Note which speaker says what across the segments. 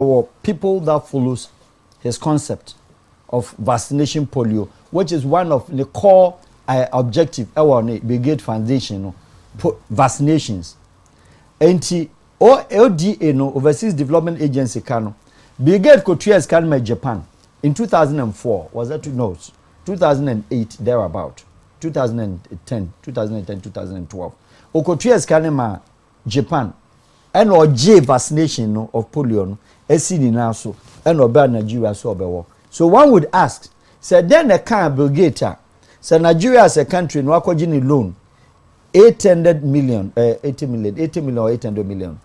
Speaker 1: or people that follows his concept of vaccination polio, which is one of the core objective our Brigade Foundation vaccinations. And ODA no Overseas Development Agency kano Brigade Cotriers can Japan in 2004 was that no 2008 thereabout 2010 2012 Okotriers can ma Japan and or J vaccination no of polio no esini na so and oba Nigeria so obewo. So one would ask, say then the can Brigade say Nigeria as a country no akogini loan 800 million 80 million or 800 million.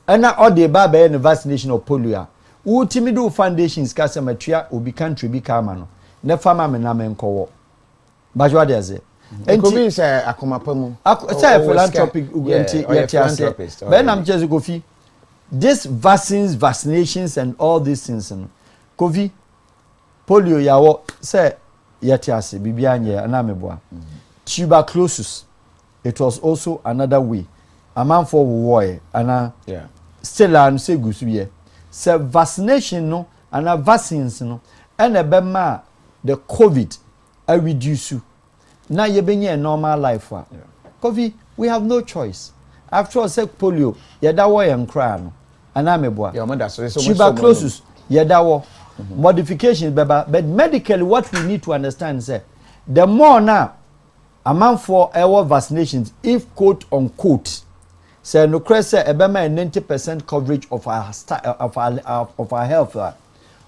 Speaker 1: And now all the baba and vaccination of polio. Ultimate foundations kasa matria obi country bi kama no. Ne fama me na men kowo. Bajwa de ze.
Speaker 2: Kofi say akomapamu.
Speaker 1: Say philanthropic yetiase. Ben am just Kofi. This vaccines, vaccinations and all these things no. Kofi polio yawo say yetiase bibia nye anameboa. Tuberculosis. It was also another way. A man for war and still and say gusuye. So vaccination no and vaccines no and a bema the COVID I reduce you. Now you be a normal life. COVID, we have no choice. After all, say polio, yadawa and crown, and ameboa. Tuberculosis, yadawa. Modifications, but medically, what we need to understand is the more now amount for our vaccinations, if quote unquote, say no cresa ebema 90% coverage of our health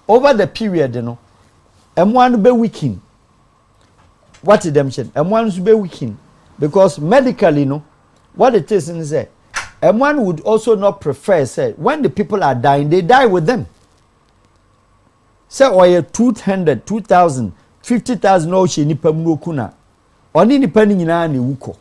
Speaker 1: over the period, you know, M1 be weakening. What is them said? M1 be weakening because medically, you know, what it is in say, M1 would also not prefer say when the people are dying, they die with them. Say or 200, 2,000, 50,000 no she nipa kuna. Oni nipa ni nyina na wuko.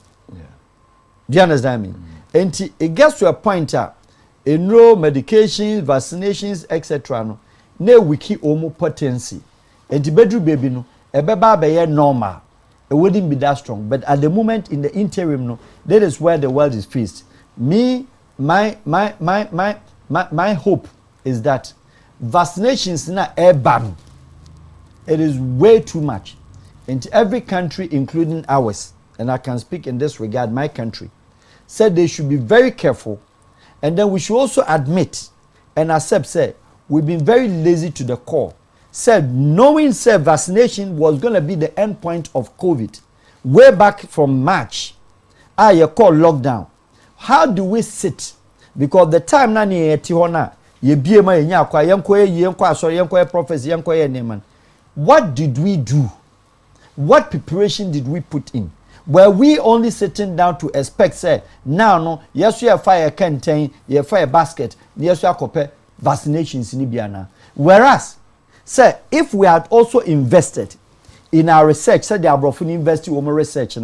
Speaker 1: Do you understand me? And it gets to a point no medications, vaccinations, etc. no na wiki omo potency. And the bedroom baby no ebeba be normal. It wouldn't be that strong. But at the moment in the interim no, that is where the world is faced. My hope is that vaccinations na ban. It is way too much. In every country, including ours, and I can speak in this regard, my country, said they should be very careful, and then we should also admit and accept, say, we've been very lazy to the core. Said, knowing, say, vaccination was going to be the end point of COVID, way back from March, you call lockdown. How do we sit? Because the time na ni etihona, ye biema ye nya kwa yenkwa sorry yenkwa prophecy yenkwa ye neman. What did we do? What preparation did we put in? Were we only sitting down to expect, say, now, no, yes, you have fire canteen, you have fire basket, yes, you have vaccinations in Ibiana. Whereas, say, if we had also invested in our research, say, the Abrofuni University of research,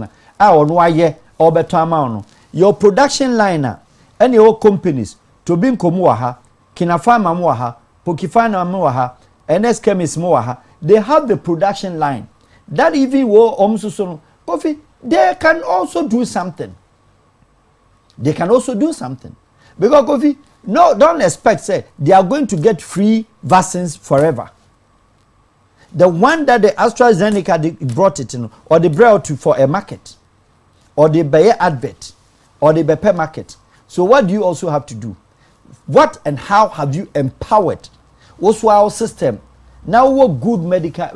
Speaker 1: or better amount, your production liner, and your companies, to be Komuaha, Kinafama Muaha, Pokifana Muaha, NS Chemist Muaha, they have the production line. That even wo omsusono Kofi, they can also do something. They can also do something. Because Kofi, no, don't expect say they are going to get free vaccines forever. The one that the AstraZeneca brought it in, or they brought to for a market, or they buy advert, or they buy market. So what do you also have to do? What and how have you empowered also our system? Now what good medical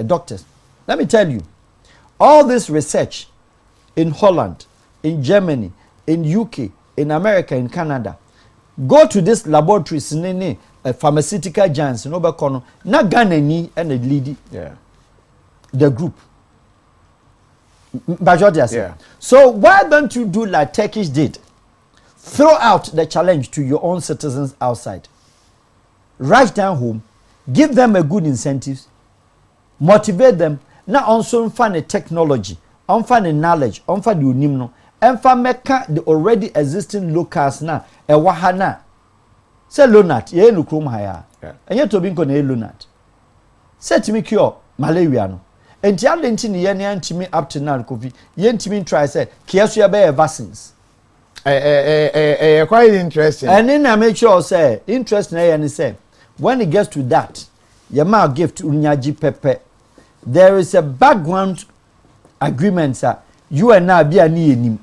Speaker 1: doctors. Let me tell you, all this research in Holland, in Germany, in UK, in America, in Canada, go to this laboratories, pharmaceutical giants, na Ghanaian and the lead, the group. Yeah. So why don't you do like Turkish did? Throw out the challenge to your own citizens outside. Right down home. Give them a good incentives, motivate them. Now also find a technology, find a knowledge, find the unimno, and find the already existing locals now. A wahana. Say Lunat, ye no krum haya. And yet to be kone Lunat. Say to me cure malaria no. And the other thing ye to me up to now, Kofi, ye to me try say, Kiasu ya vaccines.
Speaker 2: Quite interesting.
Speaker 1: And then I make sure say interesting and say when it gets to that, your mouth gift unyaji pepe. There is a background agreement, sir. You and now be a near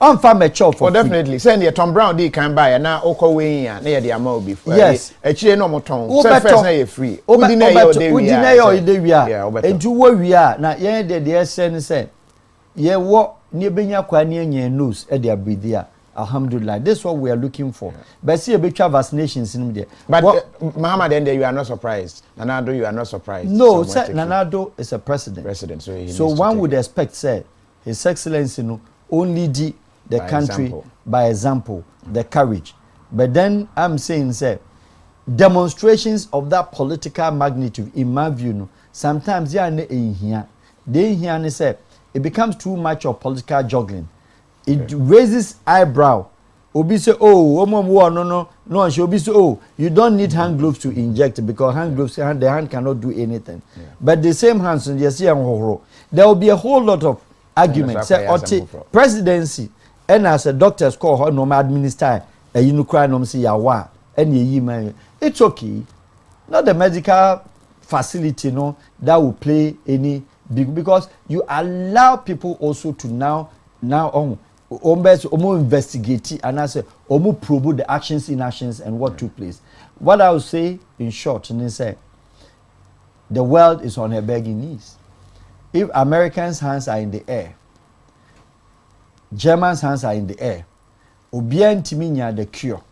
Speaker 1: on farm a chop for
Speaker 2: definitely. Send your Tom Brown D can buy and now Oko way and near the amount before.
Speaker 1: Yes,
Speaker 2: a chain no more tongue. So first na you free.
Speaker 1: And to where we are now, yeah, the SN say, yeah, what near Benya Kwani news at their breathe there. Alhamdulillah. This is what we are looking for. But see a bit of vaccinations in there.
Speaker 2: But Muhammad, then you are not surprised. Nanado, you are not surprised.
Speaker 1: No, sir, Nanado is a president.
Speaker 2: So
Speaker 1: one would expect, say, His Excellency only the country by example, the courage. But then I'm saying, say, demonstrations of that political magnitude, in my view, sometimes they are in here. They here and say it becomes too much of political juggling. It raises eyebrow. Obi say, oh, no. She obi say, oh, you don't need hand gloves to inject because hand gloves, the hand cannot do anything. Yeah. But the same hands, there will be a whole lot of arguments. Say, presidency, and as a doctor's call her no administer, and you cry no say yawa, and it's okay. Not the medical facility, no, that will play any big because you allow people also to now investigate and I say probe the actions, inactions, and what took place. What I will say in short, and say the world is on her begging knees. If Americans' hands are in the air, Germans' hands are in the air, Obian Timinya the cure.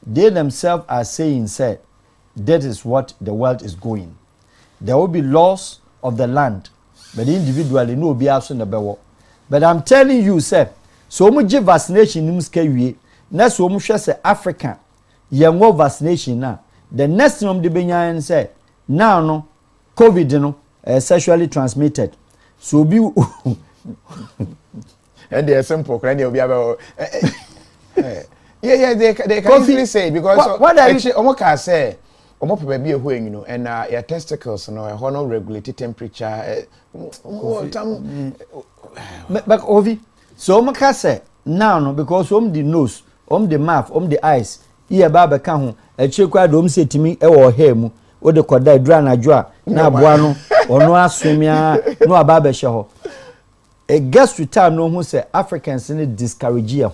Speaker 1: They themselves are saying, say, that is what the world is going. There will be loss of the land, but individually no be absent the bewo. But I'm telling you, sir, so much vaccination in Muskawi, next so much as Africa, young vaccination now. The next thing the Benyan say, now no, COVID, sexually transmitted. So be
Speaker 2: and they are simple, they will be about. Yeah, they can easily say because what I Omoka say. Omo baby who and your testicles no regulated temperature
Speaker 1: but Ovi so Omo say now because the nose the mouth the eyes ear baba ka ho a chekwa dom say timi e wo hair mu wo de koda dura na dwo na aboa no ono asomia no ababa hye ho a guest to time no who say Africans in discourage here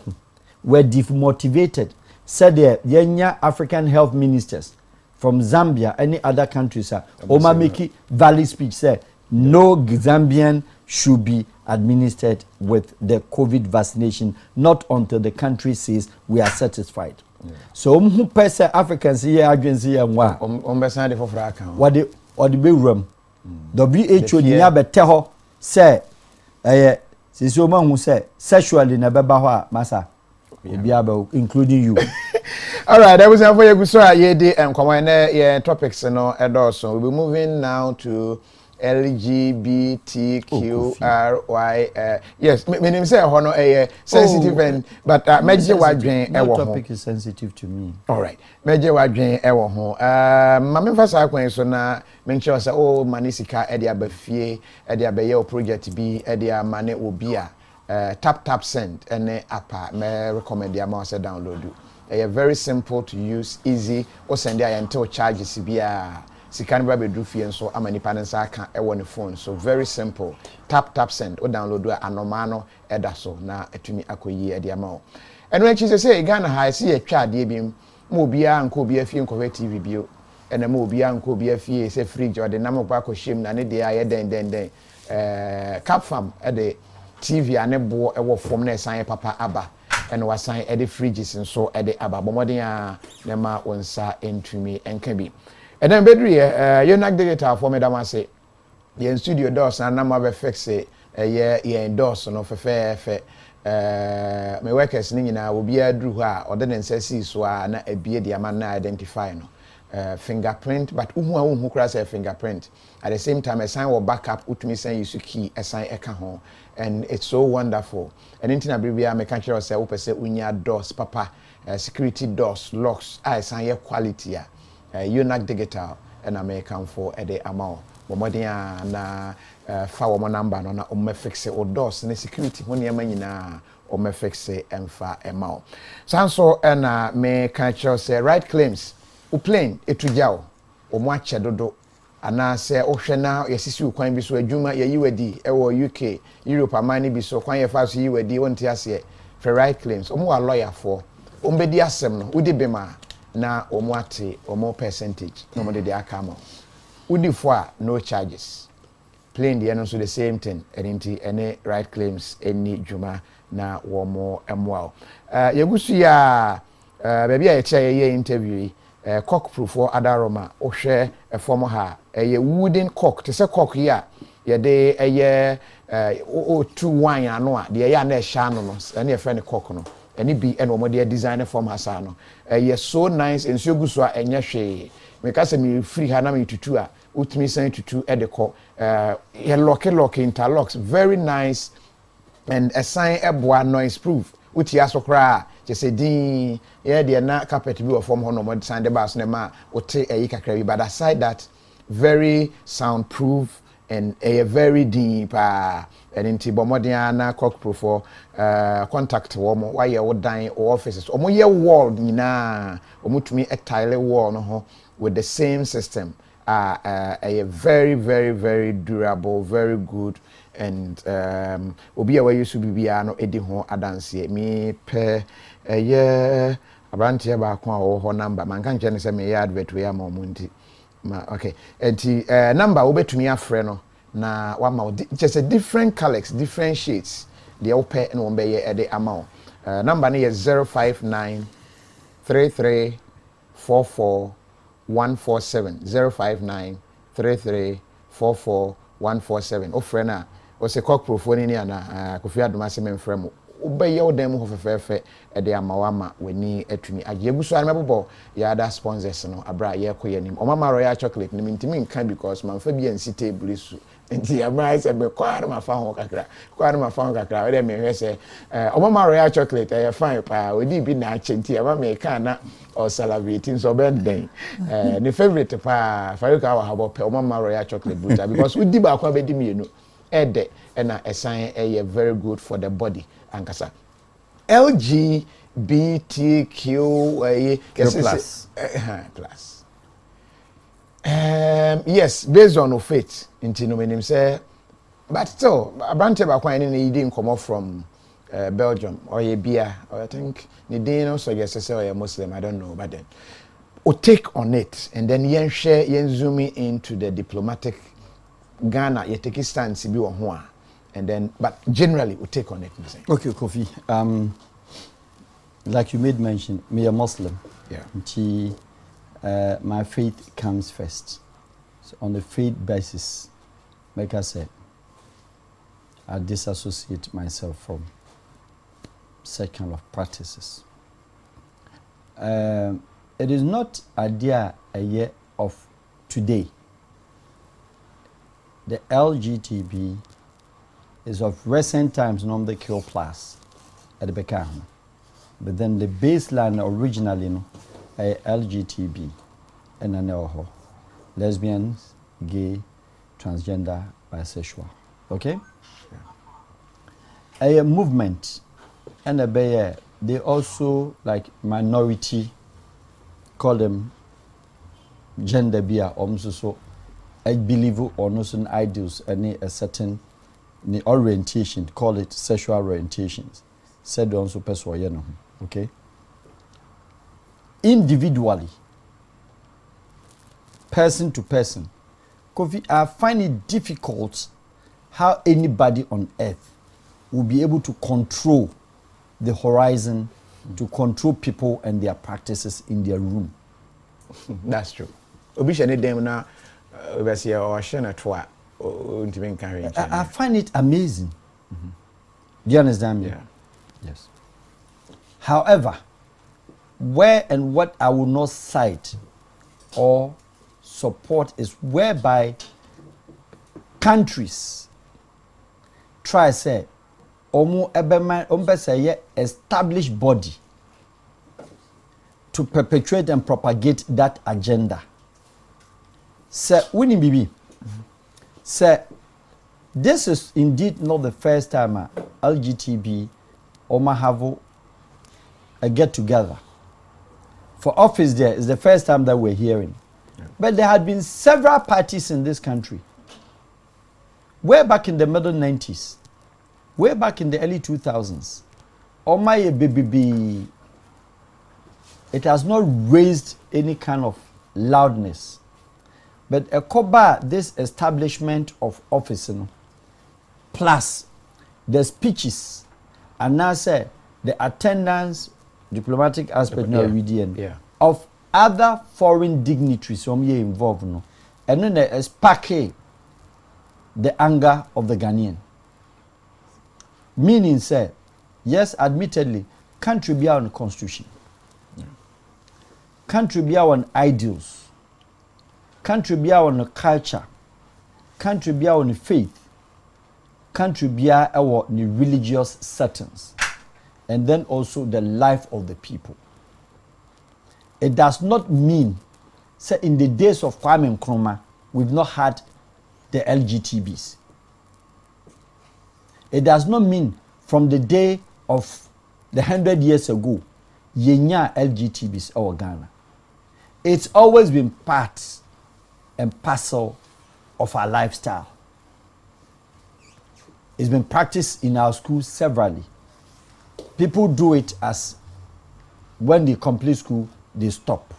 Speaker 1: were demotivated said the yenya African health ministers from Zambia, any other countries, Oma Miki Valley speech say no Zambian should be administered with the COVID vaccination, not until the country says we are satisfied. Yeah. So who person Africans here agency and what the big room. WHO near better say since your man who say sexually never massa including you.
Speaker 2: All right, that was for you. So and topics so we'll be moving now to LGBTQRY. Yes, my name is sensitive and but major wadrin
Speaker 1: topic is sensitive to me.
Speaker 2: All right, major wadrin my first question so na mention say oh manisika e dia bafie e dia be project bi e dia mane obi a tap send and apa me recommend the amount say download do. Very simple to use, easy. Or send there until charges bia. Sikan ba be do fie so amani panensa kan e won the phone. So very simple. Tap send or download do anomano eda so na etumi akoyi e de amount. And when she say Ghana high see a twa de bim mo bia nko bia fie nko TV bio. And mo bia nko bia fie say fridge or the name of bako shim na ne de aye den cap farm e de TV ane bo e wo form na san papa aba. And was signed at the fridges and so at the Abamodia, Nema onsa into me and can be. And then bedri, you're not the guitar for me that say, the studio doors and number of effects say, a year endorse on of a fair. My workers singing will be a drew her or then say, so a beard the man identify no fingerprint, but who cross a fingerprint at the same time a sign or backup, which me saying you should key a sign a home. And it's so wonderful. And in Tinabria, me country or say, open say, unya doors, papa, security doors, locks, I sign your quality. You not digital, and I may come for a day amount. Momodia na foul number, no, me fix it or doors, and security, when you're manina, o me fixe emfa ema. Sanso na me kan kyerɛ say right claims o plain etugyaw o mo akyɛ dodo ana se ohwe na yesisi ukwan bi so adwuma yeyiwadi ewo UK Europe amani bi so kwan ye fa so yiwadi wonte ase for right claims omo wa lawyer for ombedi asem no udi bema na omo ate omo percentage no mo de aka mo udi fo a no charges plain the no so the same thing enti any right claims any dwuma na wo mo emwa yegusu ya baby a ye interview cock proof or adaroma o hwe form ha a wooden cock to say cock here ye de o two wine ano a de ya na ehya no no na e friend cock no eni bi e no mo de design form ha sa no ye so nice enso guso a enye hwe me ka se me free ha na me tutu a utimi san tutu e de ko ye lock interlocks very nice and a sign eboa noise proof uti asokra je se din ye de na carpet bi form ho no mo design the bus na ma ote eyi kakra bi but aside that very soundproof and a very deep and inti bomodin na cockproof for contact wo mo why ye dan offices omo ye wall nyina omutumi a tile wall no ho with the same system a very durable, very good, and obi a way you bibia no edi ho adanse me pe abrantie ba ko a wo ho number man kan kye se me ya advert we am omunti ma okay enti number wo betumi afre no na wa ma just a different colors, different shades the ope no be ye ede amount number no is 059 33 44 147 059 33 44 147 o frɛ na o se cockproof ni ana Kofi Adoma se memfrɛ mo o be ye o dem ho fefefe e de amawama wani atuni ajebuso an mebobɔ ya da sponsors no abra ye koye nim o mama royal chocolate ni mintimi nka because man fa bia nsi table su nti abra se be kwar ma fa ho kakra we de me hwe se o mama royal chocolate e fine pa we di bi na achenti aba me ka na or celebrating so birthday the favorite pa Faruka Al-Wahab pe o mama royal chocolate butter because we di ba kwa be di mienu ede na esan e very good for the body ankasa LGBTQ
Speaker 1: plus
Speaker 2: plus yes based on faith into no menim say but still abante ba kwan ni dey come from Belgium or Yebia or I think Nidin also yes say Muslim I don't know but then o take on it and then yen share yen zoom into the diplomatic Ghana ye take stance bi wo ho and then but generally we take on it.
Speaker 1: Okay, Kofi. Like you made mention, me a Muslim.
Speaker 2: Yeah.
Speaker 1: My faith comes first. So on the faith basis, like I said, I disassociate myself from such kind of practices. It is not a year of today. The LGTB is of recent times, not the Q plus at the back. But then the baseline originally, LGTB, and I know lesbians, gay, transgender, bisexual. Okay? A movement, and they also like minority, call them gender beer, almost so. I believe or no certain ideals, any a certain orientation, call it sexual orientations. Said also person, okay? Individually, person to person, Kofi, I find it difficult how anybody on earth will be able to control the horizon, to control people and their practices in their room.
Speaker 2: That's true. Obishane dem na I
Speaker 1: find it amazing. Mm-hmm. Do you understand me?
Speaker 2: Yeah.
Speaker 1: Yes. However, where and what I will not cite or support is whereby countries try say established body to perpetuate and propagate that agenda. Sir, winning BB. Sir, this is indeed not the first time LGTB or have a get together. For office there is the first time that we're hearing. Yeah. But there had been several parties in this country. Way back in the middle 90s, way back in the early 2000s, oh my baby, it has not raised any kind of loudness. But a cover this establishment of office, plus the speeches, and now say the attendance, diplomatic aspect, of other foreign dignitaries who are involved, and then they spark the anger of the Ghanaian. Meaning, say, yes, admittedly, country be on the constitution, country be on ideals, country be on the culture, country be on the faith, country be on the religious settings, and then also the life of the people. It does not mean, say, in the days of Kwame Nkrumah, we've not had the LGBTs. It does not mean from the day of the 100 years ago, yenya LGBTs or Ghana. It's always been part and parcel of our lifestyle. It's been practiced in our schools severally. People do it as when they complete school, they stop.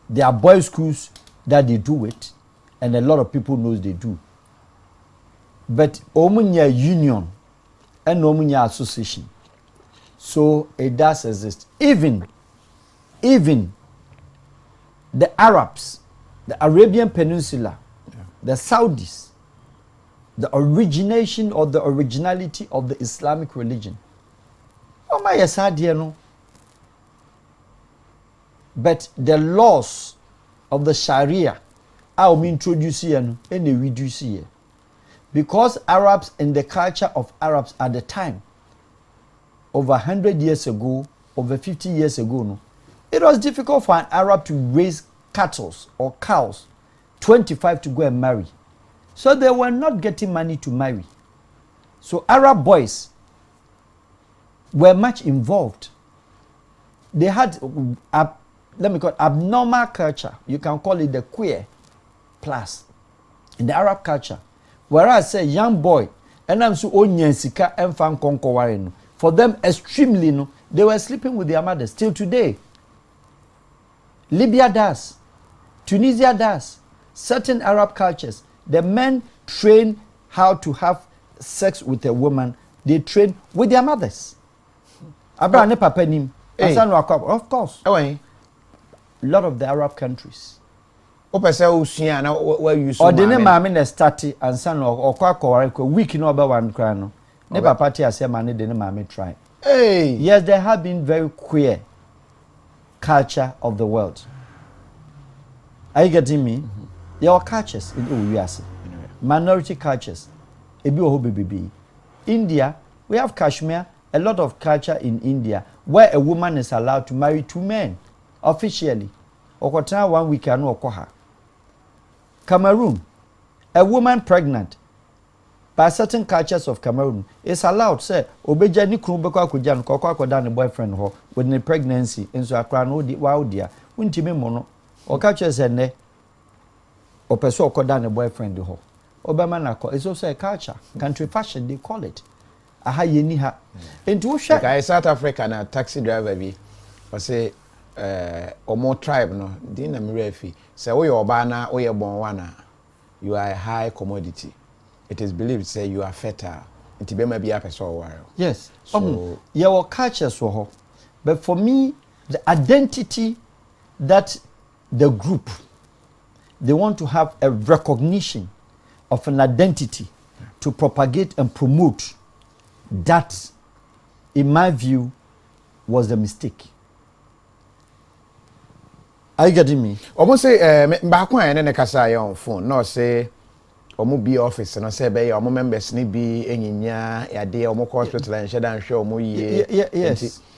Speaker 1: There are boys' schools that they do it, and a lot of people knows they do. But omunya union and omunya association, so it does exist. Even the Arabs, the Arabian Peninsula, the Saudis, the origination or the originality of the Islamic religion. Oh my yes, no. But the laws of the Sharia are introduced here and they reduce here. Because Arabs and the culture of Arabs at the time, over 100 years ago, over 50 years ago, no, it was difficult for an Arab to raise cattle or cows, 25 to go and marry. So they were not getting money to marry. So Arab boys were much involved. They had, let me call it abnormal culture. You can call it the queer plus in the Arab culture. Whereas say young boy, and I'm so onyensika and fan konko for them extremely no, they were sleeping with their mothers till today. Libya does, Tunisia does, certain Arab cultures. The men train how to have sex with a woman. They train with their mothers. Abraham papa nim. Of course. A lot of the Arab countries. Or the name I mean started and son or quack week no about one crown. Never party as a man the name I try. Hey, yes, there have been very queer culture of the world. Are you getting me? Mm-hmm. There are cultures in Uyasi, minority cultures. India, we have Kashmir, a lot of culture in India where a woman is allowed to marry two men officially. Okota 1 week and okoha. Cameroon, a woman pregnant by certain cultures of Cameroon is allowed, say, obeja ni krubeko akujan kokwa akoda ne boyfriend ho with the pregnancy enso akra no di wa odia untimi mono okache se ne opeso akoda ne boyfriend ho obama na ko it's also a culture, country fashion they call it. Aha yeni ha enti wo hwe guy South Africa na taxi driver bi o say omo tribe no din na mrefi say wo ye oba na wo ye bon wana you are a high commodity. It is believed say you are fertile. It be maybe a person or yes. So your culture so, but for me the identity that the group they want to have a recognition of an identity to propagate and promote, that in my view was the mistake. Are you getting me? Almost say back when I kasa on phone no say omo be office no say be omo members ni bi enyinya yade omo hospital and sheda and show omo ye.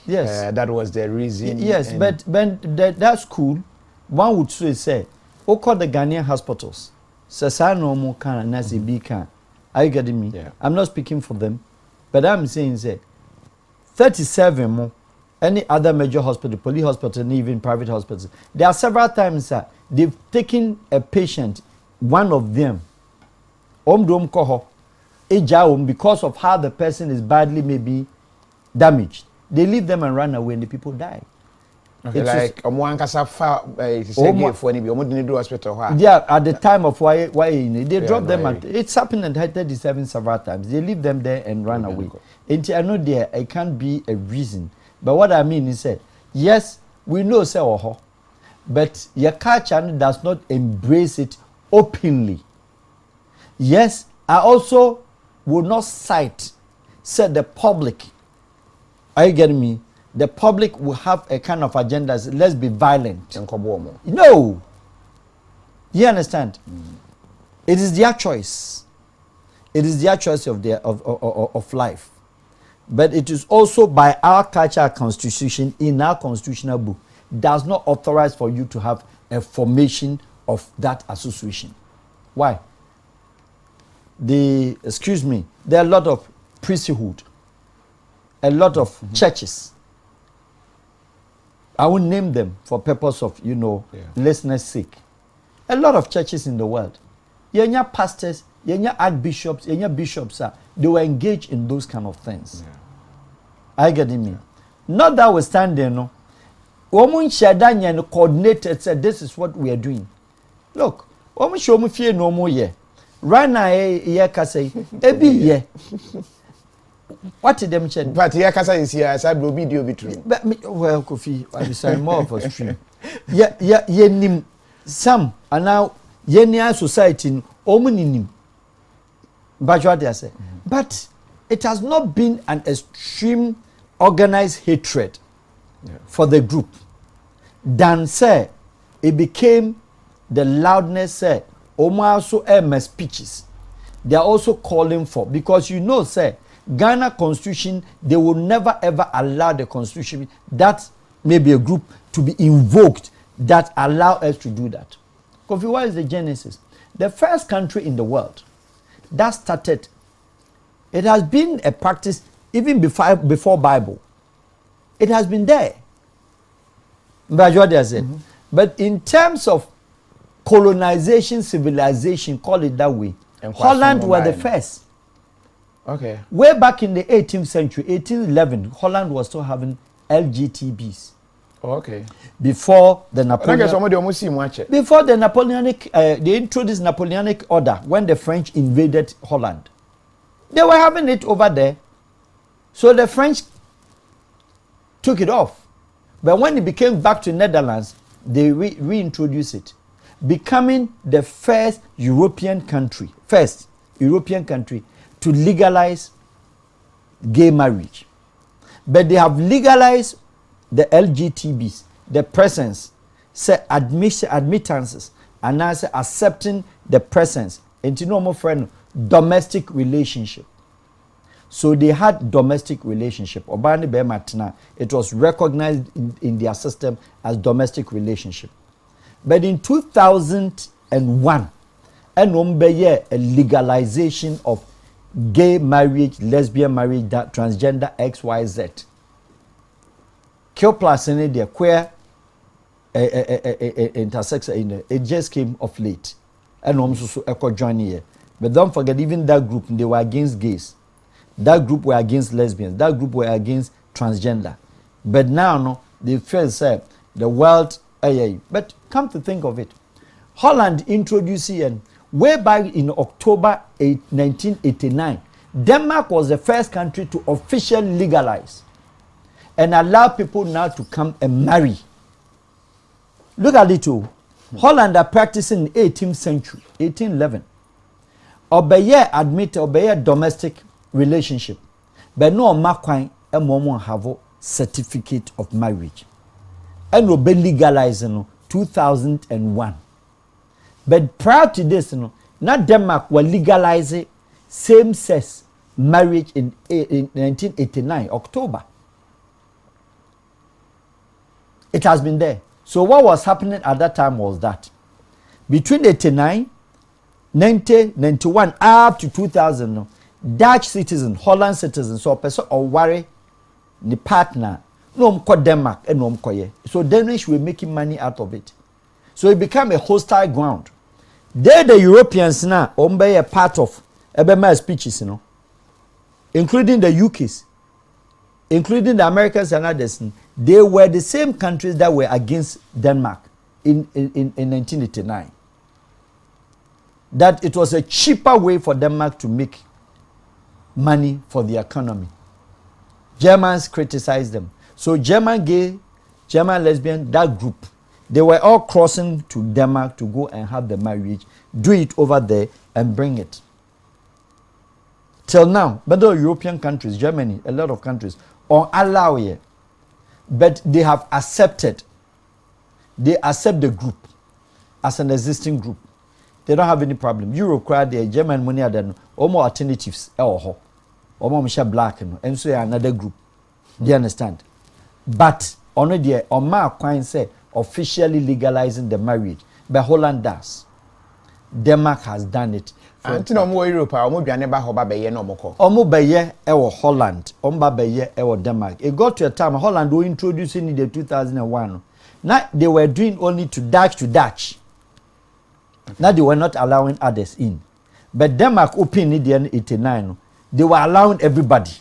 Speaker 1: Yes. That was the reason. Yes, but that school one would say o call the Ghanaian hospitals. Say no mo can na say be can. Are you getting me? Yeah. I'm not speaking for them, but I'm saying say 37 more, any other major hospital, police hospital, and even private hospitals. There are several times that they've taken a patient, one of them, because of how the person is badly maybe damaged. They leave them and run away and the people die.
Speaker 2: Okay, it's like
Speaker 1: yeah, at the time of why they drop them and it's happened at 37 several times. They leave them there and run away. And I know there it can't be a reason. But what I mean is that yes, we know say but your culture does not embrace it openly. Yes, I also will not cite say the public. Are you getting me? The public will have a kind of agenda. Let's be violent. No. You understand? It is their choice. It is their choice of life. But it is also by our cultural constitution, in our constitutional book, does not authorize for you to have a formation of that association. Why? There are a lot of priesthood, a lot of churches. I won't name them for purpose of, listeners' sake. A lot of churches in the world. Your pastors, your archbishops, your bishops, they were engaged in those kind of things. Yeah. I get it, me. Not that we stand there, no. Woman Shadanya and coordinated said, this is what we are doing. Look, woman show me fear no more year. Right now, say, every year. What did them say?
Speaker 2: But here, Kasa is here. I said, video be true.
Speaker 1: Well, Kofi, I decided more of a stream. Yeah, some are now Yenia society, omunim. But what they say. But it has not been an extreme organized hatred for the group. Than say, it became the loudness, say, also speeches. They are also calling for, because say, Ghana constitution, they will never ever allow the constitution, that may be a group, to be invoked that allow us to do that. Kofi, what is the genesis? The first country in the world that started, it has been a practice even before Bible. It has been there. But in terms of colonization, civilization, call it that way, Holland were the first.
Speaker 2: Okay.
Speaker 1: Way back in the 18th century, 1811, Holland was still having LGBTQs.
Speaker 2: Okay.
Speaker 1: Before the Napoleonic, they introduced Napoleonic order when the French invaded Holland. They were having it over there, so the French took it off. But when it became back to Netherlands, they reintroduced it, becoming the first European country to legalize gay marriage. But they have legalized the LGBTQs, the presence, say admittances, and now say accepting the presence into normal friend domestic relationship. So they had domestic relationship. Obani be Martina, it was recognized in their system as domestic relationship. But in 2001, and a legalization of gay marriage, lesbian marriage, that transgender XYZ. Q plus in the queer intersex it just came off late. And also echo join here. But don't forget, even that group, they were against gays. That group were against lesbians. That group were against transgender. But now they feel say the world but come to think of it, Holland introduced it way back in October 1989. Denmark was the first country to officially legalize and allow people now to come and marry. Look at it too. Holland are practicing in the 18th century, 1811. Obey domestic relationship. But no makwan a momo have a certificate of marriage. And obey legalizing 2001. But prior to this, not Denmark were legalizing same-sex marriage in 1989, October. It has been there. So what was happening at that time was that between 89, 90, 91, up to 2000, Dutch citizens, Holland citizens, so person or worry the partner no mko Denmark and no mko ye. So Danish were making money out of it. So it became a hostile ground. They the Europeans now be a part of my speeches, you know, including the UKs, including the Americans and others. They were the same countries that were against Denmark in 1989. That it was a cheaper way for Denmark to make money for the economy. Germans criticized them. So German gay, German lesbian, that group, they were all crossing to Denmark to go and have the marriage, do it over there and bring it. Till now, but the European countries, Germany, a lot of countries, are allow it. But they have accepted. They accept the group as an existing group. They don't have any problem. Europe, the German money, then all more alternatives. Or black, and so another group. Do you understand? But on the my coin say officially legalizing the marriage, but Holland does. Denmark has done it.
Speaker 2: Antino mo Europe, omo duane ba ho ba beye no moko.
Speaker 1: Omo beye e Holland, omba beye e Denmark. It got to a time Holland were introducing in the 2001. Now they were doing only to Dutch. Okay. Now they were not allowing others in. But Denmark opened in the 89. They were allowing everybody.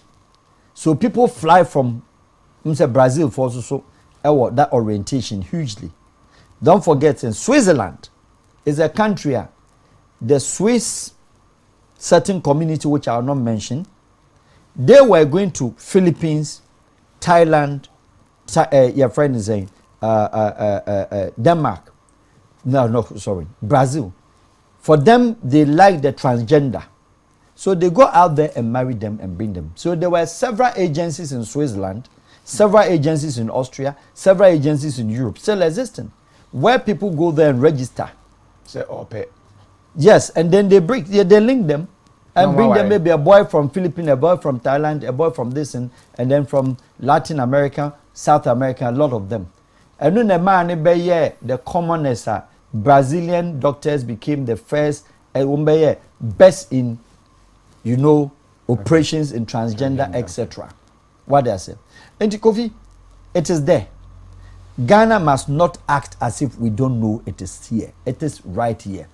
Speaker 1: So people fly from Brazil for also that orientation hugely. Don't forget, in Switzerland is a country, the Swiss certain community which I will not mention, they were going to Philippines, Thailand, your friend is saying Denmark. No, sorry, Brazil. For them, they like the transgender. So they go out there and marry them and bring them. So there were several agencies in Switzerland, several agencies in Austria, several agencies in Europe still existing, where people go there and register.
Speaker 2: Say, pay.
Speaker 1: Yes, and then they link them and bring them maybe a boy from Philippines, a boy from Thailand, a boy from this and then from Latin America, South America, a lot of them. And then the commonest Brazilian doctors became the first best in operations in transgender, etc. What they say. And KOFI, it is there. Ghana must not act as if we don't know it is here. It is right here.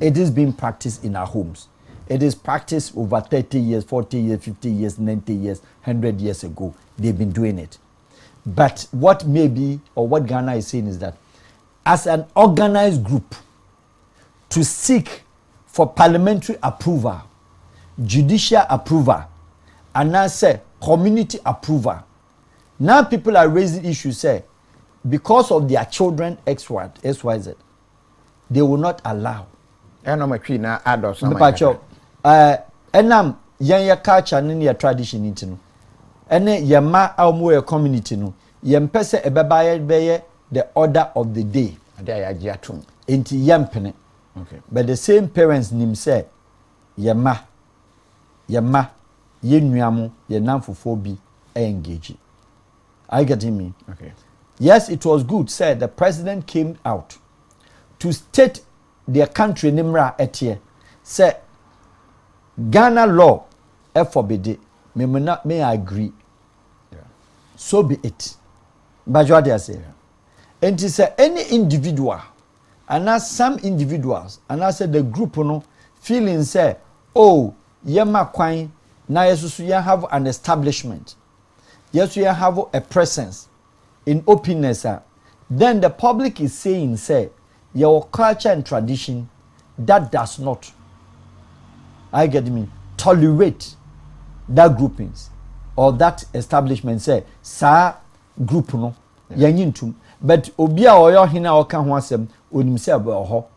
Speaker 1: It is being practiced in our homes. It is practiced over 30 years, 40 years, 50 years, 90 years, 100 years ago. They've been doing it. But what maybe, or what Ghana is saying is that as an organized group to seek for parliamentary approval, judicial approval, and now say community approval. Now people are raising issues, say, because of their children XYZ, they will not allow. Enam yanya culture ni ya tradition into no. Ene yema awmo community no. Yempese ebebaye the order of the day. Enti yempene. Okay. But the same parents nim say yema yenuamu yenamfofo bi engage. Are you getting me? Okay. Yes, it was good. Said the president came out to state their country nimra etie. Say Ghana law forbid it. May I agree. Yeah. So be it. But what they say. And to say any individual, and as some individuals, and I said the group feeling say, oh, yema kwine, na yesu you have an establishment. Yes, you have a presence in openness. Then the public is saying, say, your culture and tradition, that does not, I get me, tolerate that groupings or that establishment. Say, sa group no, yanyin but obia oyo hina oka ho asem onim se ho.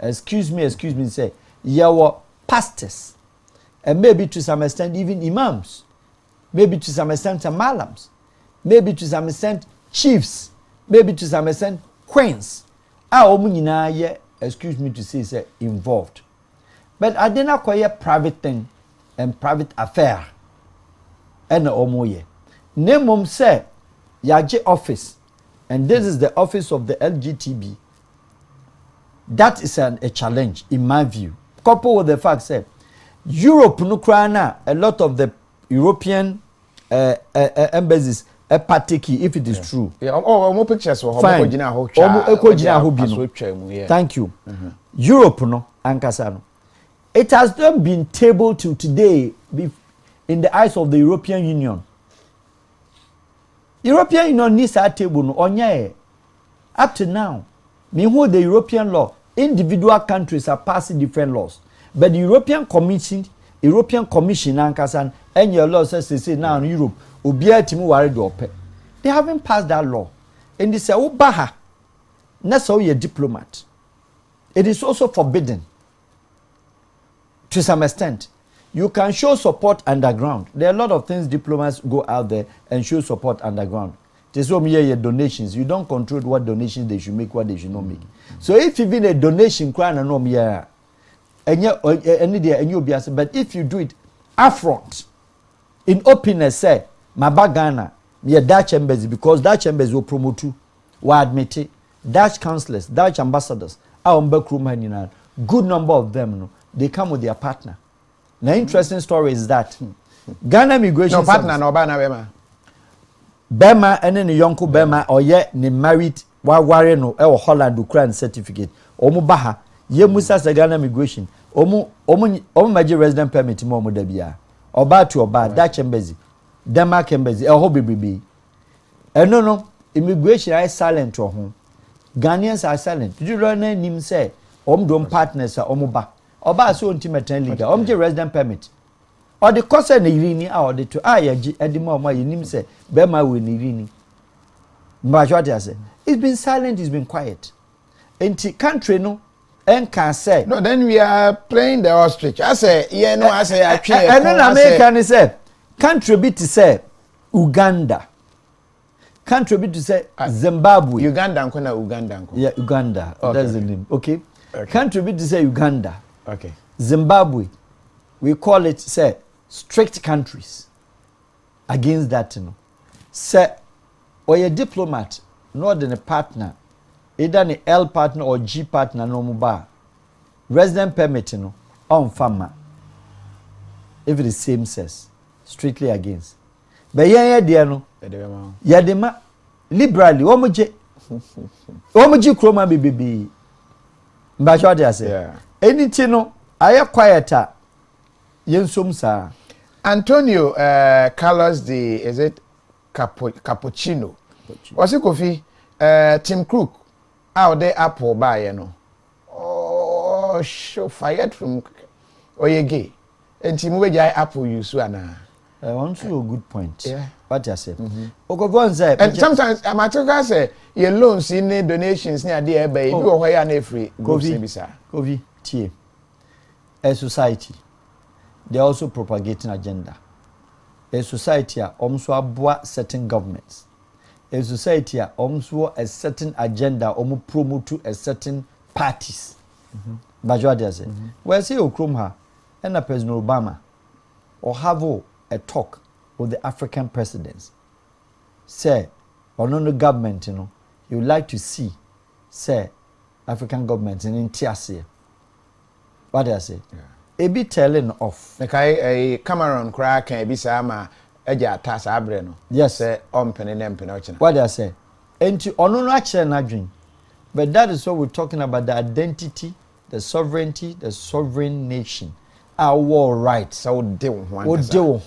Speaker 1: Excuse me, say, your pastors, and maybe to some extent even imams, maybe to some extent malams, maybe to some extent chiefs, maybe to some extent queens. Excuse me to say involved. But I did not call a private thing and private affair. And omoye. Name say yaje office, and this is the office of the LGTB. That is a challenge in my view. Coupled with the fact that Europe, a lot of the European embassies partake if it is true.
Speaker 2: Yeah, more pictures for
Speaker 1: fine. Thank you. Europe no ankasa no. It has not been tabled till today in the eyes of the European Union. European Union needs a table no onye up to now. Me hold the European law. Individual countries are passing different laws, but the European Commission ankasa and your law says say now in Europe obia timu ware do ope. They haven't passed that law. And they say obaha na so you a diplomat. It is also forbidden to some extent. You can show support underground. There are a lot of things diplomats go out there and show support underground. They say your donations. You don't control what donations they should make, what they should not make. So if even a donation crown and no yeah, and but if you do it upfront, in openness, say my bagana, me a Dutch embassy because Dutch embassy will promote you, will admit it. Dutch councillors, Dutch ambassadors, our backroom good number of them, no, they come with their partner. The interesting story is that Ghana immigration
Speaker 2: no partner no bana
Speaker 1: Bema and then the yonko Bema or yet ne married while warren no Holland Ukraine certificate. Omu baha ye musa se Ghana immigration. Omu major resident permit mo mo debia. Oba to oba Dutch embassy, Denmark embassy, hobby bibi. And no immigration is silent to home. Ghanaians are silent. Did you learn him say don't partners are omuba. Oba so intimate legal. Get resident permit. Or the cost and irini or the to edimo ma yinim say bema we irini. Majority say it's been silent, it's been quiet. Enti country no and can say
Speaker 2: no then we are playing the ostrich. I say yeah no I say actually
Speaker 1: and then American say country bit to say Uganda. Country bit to say Zimbabwe.
Speaker 2: Uganda nkona Uganda.
Speaker 1: Yeah, Uganda. Okay. That's the name. Okay. Country bit to say Uganda.
Speaker 2: Okay.
Speaker 1: Zimbabwe. We call it say strict countries against that, you know. Say or a diplomat, not than a partner, either an L partner or G partner no muba. Resident permit, you know, on farmer. If it is same sex, strictly against. But yeah, dear no. Yeah, the liberally, omoje kroma bibi. But what I say?
Speaker 2: Yeah.
Speaker 1: Anything no, I am quieter. Yensum sa.
Speaker 2: Antonio Carlos the is it Cappuccino. Was it Kofi? Tim Cook out there Apple buy you know. Oh, show fired from Oyege. And Tim Weja Apple use one.
Speaker 1: I want to a good point.
Speaker 2: Yeah.
Speaker 1: What you say? Say.
Speaker 2: And sometimes I'm at say your loans in donations near the bay go away and free.
Speaker 1: Kofi, tie. A society. They are also propagating agenda. A society are also about certain governments. A society are also a certain agenda or promote to a certain parties. But what they say? Well, say Okrumha and a President Obama or have a talk with the African presidents. Say, or no government, you know, you would like to see, say, African governments in Intiasia. What do I say? Yeah. A bit telling off.
Speaker 2: Like a Cameron crack and be sama eja tas abreno.
Speaker 1: Yes,
Speaker 2: say penny nempenochina.
Speaker 1: What do I say? And to honor actually dream. But that is what we're talking about, the identity, the sovereignty, the sovereign nation. Our rights.
Speaker 2: So do one.
Speaker 1: What do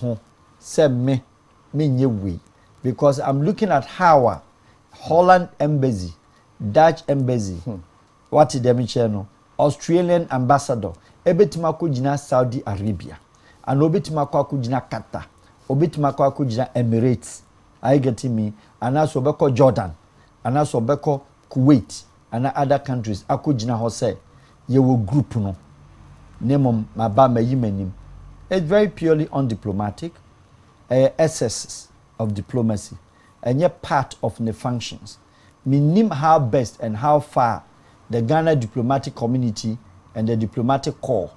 Speaker 1: say me we? Because I'm looking at how Holland embassy, Dutch embassy, what is the channel? Australian ambassador, ebetima kujina Saudi Arabia, and obetima kujina Qatar, obetima kujina Emirates. I get me, and also beko Jordan, and also beko Kuwait, and other countries. Akujina Hose, you will group no. Name mabama yimenim. It's very purely undiplomatic. Excesses of diplomacy, and yet part of the functions. Minim how best and how far the Ghana diplomatic community and the diplomatic corps.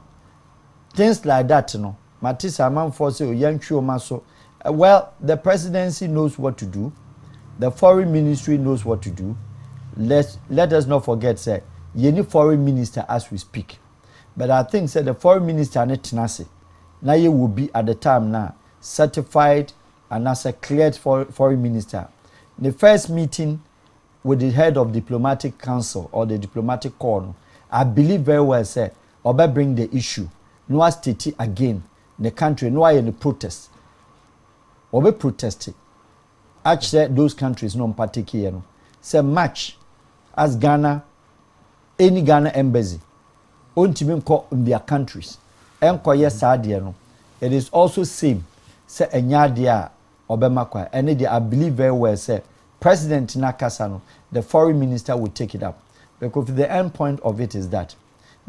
Speaker 1: Things like that, you know. Matisa Manfose or Yankyo Maso. Well, the presidency knows what to do. The foreign ministry knows what to do. Let us not forget, say, you need foreign minister as we speak. But I think, say, the foreign minister, now you will be at the time now certified and as a cleared foreign minister, the first meeting with the head of diplomatic council or the diplomatic corps, I believe very well say, Oba bring the issue. No one state again. The country, no one protest. Oba protested. Actually, those countries no particular. Say match as Ghana, any Ghana embassy, untimi call in their countries. Enkoye sadia no. It is also same. Say enyadia Obemakwa. And I believe very well say President Nakasano, the foreign minister will take it up. Because the end point of it is that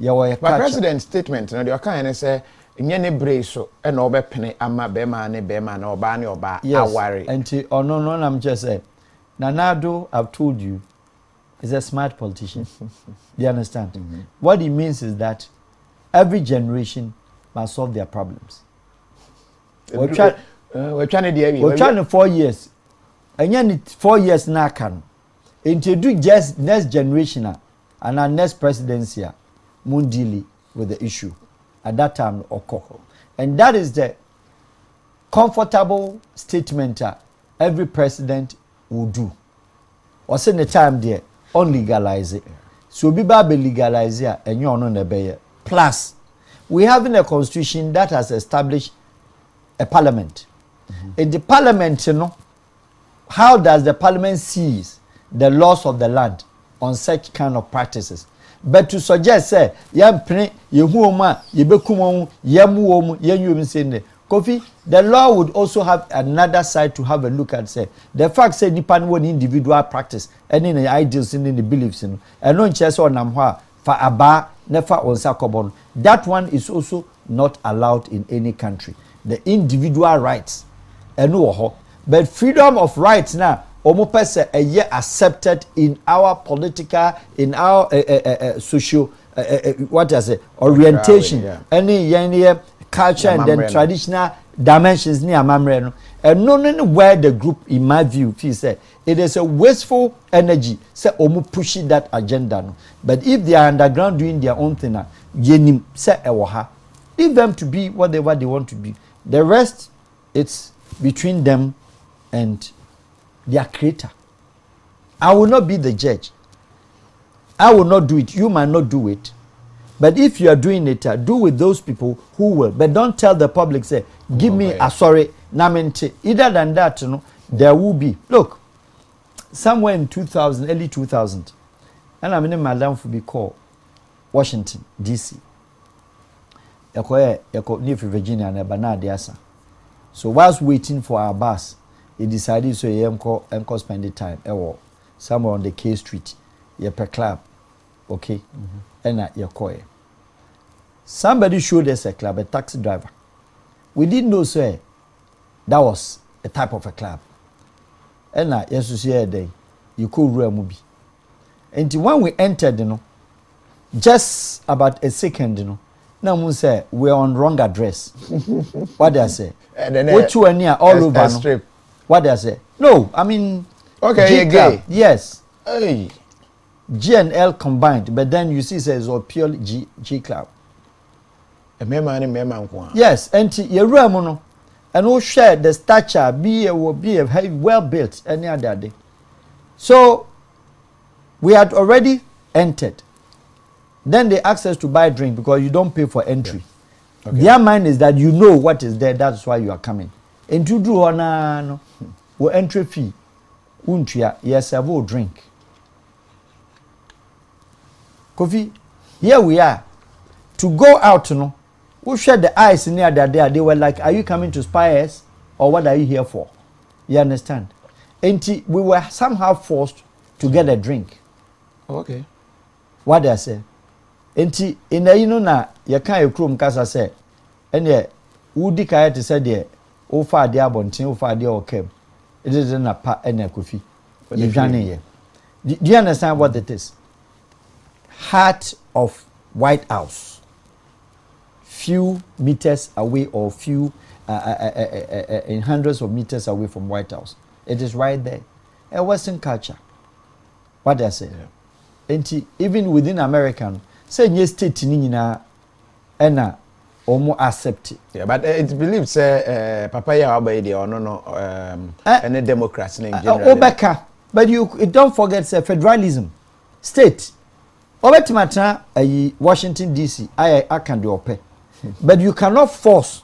Speaker 2: but president's statement, you know, the kind say nyene breso e na obepene ama bema na oba ne oba aware.
Speaker 1: And oh no, I'm just saying. Nanado, I've told you, is a smart politician. Do you understand? Mm-hmm. What it means is that every generation must solve their problems. We're trying 4 years. And then 4 years now can. Introduce just next generation and our next presidency mun deal with the issue at that time occur. And that is the comfortable statement every president will do. Or in the time there, unlegalize it. So be legalize it and you're on the plus, we have in a constitution that has established a parliament. Mm-hmm. In the parliament, you know, how does the parliament seize the laws of the land on such kind of practices? But to suggest, say, Kofi, the law would also have another side to have a look at. Say, the fact say Nipan one individual practice, any ideals in the beliefs in, and no chess or namwa for aba never on sakobon. That one is also not allowed in any country. The individual rights, and no, but freedom of rights now. Omopese a year accepted in our political, in our social, what I say, orientation, yeah. Any culture and then traditional dimensions near Mamreno. And none where the group, in my view, say it is a wasteful energy. Say omo pushing that agenda. No. But if they are underground doing their own thing, yenim say ewaha. Leave them to be whatever they want to be. The rest, it's between them and their creator. I will not be the judge. I will not do it. You might not do it. But if you are doing it, do with those people who will. But don't tell the public, say, give me a sorry, namente. Either than that, you know, there will be. Look, somewhere in 2000, early 2000, and I'm in Madame for be called Washington, D.C. Near Virginia and Banana. So whilst waiting for our bus, he decided so he enco spend the time somewhere on the K Street, per club, okay, and your somebody showed us a club, a taxi driver. We didn't know sir that was a type of a club. And yes, you see a day you could real movie. And when we entered, you know, just about a second, you know, now we say we're on wrong address. What did I say? Which one here all over? Strip. What did I say? No, I mean,
Speaker 2: okay,
Speaker 1: G club. Yes. Hey. G and L combined, but then you see says or purely G club. Yes, and you remember, and who share the stature be a well built any other day. So we had already entered. Then they asked us to buy drink because you don't pay for entry. Yeah. Okay. Their mind is that you know what is there, that's why you are coming. And to do no entry fee, yes, I will drink. Kofi, here we are. To go out, you know, we shared the eyes near that there. They were like, are you coming to spy us? Or what are you here for? You understand? And we were somehow forced to get a drink.
Speaker 2: Okay.
Speaker 1: What did I say? And in the na you can't chrome casa say, and yeah, would decide to say there, oh, far the abontin, oh, far the okay. It isn't a part and a coffee. Do you understand what it is? Heart of White House, few meters away or few in hundreds of meters away from White House. It is right there. A Western culture. What I say? Yeah. And even within American, say yes, state nina, ena omo accept it.
Speaker 2: Yeah, but it's believed say papa ya obey or no any democrats in general.
Speaker 1: Obeka, but you don't forget say federalism. State. Obetimata Washington DC I can do ope. But you cannot force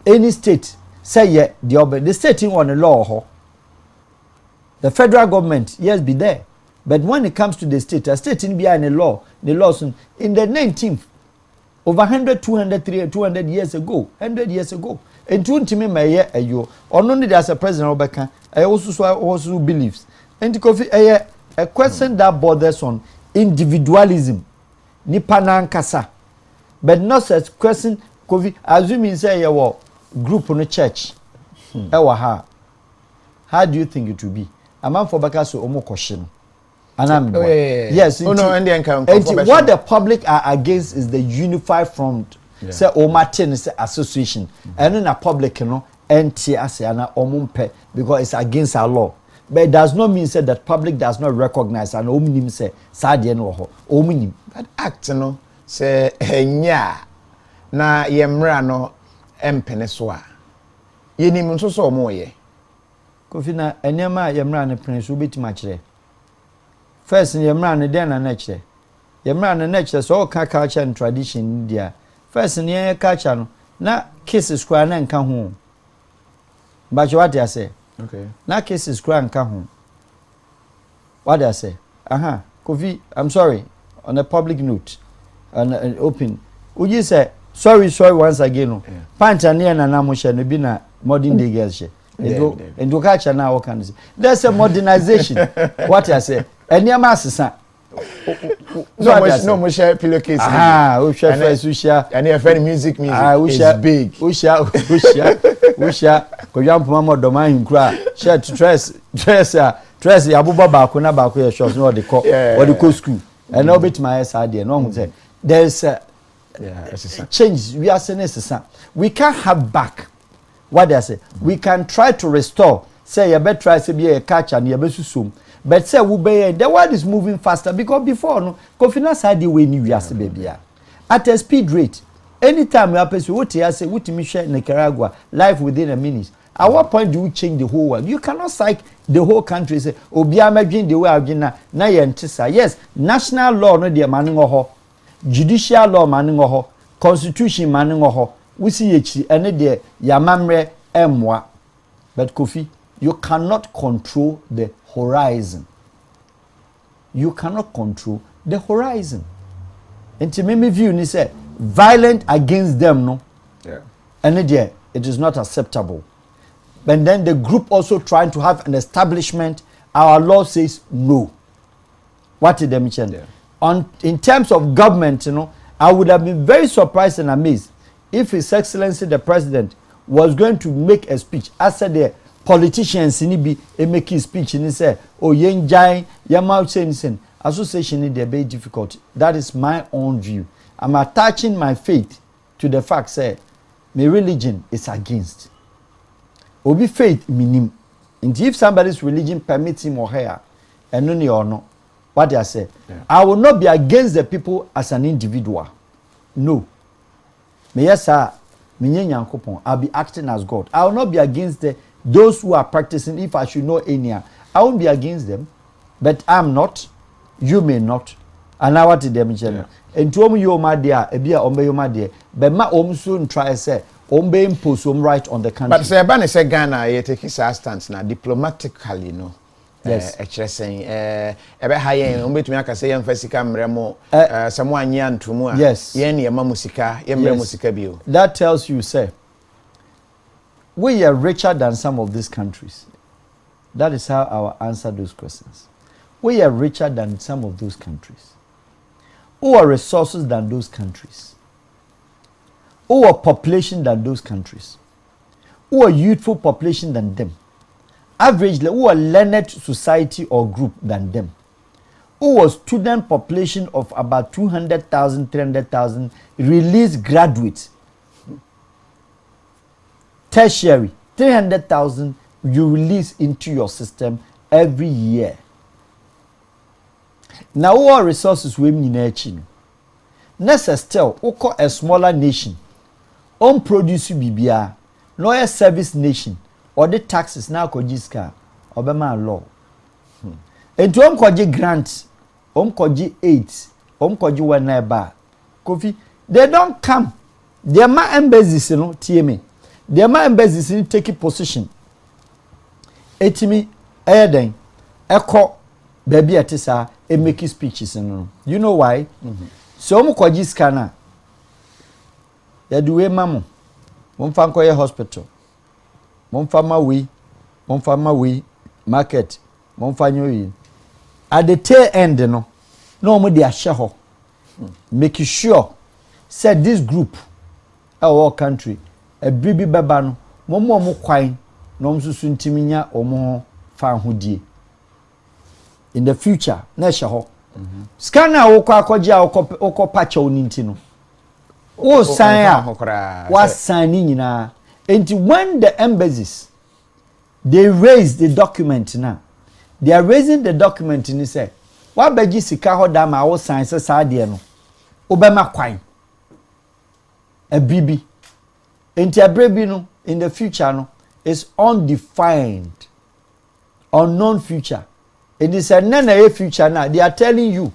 Speaker 1: any state say yeah the state in on the law. The federal government yes be there. But when it comes to the state, a state in behind the laws in the 19th, over 100, 200, 300, 200 years ago, 100 years ago. And 20 me my year ayo. Or only there's a president Obeka. I also believes. And KOFI a question that borders on individualism. Nipanan kasa. But not such question KOFI assuming say your group on the church. How do you think it will be? A man for Baka so omo question. Yes.
Speaker 2: Oh, no, and
Speaker 1: what the public are against is the unified front. Say Martin is association. And then a public, NTS because it's against our law. But it does not mean say that public does not recognize and omnim say Sadian or omnim.
Speaker 2: But act no say nya na yemra no empeneswa. Yenim so so mo ye.
Speaker 1: Kofina enyama yemra ne prince ubiti machire. First, Yamran and then an nature. Yamran and nature, so culture and tradition in India. First, in the culture, na kisses cry and come home. But what I say?
Speaker 2: Okay.
Speaker 1: Na kisses cry and come home. What I say? KOFI, I'm sorry, on a public note, and open. Would you say, sorry once again? Pant and Yan and Amusha and Bina modern day girls. And to catch an hour can say. There's a modernization. What I say? And your master,
Speaker 2: no more share pillowcase.
Speaker 1: We share first, we share,
Speaker 2: and your friend music
Speaker 1: we share
Speaker 2: big.
Speaker 1: We share, Koyam Mama Domain cry, share to dress, Abuba Bakuna Baku shows, no, the call, or the co school, and no bit my idea. No, there's a change. We are saying, we can't have back. What they say, we can try to restore. Say, you better try to be a catch and you better soon. But say, the world is moving faster because before, no, confidence had the way new years, baby. At a speed rate, anytime you happen to what you say, what you share Nicaragua, life within a minute. At what point do you change the whole world? You cannot psych the whole country. Say, Obia imagine the way I've been now. Yes, national law, no, dear manning or judicial law, manning or constitution, manning or we see it, and there, Yamamre, Mwa. But KOFI, you cannot control the horizon. You cannot control the horizon. And to me view, ni say violent against them, no.
Speaker 2: Yeah.
Speaker 1: And there, it is not acceptable. But then the group also trying to have an establishment. Our law says no. What did they mention? Yeah. In terms of government, I would have been very surprised and amazed if His Excellency the President was going to make a speech. As said the politicians in make his speech and he said, oh, yenjai, yamau saying, association is very difficult. That is my own view. I'm attaching my faith to the fact, say, my religion is against. Obi faith minim. And if somebody's religion permits him or her, and only or no, what I say, I will not be against the people as an individual. No. Yes, sir. I'll be acting as God. I will not be against those who are practicing. If I should know any, I won't be against them. But I'm not. You may not. And now what did they mention? And to you, my dear, a beer ombe you, my dear. But my own soon try say, ombe impose right on the country.
Speaker 2: But say, Bani say Ghana, you take his stance now diplomatically, no.
Speaker 1: Yes.
Speaker 2: Saying, ebe haye, umbe tumia say yamfasika mremo, someone yan tumua.
Speaker 1: Yes.
Speaker 2: Yeni yama musika, yemre musika bio.
Speaker 1: That tells you, say, we are richer than some of these countries. That is how I will answer those questions. We are richer than some of those countries. Who are resources than those countries? Who are population than those countries? Who are youthful population than them? Averagely, who are learned society or group than them? Who was student population of about 200,000, 300,000 released graduates? Tertiary, 300,000 you release into your system every year. Now, all resources we mean. Nessa still, oko a smaller nation, produce bibia, no a service nation, or the taxes now kojiska, obema law. And to koji grants, koji aids, koji one neighbor, Kofi, they don't come. Their ma embassies, you know, TMA. Their ma embassies in take position. Etimi, Eden, Echo, baby atisa, and make speeches, you know why? So koji scanner. Ya duwe mamu. Mumfanko ye hospital. Mumfama we market. Mumfanyo. At the tail end, no more they share. Make sure said this group our country a baby babano momo kwine no msusu ntiminya omo fa hodie in the future na hye scanner wo kwa akogye okọ patch oninti no wo san a wa san ni nyina enti when the embassies they raise the document now they are raising the document ni say wa baji sika ho da ma wo san se sa de no obema kwan a bibi enti abrebi no in the future no is undefined unknown future it is a nana future now they are telling you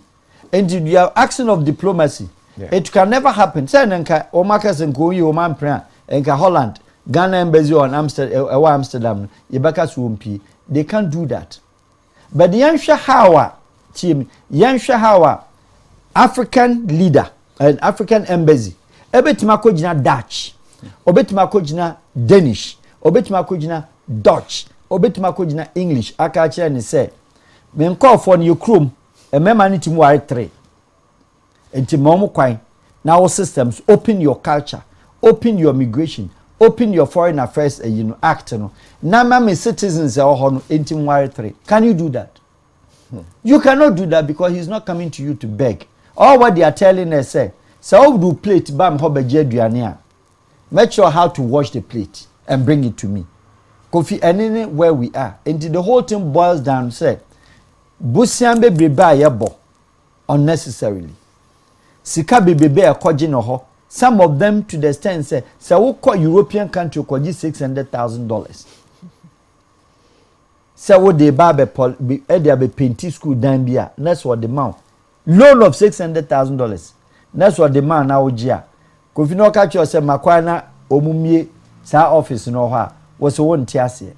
Speaker 1: and you are action of diplomacy it can never happen say nka o markets nko yi o man plan nka Holland Ghana embassy on Amsterdam yebaka suompi they can't do that but the yansha hawa team yansha hawa African leader and African embassy obetima ko gina Dutch obetima ko gina Danish obetima ko gina Dutch obetima ko gina English aka kire ni say men call for new chrome e mema ni timu are 3 enti momo kwan now systems open your culture open your migration open your foreign affairs act no na mama citizens e ho no enti mu are 3 can you do that you cannot do that because he's not coming to you to beg. All what they are telling us say, so do plate bam hobeje aduane a. Make sure how to wash the plate and bring it to me. Kofi anywhere where we are. And the whole thing boils down say, busiambe breba yebo unnecessarily. Sika bebebe akoje no ho. Some of them to the extent say, so we European country koji $600,000. So what they ba be painting school dan bia. That's what the man. Loan of $600,000. That's what the man now jia. Kofi no catch yourself makwana omumie sa office no ha was won tiase.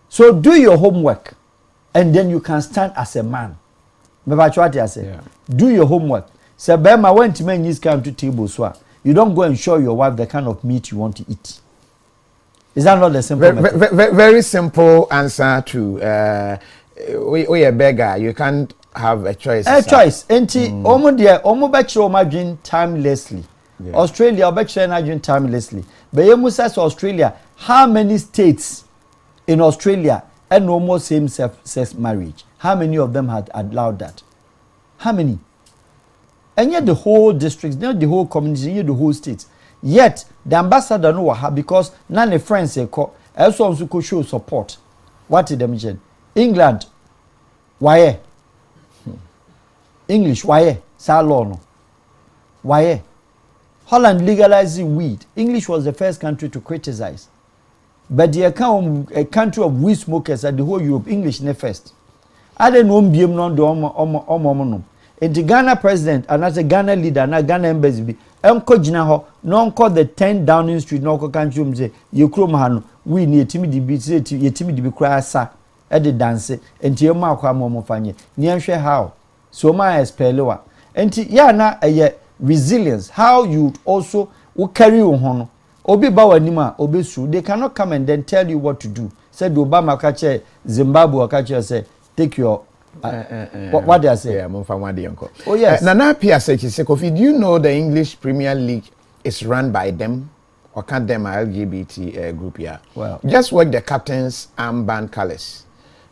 Speaker 1: So do your homework and then you can stand as a man. Me ba chwa tiase. Do your homework. Say bema when to men use come to table so you don't go and show your wife the kind of meat you want to eat. Is that not the simple
Speaker 2: very simple answer to we a beggar you can't have a choice.
Speaker 1: A choice. Enti omo dia omo be kire omo adwin timelessly. Australia omo be kire na adwin timelessly. But you must ask Australia how many states in Australia and almost same sex marriage. How many of them had allowed that? How many? And yet the whole districts, not the whole community, yet the whole states. Yet the ambassador no have because none of friends say also could show support. What did they mention? England, why? English, why? Salon, why? Holland legalizing weed. English was the first country to criticize. But the account a country of weed smokers at the whole Europe, English ne first. I don't know BM non do omo. And the Ghana president and as a Ghana leader and a Ghana embassy be jina ho no call the 10 Downing Street no country say you krom ha no we ni etimi di bi say etimi di bi kra sa e de dance enti e ma akwa mo fanye ni enhwe how so ma expelewa enti ya na resilience how you also will carry on ho no obi ba wani ma obi su they cannot come and then tell you what to do said Obama ka che Zimbabwe ka che say take your what they are saying.
Speaker 2: Yeah,
Speaker 1: oh yes.
Speaker 2: Nana Kofi, do you know the English Premier League is run by them or can't them LGBT group here?
Speaker 1: Well,
Speaker 2: just watch the captain's armband colors.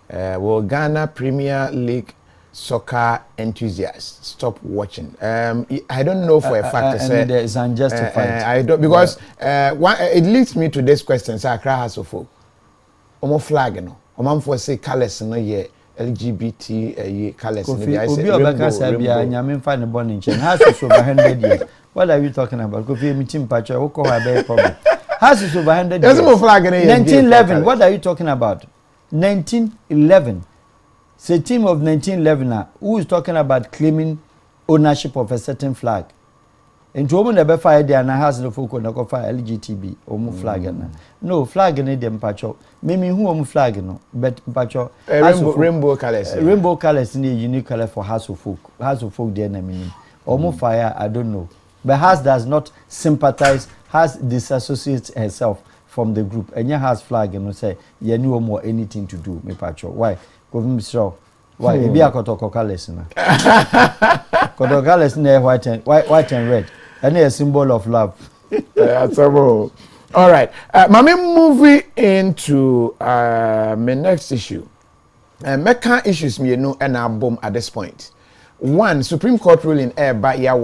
Speaker 2: Will Ghana Premier League soccer enthusiasts stop watching? I don't know for a fact.
Speaker 1: And it's unjustified.
Speaker 2: I don't because it leads me to this question. So Accra has of omo flag no. Omo for say colors no here. LGBT colors.
Speaker 1: Kofi, Obi Obaka Sabia, Yamin find a bonnet chain. House is over 100 years. What are you talking about? Kofi, meeting Pacha, Oko Habe problem. House is over 100 years. 1911, what are you talking about? 1911. It's a team of 1911 who is talking about claiming ownership of a certain flag. And to woman never fire there and has no folk on the fire LGTB or flag. No flag in them patcho. Maybe who flag no, but patcho
Speaker 2: rainbow colors.
Speaker 1: Rainbow colors in a unique color for House of Folk. House of Folk there meaning. Or fire, I don't know. But House does not sympathize, House disassociates herself from the group. And your House flag and say, you knew more anything to do, me patcho. Why? Go Mr. Why? It be a kotoko colors na. Kotoko colors na white and red. And a symbol of love.
Speaker 2: All right. Mami, moving into my next issue. Mecca issues me no and a bomb at this point. One, Supreme Court ruling by ya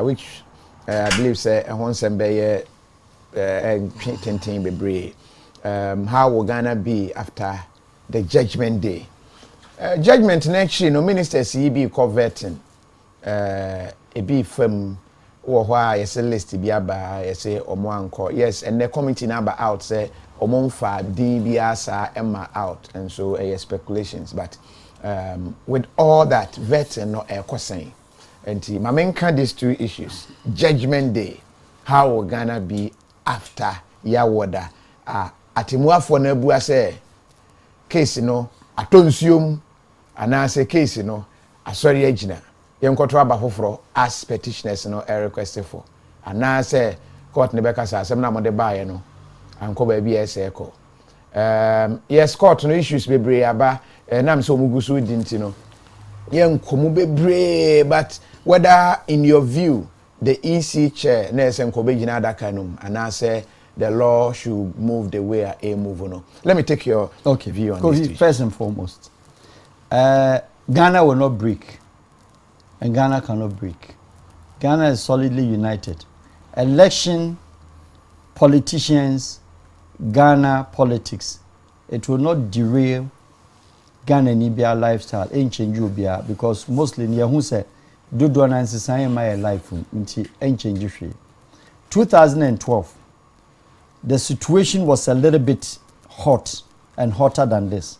Speaker 2: which I believe say Honsembe tintin bebre. How will Ghana be after the judgment day? Judgment next year, no ministers be converting a be firm. Or why yes a list be aba yes yes and the committee number out say omonfa DBS Emma out and so speculations but with all that vetting no question and my main these two issues judgment day how will Ghana be after yawoda atimuafo na bua say case no atonsuom ana say case no asori agina yenkoto aba foforo as petitioners no requested for and now say court ne beka say asem na mo de baaye no anko ba bi ese ko yes court no issues bebre aba nam so mugusu dinti no yenkomu bebre but whether in your view the EC chair na ese nko be gina adaka no and now say the law should move the way a move no let me take your view on this
Speaker 1: first and foremost Ghana will not break. And Ghana cannot break. Ghana is solidly united. Election, politicians, Ghana politics. It will not derail Ghana Nibia lifestyle. Ain't change you because mostly near who say do not say my life until ain't change you. 2012, the situation was a little bit hot and hotter than this.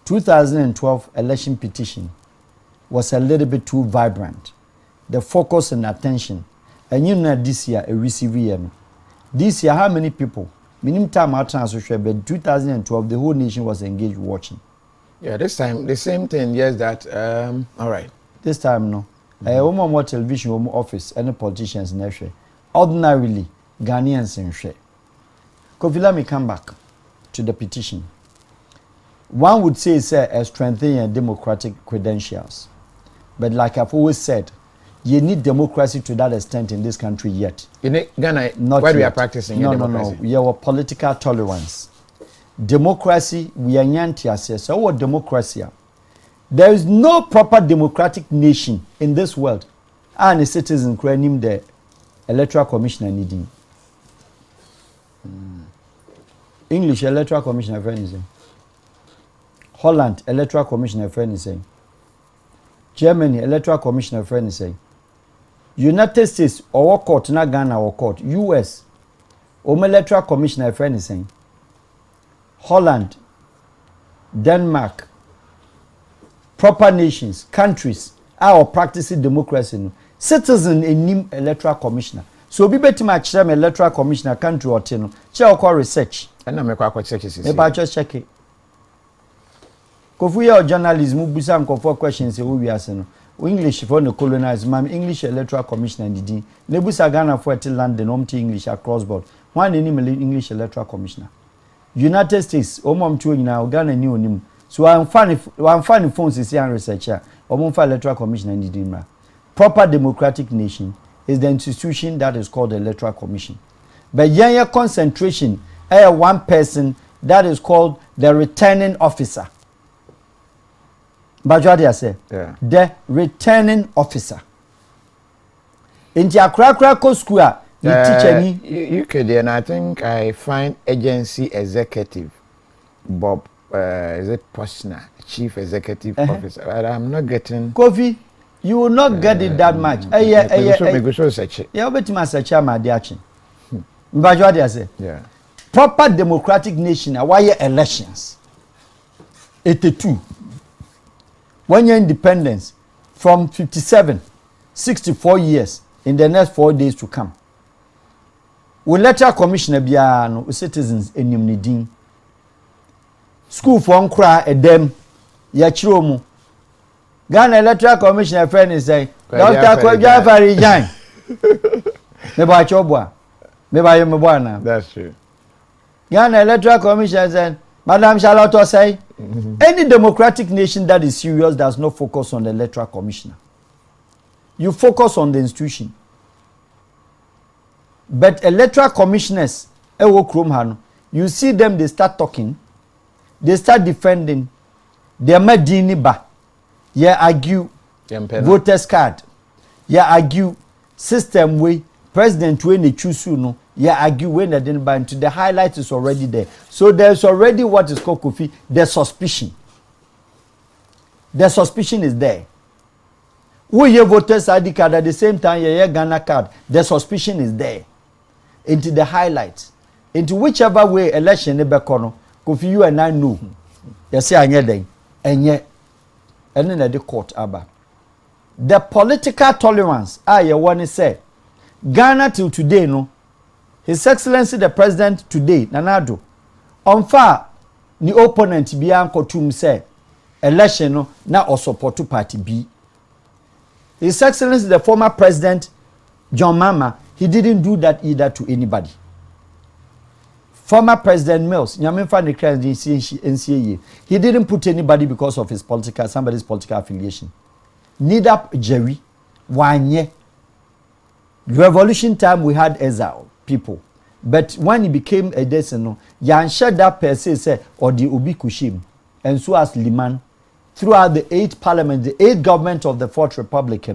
Speaker 1: 2012 election petition was a little bit too vibrant. The focus and attention. And you know this year, a receive year. This year, how many people? Minimum time out transfer, but 2012, the whole nation was engaged watching.
Speaker 2: Yeah, this time, the same thing, yes, that, all right.
Speaker 1: This time, no. More television, more office, any politicians in Asia. Ordinarily, Ghanaians in share. Kofi, let me come back to the petition. One would say it's a strengthening democratic credentials. But like I've always said, you need democracy to that extent in this country yet.
Speaker 2: In Ghana,
Speaker 1: not
Speaker 2: where
Speaker 1: yet.
Speaker 2: We are practicing democracy.
Speaker 1: No. We have a political tolerance. Democracy, we are nyantiase. So what democracy? There is no proper democratic nation in this world. And a citizen named the Electoral Commissioner needing. English Electoral Commissioner friend is saying. Holland Electoral Commissioner friend is saying. Germany Electoral Commissioner friend is saying. United States or court na Ghana or court. US Electoral Commissioner friend is saying. Holland, Denmark, proper nations, countries are practicing democracy. Citizen in name Electoral Commissioner. So be better match them Electoral Commissioner country or ten. Check or research.
Speaker 2: And I make a check it.
Speaker 1: Maybe just check it. Kofi your journalism busa nko questions e we ase no. English for no colonize mam English Electoral Commissioner ndidi. Nebusa Ghana for till London omti English across board. One name English Electoral Commissioner. United States omom tu nyina Ghana ni onim. So I'm funny phones is here researcher. Omomfa Electoral Commissioner ndidi mra. Proper democratic nation is the institution that is called the Electoral Commission. But your concentration one person that is called the returning officer. But what I say?
Speaker 2: Yeah.
Speaker 1: The returning officer. In the Accra Square, the teacher
Speaker 2: you could, and I think I find agency executive Bob is it Posner, Chief Executive Officer? I'm not getting.
Speaker 1: Kofi, you will not get it that much.
Speaker 2: Yeah,
Speaker 1: but you must search my diachi. But what I say?
Speaker 2: Yeah.
Speaker 1: Proper democratic nation, why elections? 82. 1 year independence from 57, 64 years in the next 4 days to come. We letter commissioner biano citizens enyimnidin. School for nkra edem ya chiromu. Ghana electoral commissioner friend is say Dr. Kwaja Farijan. Me ba chobwa. Me ba yem bwana.
Speaker 2: That's true.
Speaker 1: Ghana electoral commissioner said Madam Charlotte say any democratic nation that is serious does not focus on the electoral commissioner. You focus on the institution. But electoral commissioners, you see them, they start talking, they start defending, they madini ba, argue voters card, argue system way, president when they choose no, argue when they didn't buy into the highlight is already there. So there's already what is called KOFI, the suspicion. The suspicion is there. We hear voters ID card at the same time, Ghana card, the suspicion is there. Into the highlights, into whichever way election nebekono, Kofi you and I know. You say anye den, enye, ene na the court aba. The political tolerance, you want to say, Ghana till today no, His Excellency the President today, Nanado, on far ni opponent bianco tum say, election no na or support to party B. His Excellency the former President John Mama, he didn't do that either to anybody. Former President Mills, he didn't put anybody because of his somebody's political affiliation. Neither Jerry, Wanye. Revolution time we had exile people, but when he became a descendant, Yan shared that per se say or the Obi Kushim, and so as Liman, throughout the 8th Parliament, the 8th government of the 4th Republic,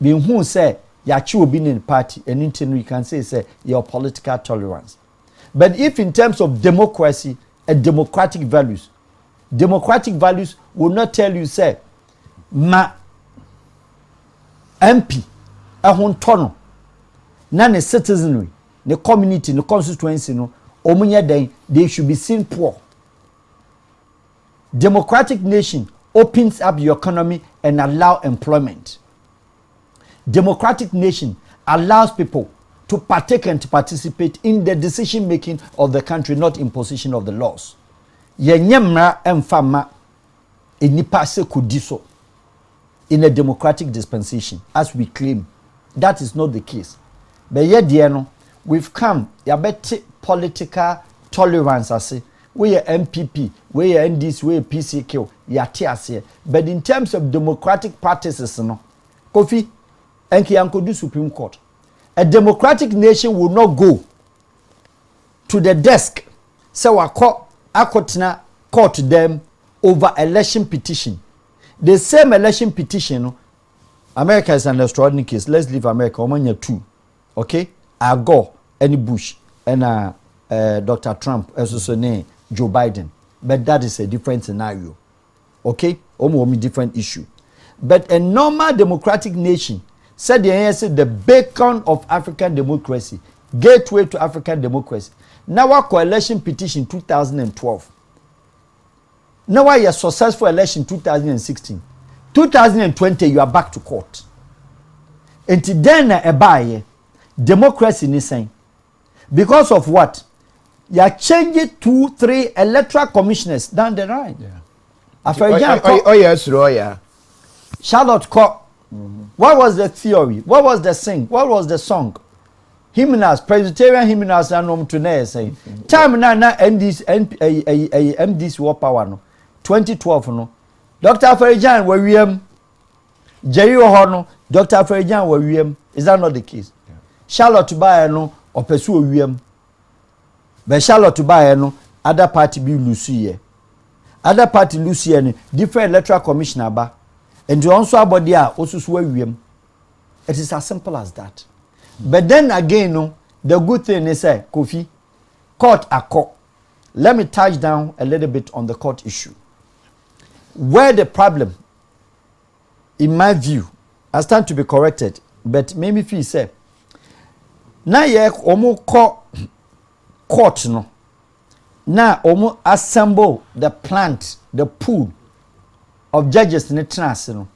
Speaker 1: being who say. Yachu being in party, and in you can say your political tolerance. But if in terms of democracy and democratic values will not tell you say ma MP tono na ne citizenry, the community, the constituency no omunye den they should be seen poor. Democratic nation opens up your economy and allow employment. Democratic nation allows people to partake and to participate in the decision making of the country, not imposition of the laws. Yenyemra emfama enipa se kudiso in a democratic dispensation, as we claim. That is not the case. But yet, we've come, yabete political tolerance ase. We are MPP, we are NDC, we are PCQ, yatiase. But in terms of democratic practices, no, Kofi. And do Supreme Court. A democratic nation will not go to the desk. So I court them over election petition. The same election petition, America is an extraordinary case. Let's leave America. Omanya 2. Okay? I go any Bush and Dr. Trump as name Joe Biden. But that is a different scenario. Okay? Different issue. But a normal democratic nation said the beacon of African democracy, gateway to African democracy. Now our coalition petition 2012. Now our successful election 2016. 2020 you are back to court. And then a democracy is saying because of what? You are changing 2-3 electoral commissioners down the line.
Speaker 2: Yeah. Yes,
Speaker 1: Charlotte Court. What was the theory? What was the sing? What was the song? Hymnals, Presbyterian hymnals are known to saying. Time na MDs war power no. 2012 no. Dr. Farijan were we Jerry Ohono, Dr. Farijan were we. Is that not the case? Yeah. Charlotte buy no or pursue we. But Charlotte buy no other party be Lucy. Other party Lucy different electoral commissioner ba. And to also about there also swear it is as simple as that. But then again, no, the good thing is Kofi, court a court. let me touch down a little bit on the court issue. Where the problem, in my view, I stand to be corrected, but maybe if you say, now ye omo court no, now omo assemble the plant, the pool of judges in the trans no,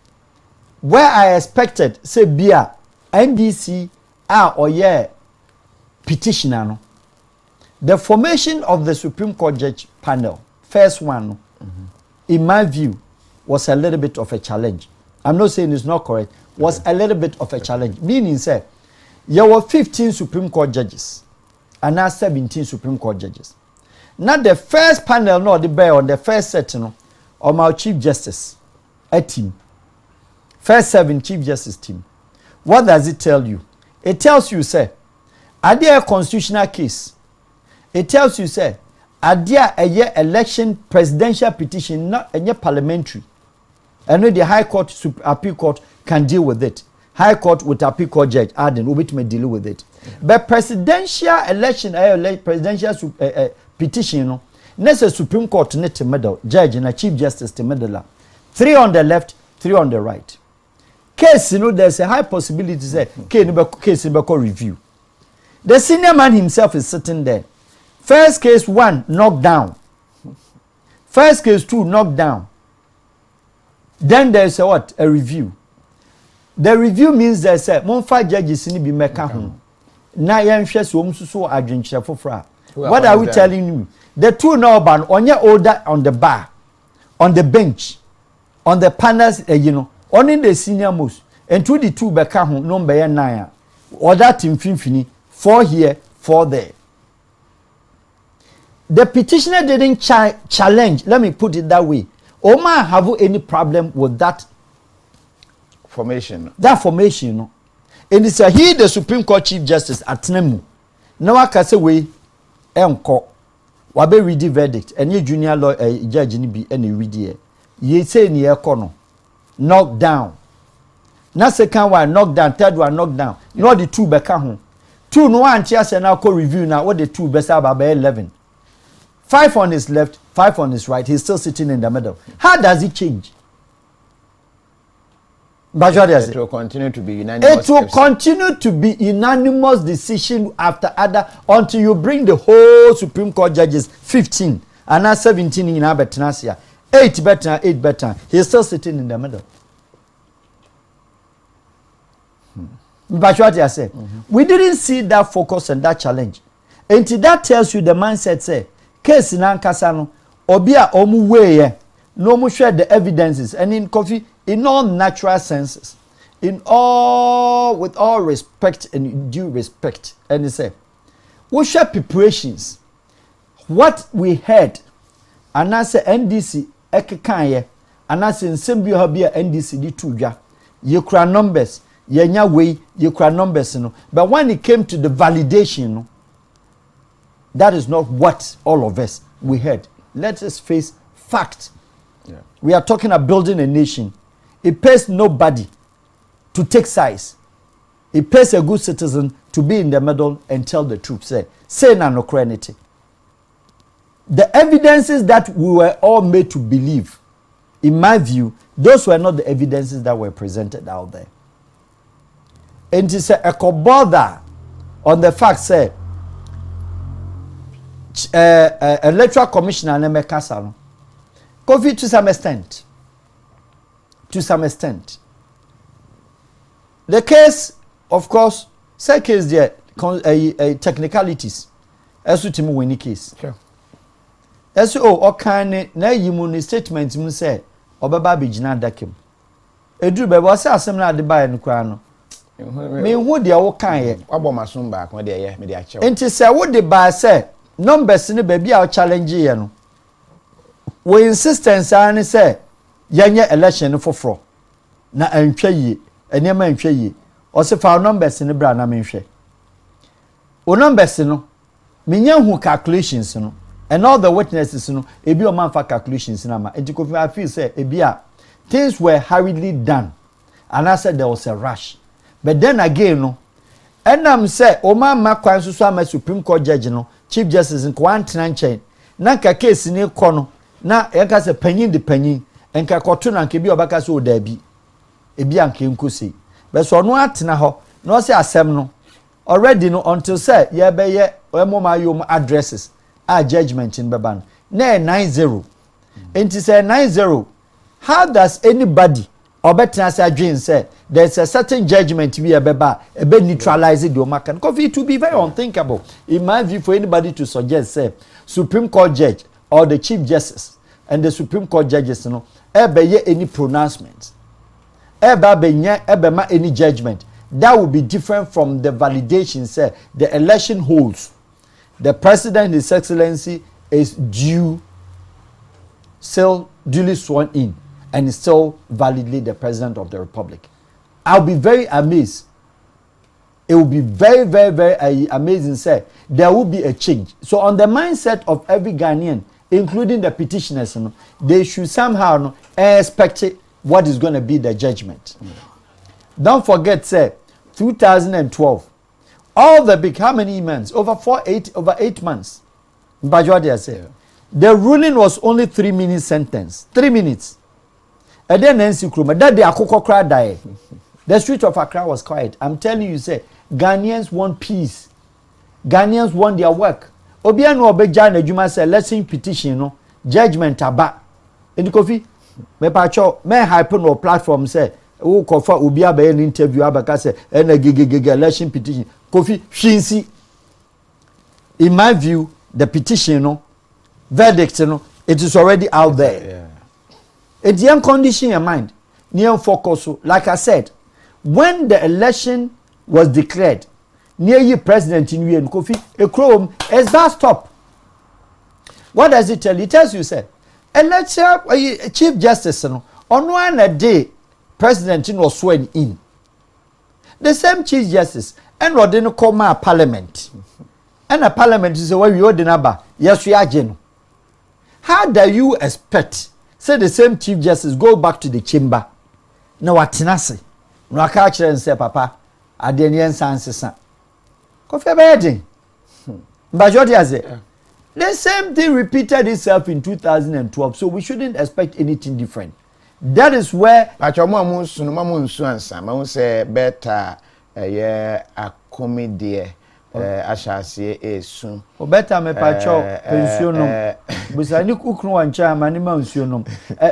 Speaker 1: where I expected say bia NDC or petitioner no, the formation of the Supreme Court judge panel, first one, in my view, was a little bit of a challenge. I'm not saying it's not correct. Was a little bit of a challenge. Meaning, say, there were 15 Supreme Court judges and now 17 Supreme Court judges. Now the first panel, no, the bear on the first set, no, of our Chief Justice, a team. First 7 Chief Justice team. What does it tell you? It tells you, say, are there a constitutional case? It tells you, say, are there a year election presidential petition, not a year parliamentary? I know the High Court, Appeal Court can deal with it. High Court with Appeal Court judge, Arden, which may deal with it. But presidential election, presidential petition, you know, next a Supreme Court net to middle, judge and a Chief Justice to middle. 3 on the left, 3 on the right. Case, you know, there's a high possibility to say, case in review. The senior man himself is sitting there. First case 1, knocked down. First case 2, knocked down. Then there's a what? A review. The review means there's a monfa judges in be meka. Na yenhwe so omsuso adwenkyerefo fofra. What are we telling you? The two now ban onye older on the bar, on the bench, on the panels, you know, only the senior most. And to the two beka ho number 9. Or that in finfini, 4 here, 4 there. The petitioner didn't challenge, let me put it that way. Oma have any problem with that
Speaker 2: formation?
Speaker 1: That formation, no. And it's he, the Supreme Court Chief Justice at Nemu. No one can say we enko. Wabe read the verdict. Any junior law judge ni be any read here. Ye say ni ekono. Knock down. Na second one knock down, third one knock down. No the two beka ho. 2 no one tia say na ko review now. What the two besa ba 11. 5 on his left, 5 on his right. He's still sitting in the middle. How does it change?
Speaker 2: It will continue to be unanimous.
Speaker 1: It will continue to be unanimous decision after other until you bring the whole Supreme Court judges 15 and now 17 in Abetenasia. 8 better, 8 better. He's still sitting in the middle. But what I say, we didn't see that focus and that challenge. And that tells you the mindset say, case in Ankasano, Obia Omu way, no more share the evidences, and in KOFI, in all natural senses, in all, with all respect and due respect, and they say, we share preparations. What we heard, and I say NDC, Ekekanye, and I say in Sembio Habia NDC, the two ya, you cry numbers, yenya way, you cry numbers, you know. But when it came to the validation, you know, that is not what all of us we heard. Let us face fact. Yeah. We are talking about building a nation. It pays nobody to take sides. It pays a good citizen to be in the middle and tell the truth. Say na no credit. The evidences that we were all made to believe, in my view, those were not the evidences that were presented out there. And it's a bother on the fact say electoral commissioner Nemekasa KOFI to some extent the case of course say case there technicalities as to win the case sure as o kan na yimu statement mu say obaba bigina dakem eduru be bo say asem na de ba en kra no me hu de wo kan ye
Speaker 2: abomasom ba ko de ye me de a chew
Speaker 1: enti say wo de ba say numbers ni baby a challenge ye no we insistence an say yenye election foforo na antwa yi enema antwa yi o se fa numbers ni bra na menhwe o numbers no menya hu calculations no and all the witnesses no ebi o man fa calculations na ma enti KOFI I feel say ebi a things were hurriedly done and I said there was a rush but then again no enam say o man ma kwan so ama Supreme Court judge no Chief Justice in Kwantena chain na nka case ni kɔ no na yɛka sɛ panyin de panyin nka kɔto na nka bi ɔbɛka sɛ o daabi ebi anka nkosi bɛsɛ ɔno atena hɔ na ɔsɛ asɛm no already no until sɛ yɛbɛyɛ ɛmoma yom addresses a judgment in bɛba no na 90 enti sɛ 90 how does anybody obetena say adwin say there's a certain judgment we ebeba ebe neutralize the omaka because it will be very unthinkable in my view for anybody to suggest say Supreme Court judge or the Chief Justice and the Supreme Court judges no ebe ye any pronouncement ebe ma any judgment that will be different from the validation say the election holds the president, His Excellency, is still duly sworn in and is still validly the president of the republic. I'll be very amazed. It will be very, very, very amazing. Say there will be a change. So on the mindset of every Ghanaian, including the petitioners, they should somehow expect what is going to be the judgment. Don't forget, say 2012. All the big, how many months? Over 8 months. Bajwadi say. The ruling was only 3 minutes sentence. 3 minutes. And then Nancy Kruma, that day Akoko Kra died. The street of Accra was quiet. I'm telling you, say, Ghanaians want peace. Ghanaians want their work. Obiano Obeja Nejuma say, let's sing petition, no judgment aba. In the coffee, me pacho, me hype no platform say, who kofa ubia be an interview abaka say, and a election petition. Kofi Shinsi. In my view, the petition, no verdict, no, it is already out there. Yeah. It's the condition your mind. Near focus. Like I said, when the election was declared, near you president in UN Kofi, a chrome is that stop. What does it tell you? It tells you, say, election Chief Justice, no, on one a day, president was sworn in. The same Chief Justice. And what didn't come out parliament. And a parliament is where we order number. Yes, we are general. How do you expect, say the same Chief Justice go back to the chamber? No, what tenacity. No, I catch and say, Papa, I didn't answer. Coffee bedding. But what is it? The same thing repeated itself in 2012. So we shouldn't expect anything different. That is where.
Speaker 2: Better. A comedy ashasi soon.
Speaker 1: O better me pacho pensionum. Busani kukru wancha manima unsionum.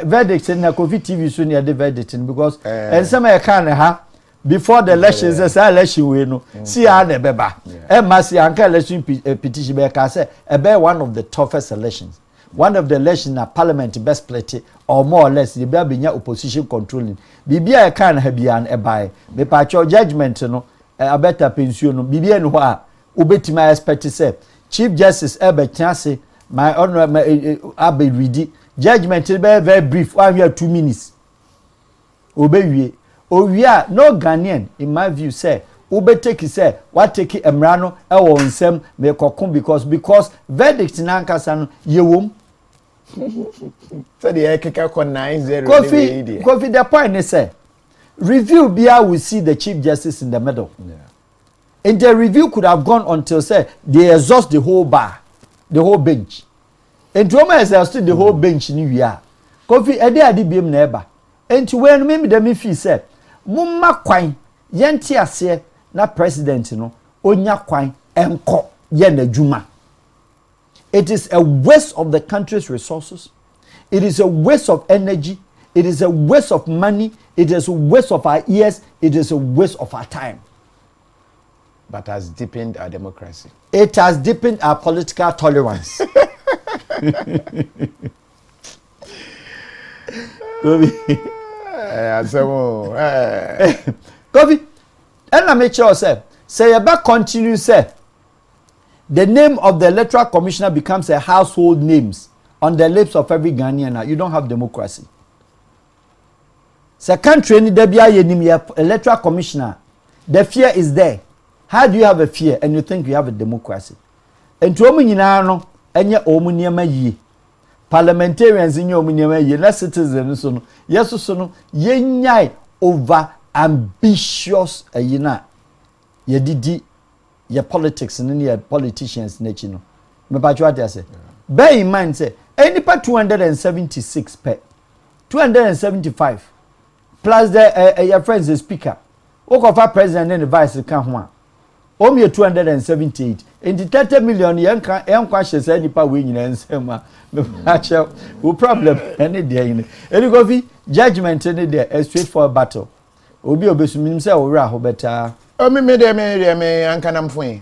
Speaker 1: Verdict na KOFI TV soon ya the verdict because and some can ha before the elections as election we no see how the beba. E masi anka election petition be ka say e be one of the toughest elections. One of the elections na parliament best played or more or less the be opposition controlling. Bibia can have bian e buy. Me pacho judgment no a better pension no bibia no a ubetima expect say Chief Justice Ebetase my honor abe ready judgment be very brief 1 year 2 minutes. Obewie owia no Ghanaian in my view say ubeteki say what take emrano e wo nsem me kokon because verdict na nkasa no yewom.
Speaker 2: So the keka ko 90
Speaker 1: Kofi the point is say review bia will see the Chief Justice in the middle. Yeah. And the review could have gone until say they exhaust the whole bar, the whole bench. And to almost exhausted the whole bench in here. Kofi ede adi biem na eba. And to when me dem fi say mumma kwan yenti ase na president no onya kwan enko ye na dwuma. It is a waste of the country's resources. It is a waste of energy. It is a waste of money. It is a waste of our years. It is a waste of our time.
Speaker 2: But has deepened our democracy.
Speaker 1: It has deepened our political tolerance. Kofi, and I make sure say you better continue say the name of the electoral commissioner becomes a household names on the lips of every Ghanaian. Now you don't have democracy. The country ni debia yenim electoral commissioner. The fear is there. How do you have a fear and you think you have a democracy? And to omu nyina no enye omu niema yi. Parliamentarians in omu niema yi na citizens so no. Yeso so no yenyai over ambitious ayina. Ye didi ye politics and ye politicians nechi no. Me pa chwa say. bear in mind say any per 276 per 275 plus the your friends the speaker okofa president and the vice kan ho a o me 278 and 30 million yen kwa hye say nipa we nyina nsem a me acha wo problem any there in any KOFI judgment any there a straightforward battle obi obesuminim say owura ho beta
Speaker 2: o me anka na mfon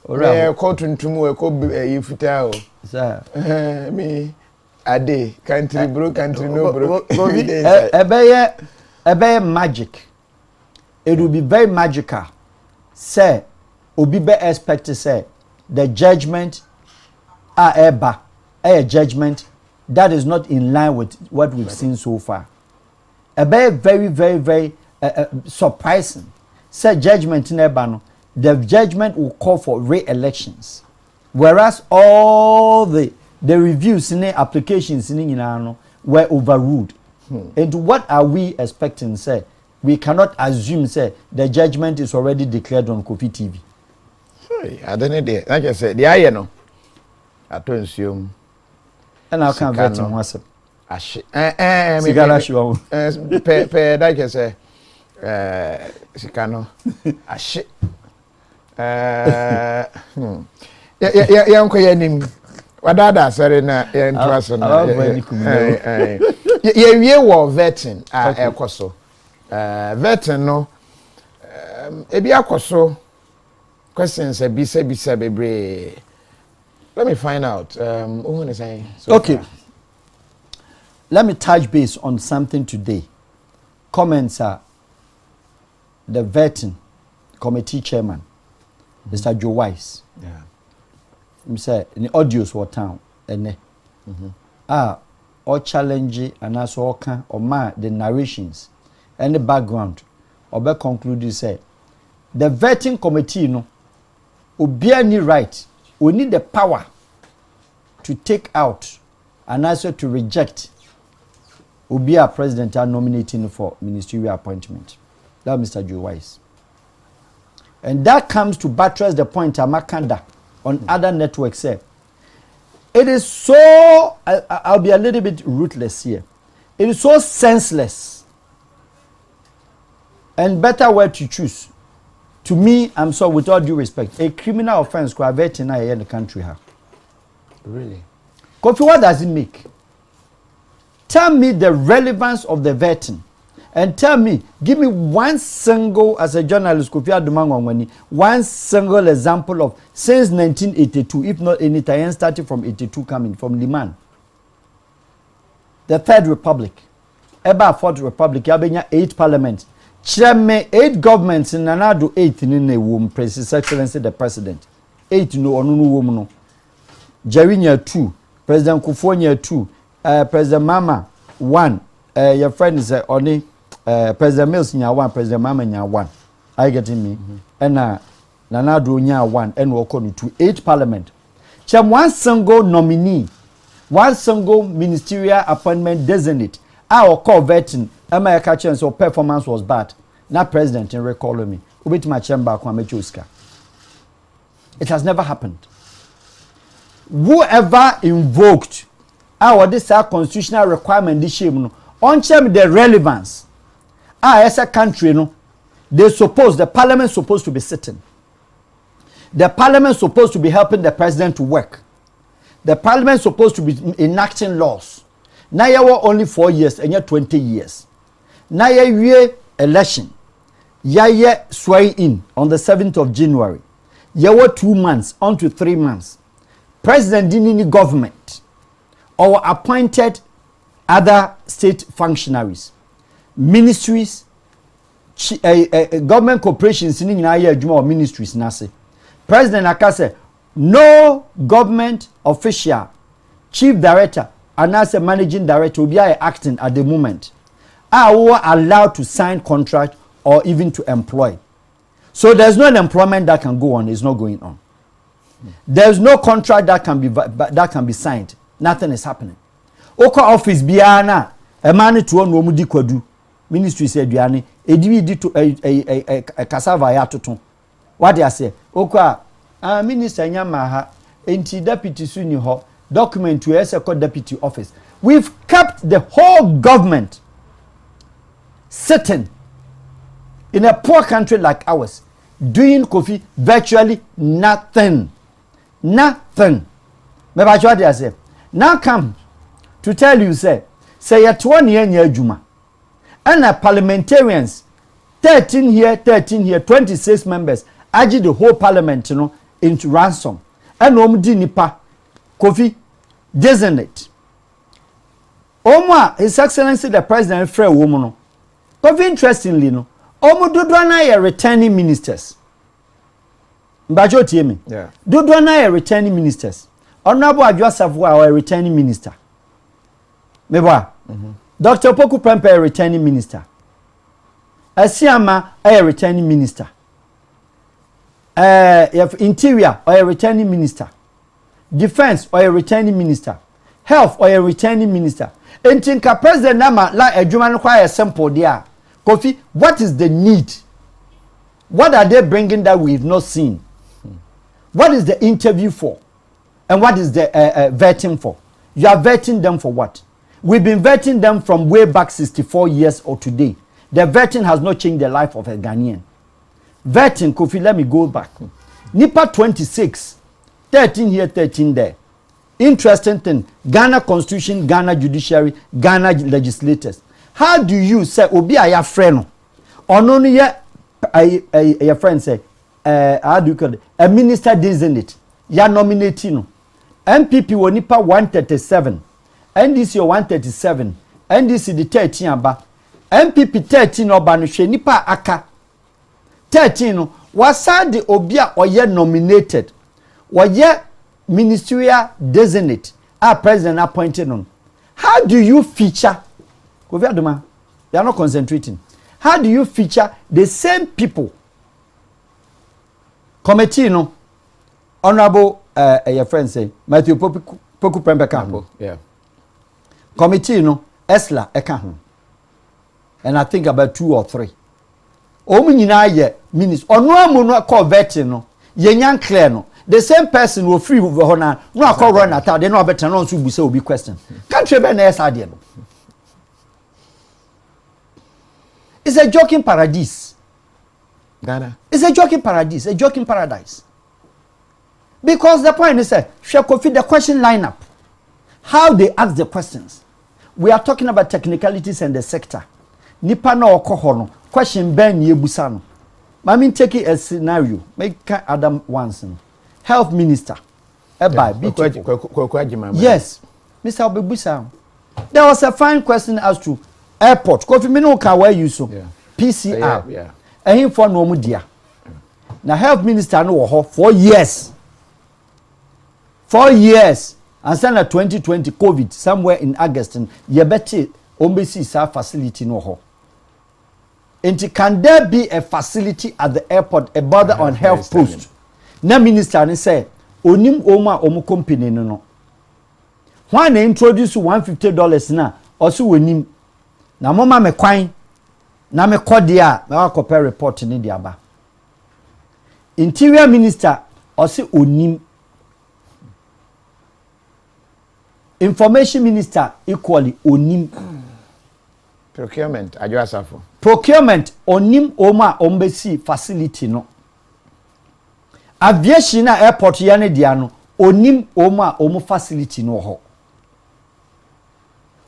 Speaker 2: ora ko tuntum we ko yifuta o
Speaker 1: sir
Speaker 2: me ade country bro country no bro
Speaker 1: ebe magic. It will be very magical. Say, obi be expect to say the judgment a judgment that is not in line with what we've seen so far. Very surprising. Say judgment in Ebano, the judgment will call for re-elections, whereas all the reviews in the applications in Inano were overruled. And what are we expecting? Say we cannot assume say the judgment is already declared on KOFI TV.
Speaker 2: I don't know there. Like I said, the I know. I don't assume.
Speaker 1: And I can't vet on WhatsApp.
Speaker 2: Sigala show. Like I say, Sikano. Ashi. Yanko yanim. Wadada sorry na interesting. Ye wo vetting ekoso. Vetting no ebi akoso questions bisa bebre. Let me find out. Who is saying?
Speaker 1: Okay. Let me touch base on something today. Comments are the vetting committee chairman, Mr. Joe Wise.
Speaker 2: Yeah.
Speaker 1: He said in the audios for town and or challenge and also or the narrations and the background or be conclude say the vetting committee no obi any right we need the power to take out and also to reject obi a president are nominating for ministerial appointment. That Mr. Joe Wise. And that comes to buttress the point Amakanda on other networks say. It is so, I'll be a little bit ruthless here. It is so senseless. And better word to choose. To me, I'm so with all due respect, a criminal offense could have vetting in the country.
Speaker 2: Really?
Speaker 1: KOFI, what does it make? Tell me the relevance of the vetting. And tell me, give me one single, as a journalist, one single example of since 1982, if not any time, starting from 82 coming, from Liman. The Third Republic. Eba Fourth Republic, Yabenya 8 parliaments. Cheme 8 governments in Nanado 8 in a womb, His Excellency the President. 8 no, Onunu woman no. Jerinya 2, President Kufuor 2, President Mama 1, your friend is Oni. President Mills nya 1, President Mama nya 1. Are you getting me? And Nanado nya 1 and Wokonu to 8 parliament. Chem one single nominee, one single ministerial appointment designate. Our call vetting, America chance or performance was bad. Now president in recall me. Ubit my chamber kwa mechuska. It has never happened. Whoever invoked our this constitutional requirement this shame on the relevance. As a country, the parliament supposed to be sitting. The parliament supposed to be helping the president to work. The parliament supposed to be enacting laws. Now you were only 4 years and you're 20 years. Now you election. You swearing in on the 7th of January. You were 2 months on to 3 months. President didn't need government or appointed other state functionaries. Ministries, government corporations in or ministries nase. President Akase, no government official, chief director, and as a managing director will be acting at the moment are allowed to sign contract or even to employ. So there's no employment that can go on, it's not going on. There's no contract that can be signed. Nothing is happening. Oko office biana, a man to one woman kwadu. Ministry said Diani, edibi to a cassava yatoton. What do I say? Okwa, minister Yamaha, enti deputy suni ho, document to a deputy office. We've kept the whole government sitting in a poor country like ours, doing Kofi virtually nothing. Nothing. Maybe I try to say. Now come to tell you, say yet 1 year near Juma. And the parliamentarians, 13 here, 26 members, agit the whole parliament, into ransom. And nipa Kofi designate. His Excellency the President Frey woman. Kofi interestingly, dodwana returning ministers. Mbajo tiemi.
Speaker 2: Yeah.
Speaker 1: Dodwana returning ministers. Honorable Adjosafo a returning minister. Meba. Dr. Poku Prempe a returning minister. Asiama a returning minister. Interior or a returning minister. Defense or a returning minister. Health or a returning minister. Entinka President Nama la adwuma no kwa simple there. Kofi, what is the need? What are they bringing that we've not seen? What is the interview for? And what is the vetting for? You are vetting them for what? We've been vetting them from way back 64 years or today. The vetting has not changed the life of a Ghanaian. Vetting, Kofi, let me go back. Nipa 26, 13 here, 13 there. Interesting thing, Ghana Constitution, Ghana Judiciary, Ghana legislators. How do you say, Obi a ya friend? Or no, your friend say, how do you call it? A minister designate. Ya nominating. MPP wo nipa 137. NDC 137. NDC the 13 aba. MPP 13 oba no hwe nipa aka. 13 no wasa de obi a oye nominated. Oye ministerial designate. A president appointed on. How do you feature? Kofi Adoma, they are not concentrating. How do you feature the same people? Committee no. Honorable your friend say Matthew Poku Prempe Campo.
Speaker 2: Yeah.
Speaker 1: Committee no Esla eka ho. And I think about 2 or 3. Omu nyina ye minister. Ono amu no call vetting no. Ye nyan clear no. The same person will free over na no call run at they no better no so be obi question. Country be na esade no. It's a joking paradise.
Speaker 2: Ghana.
Speaker 1: It's a joking paradise, a joking paradise. Because the point is that Kofi the question lineup, how they ask the questions. We are talking about technicalities and the sector. Nipa na okohono question ben yebusa no. Mami take a scenario. Make Adam Wanson, health minister. Yes, Mr. Obebusa. There was a fine question as to airport. Kofi me no ka where you so. PCR.
Speaker 2: Yeah.
Speaker 1: And him for no mudia. Now health minister no wo 4 years. 4 years. And send a 2020 COVID somewhere in August. Yebeti ombesi sa facility no ho. And can there be a facility at the airport, a border on health post? Na minister and say, onim oma omu company no. When they introduce $150 na, also onim. Na mama me kwan. Na me kodia, me wa compare report ni di aba. Interior minister also onim. Information minister equally onim.
Speaker 2: Procurement, Adjosafo.
Speaker 1: Procurement onim oma ombesi facility no. Aviation na airport yane dia no onim oma omu facility no ho.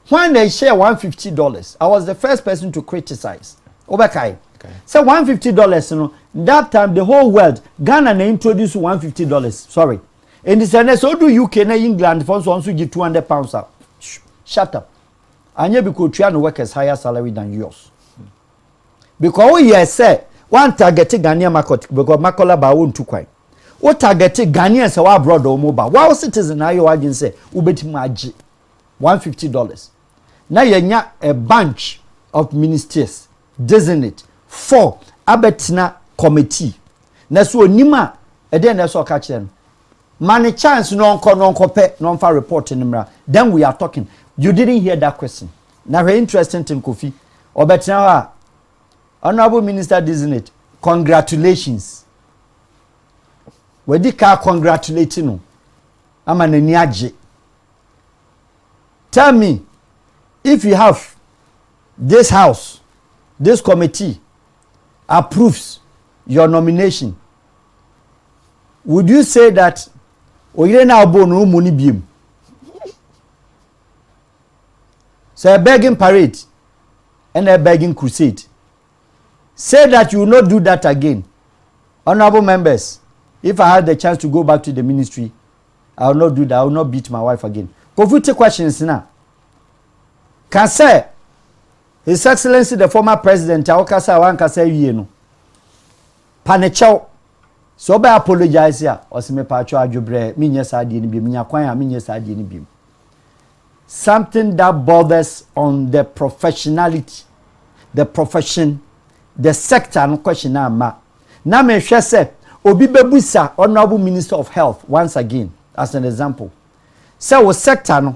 Speaker 1: When they share $150, I was the first person to criticize. Obekai. Okay. So $150 no, that time the whole world Ghana na introduce $150. Sorry. And this and so do UK na England for so give £200 up. Shut up. And you because try to work as higher salary than yours. Because we yes say one target Ghanaian market because makola ba won too kwai. What target Ghanaians say abroad or mobile. Wow citizen na you agent say ubeti maji $150. Now you a bunch of ministers designate for abetina committee. Na so nima e dey na so ka kire Many chance no pe no fa report nimra. Then we are talking. You didn't hear that question. Now very interesting thing Kofi. Obetina Honorable Minister designate. Congratulations. We di ka congratulating no. Ama na ni age. Tell me, if you have this house, this committee approves your nomination, would you say that oyire na abo no money biem? So a begging parade and a begging crusade. Say that you will not do that again. Honorable members, if I had the chance to go back to the ministry, I will not do that. I will not beat my wife again. KOFI take questions now. Can say His Excellency the former president Awokasa wankasa wie no. Panechow. So be apologize here. Osime pacho adwobre minye saade ni bi minya kwan a minye saade ni bi. Something that bothers on the professionality, the profession, the sector no question na ma. Na me hwe se obi bebusa Honorable Minister of Health once again as an example. Say wo sector no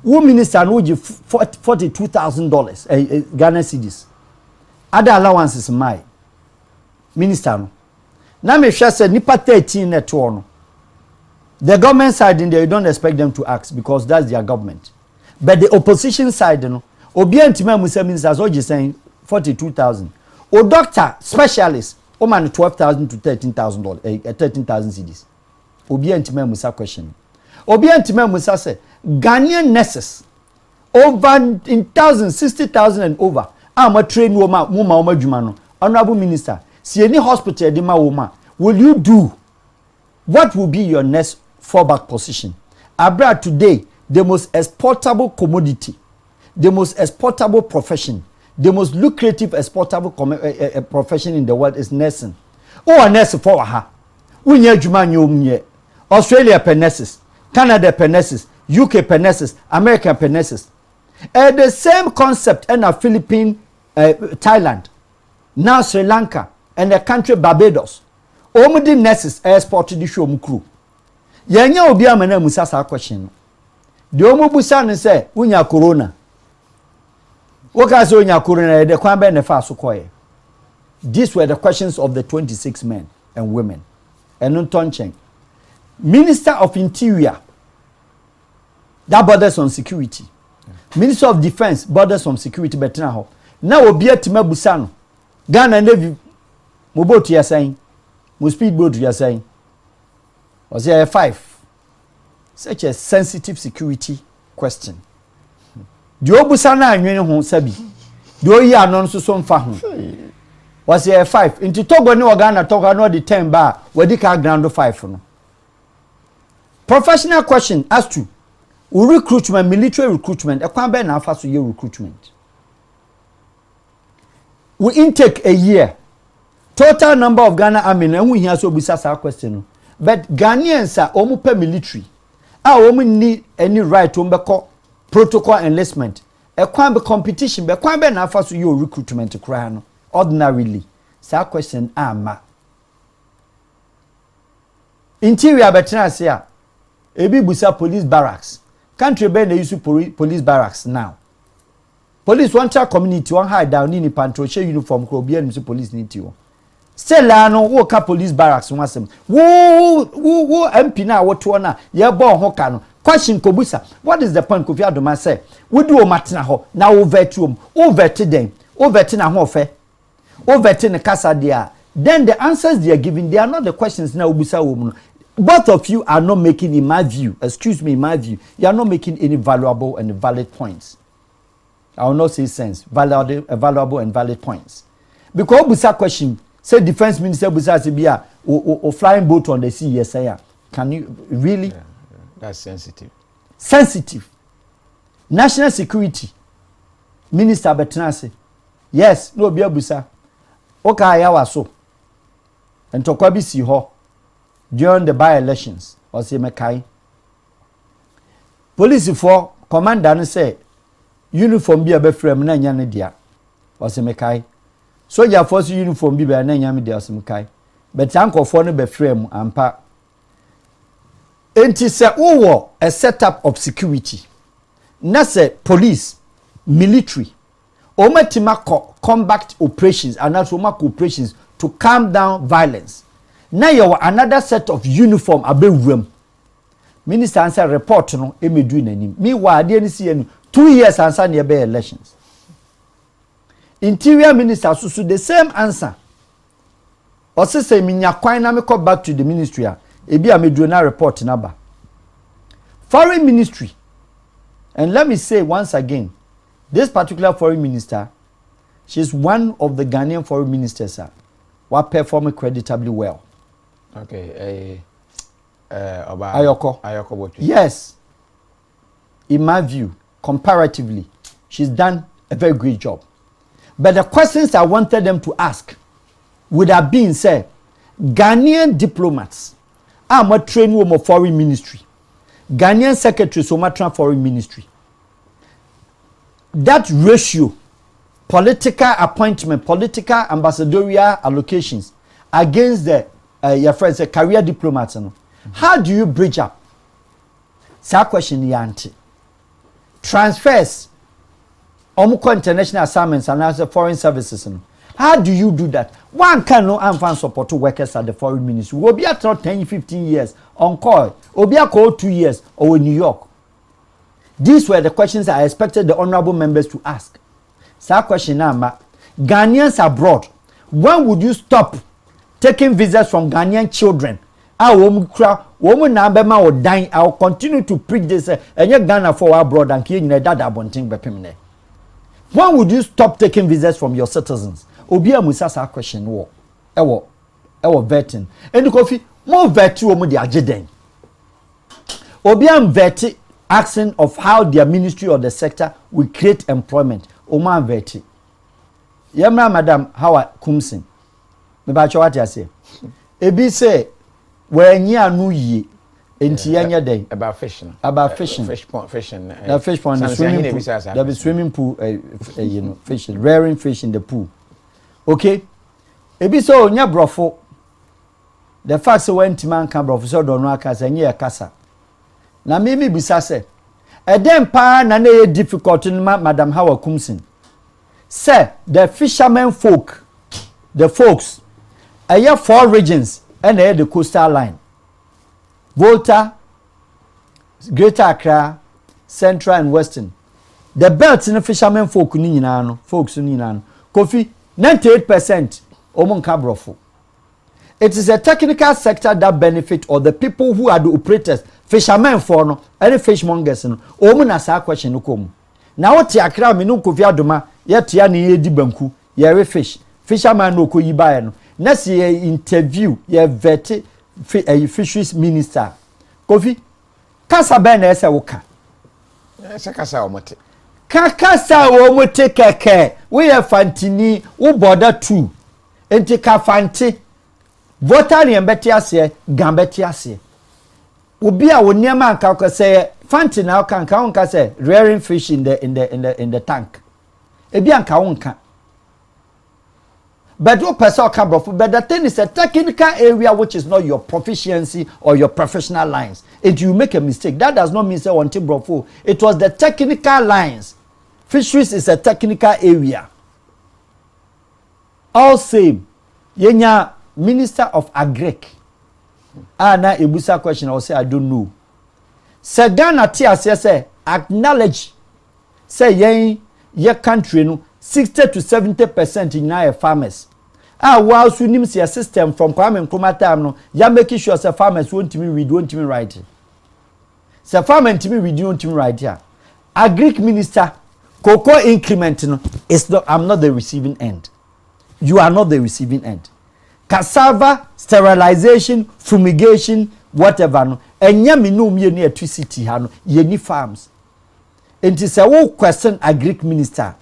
Speaker 1: wo minister no give $42,000 Ghana cedis. Other allowances my minister no. Na me hwe se nipa 13 net no. The government side in there you don't expect them to ask because that's their government. But the opposition side no obi antima musa ministers oje saying 42,000. O doctor specialist o man 12,000 to $13,000 13,000 cedis. Obi antima musa question. Obi antima musa say Ghanaian nurses over in thousands, 60,000 and over. I'm train woman adwuma no. Honorable Minister, see any hospital de ma woman, will you do? What will be your next fallback position? Abroad today, the most exportable commodity, the most exportable profession, the most lucrative exportable profession in the world is nursing. Oh, a nurse for her. We need adwuma Australia per nurses, Canada per nurses, UK per nurses, American per nurses. The same concept in the Philippines, Thailand, now Sri Lanka, and the country Barbados. Omudi nurses export to the show mukru. Yenya obi amana musa sa question. The omubusa ne say unya corona. Woka say unya corona de kwan be ne fa so koye. These were the questions of the 26 men and women. Enuntonchen. Minister of Interior, that borders on security. Minister of Defense borders on security betina ho. Na obi atima busa no. Ghana Navy mo boat ya saying, mo speed boat ya saying. Was there 5? Such a sensitive security question. The obusa na anwene ho sabi. The oyi anon so so mfa ho. Was there 5? Into Togo ni Ghana Togo no the 10 bar we di ka ground 5 no. Professional question as to recruitment, military recruitment, a kwan be na afa so ye recruitment. We intake a year. Total number of Ghana army na hu hia so bisa sa question no. But Ghanaians are omu per military. Omu need any right to mbeko protocol enlistment. A kwan be competition be kwan be na afa so ye recruitment kra no. Ordinarily. Sa question ama. Interior betina say ebi busa police barracks. Country be na use police barracks now. Police one tra community one hide down in pantroche uniform ko obi anu police niti o. Stella no wo ka police barracks one asem. Wo MP na woto na ye bon ho ka no. Question ko busa. What is the point Kofi Adoma say? We do o matena ho na wo vetuom. O veti den. O veti na ho fe. O veti ne kasa dia. Then the answers they are giving, they are not the questions na obusa wo no. Both of you are not making, in my view, excuse me, in my view, you are not making any valuable and valid points. I will not say sense, valuable and valid points. Because busa question, say defense minister busa sibia or flying boat on the sea, yes, I am. Can you really?
Speaker 2: Yeah, that's sensitive.
Speaker 1: Sensitive. National security minister Betnase. Yes, no be busa. Okay, I was so. And to kwabi si ho. During the by-elections, or say Mekai. Police for commander say uniform be a beframe na nyane dia. Or say Mekai. Soldier force uniform be na nyame dia or say Mekai. But uncle for no beframe ampa. Enti say owo a setup of security. Na say police, military. Ometima combat operations and also operations to calm down violence. Now you another set of uniform abewuram. minister answer report no emedu nanim meanwhile dey ni see 2 years answer near be elections. Interior minister so the same answer. Ose say minya kwan na me come back to the ministerial ebi amedu na report number. Foreign ministry, and let me say once again, this particular foreign minister, she's one of the Ghanaian foreign ministers who perform creditably well.
Speaker 2: Okay,
Speaker 1: Ayoko. Yes, in my view, comparatively, she's done a very great job. But the questions I wanted them to ask would have been, say, Ghanaian diplomats are trained with foreign ministry. Ghanaian secretary Sumatra foreign ministry. That ratio, political appointment, political ambassadorial allocations against the your friends, the career diplomats. How do you bridge up? That question yanti. Transfers, omuko international assignments and as foreign services. How do you do that? One cannot find support to workers at the foreign ministry. We'll be at 10, 15 years on call. We'll be at 2 years or in New York. These were the questions I expected the honorable members to ask. So question number, Ghanaians abroad, when would you stop taking visas from Ghanaian children? I will dying. I will continue to preach this. And you Ghana for abroad and kill that abonting bepimne. When would you stop taking visas from your citizens? Obia Musasa question wo. Ewo vetting. And the coffee more vet wo mo di ageden. Obia vet asking of how their ministry or the sector will create employment. Oma vet. Yamra Madam Howard Kumsin. Me ba cho what you say. Ebi say when you anu yi enti yanya den
Speaker 2: about fishing. Fish pond.
Speaker 1: The fish pond, the swimming pool. There be swimming pool, you know, fishing, rearing fish in the pool. Okay, ebi so onya brofo. The fact say when man can brofo so don't know kasa nye kasa. Na mimi bisa say, dem pa na na difficult Madam Howard Kumsin. Say the fishermen folk, the folks, 4 regions and the coastal line. Volta, Greater Accra, Central and Western. The belts in the fishermen folk ni nyina no, folks ni nyina no. Kofi 98% omon kabrofo. It is a technical sector that benefit or the people who are the operators, fishermen for no, any fishmongers no. Omon asa question no kom. Na what Accra me no Kofi Adoma, yet ya ni edi banku, ye fish. Fisherman no ko yibaye no. Na se interview ye vet fisheries minister. Kofi kasa ben na ese woka.
Speaker 2: Ese kasa omote.
Speaker 1: Kakasa omote keke. We are fantini wo border 2. Enti ka fanti. Voter ni embeti ase, gambeti ase. Obi a woniama anka ko say fanti na anka onka say rearing fish in the tank. Ebi anka onka. But what person can bro? But the thing is a technical area which is not your proficiency or your professional lines. If you make a mistake, that does not mean say one thing bro. It was the technical lines. Fisheries is a technical area. All same. Yenya Minister of Agric. Na ebusa question I will say I don't know. Say Ghana say acknowledge say ye country no 60 to 70% in our farmers. While we see a system from Kwame Nkrumah time no, ya making sure say farmers won't me read, won't me write. Say farmers to me read, won't me write here. Agric minister, cocoa increment no, it's not. I'm not the receiving end. You are not the receiving end. Cassava sterilization, fumigation, whatever no. Enya me no me near city ha no. Ye ni farms. It is a whole question Agric minister.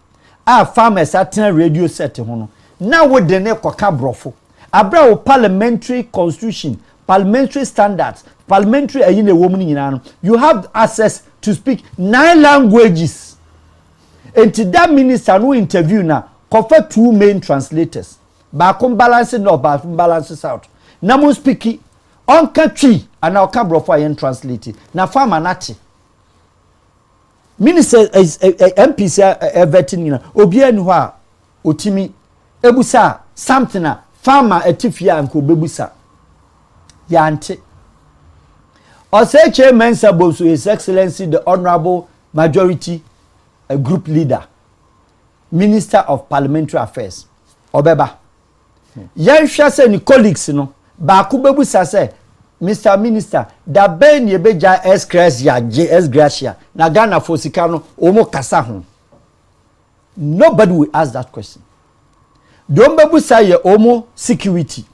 Speaker 1: Farmers at radio set hono. Now what the neck brofo. Abra parliamentary constitution, parliamentary standards, parliamentary a woman in you have access to speak 9 languages. And to that minister who interview now, confer 2 main translators. Bakum balancing or balances out. Namu speaking on country and now brofo and translate it. Na farmer nati. Minister MPC vetting na obi anu ha otimi ebusa something na farmer etifia anko bebusa ya ante Ose chairman Sabosu, His Excellency the Honorable Majority Group Leader, Minister of Parliamentary Affairs, Obeba. Yan shase ni colleagues no, ba kubebu sase, Mr. Minister, da ben ye beja S Gracia, na Ghana Fosikano, omo kasa ho. Nobody will ask that question. Don't bebu say omo security,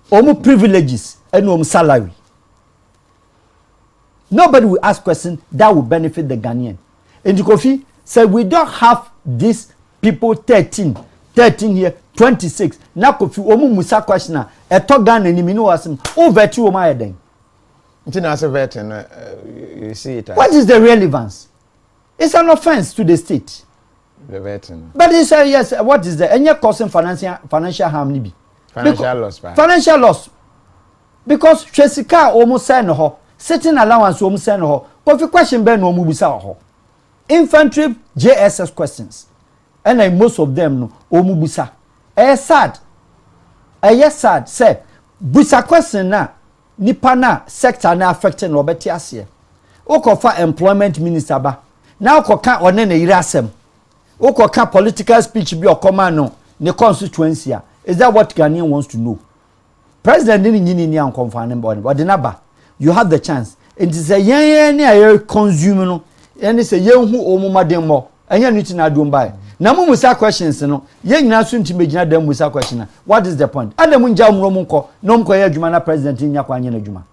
Speaker 1: omo privileges, and omo salary. Nobody will ask questions that will benefit the Ghanaian. And the Kofi said, we don't have these people 13 here, 26. Now Kofi, omu musa question e to Ghana ni minu wasem, over to my head.
Speaker 2: You see it.
Speaker 1: What is the relevance? It's an offense to the state.
Speaker 2: The veteran.
Speaker 1: But he said, yes, what is the any causing financial harm nibi?
Speaker 2: Financial loss, right?
Speaker 1: Financial loss. Because Chesika almost send her. Sitting allowance wo mse no ho coffee question be no mu bisa ho infantry JSS questions and most of them no o mu bisa sad yes sad say bisa question na nipa na sector na affected no beti ase o ko fa employment minister ba na o ko ka one na yiri asem o ko ka political speech bi o koma no ne constituency is that what Ghanaian wants to know? President ni nyini ni an confirm body but the number you have the chance. It is a yen near consumer no and it's a young who omumadem more and you're not na do buy. Na mu musa questions no yen na so ntime gina dem musa question. What is the point? Adam nja umromunko no mko ye adwuma na president nya kwa anya na adwuma.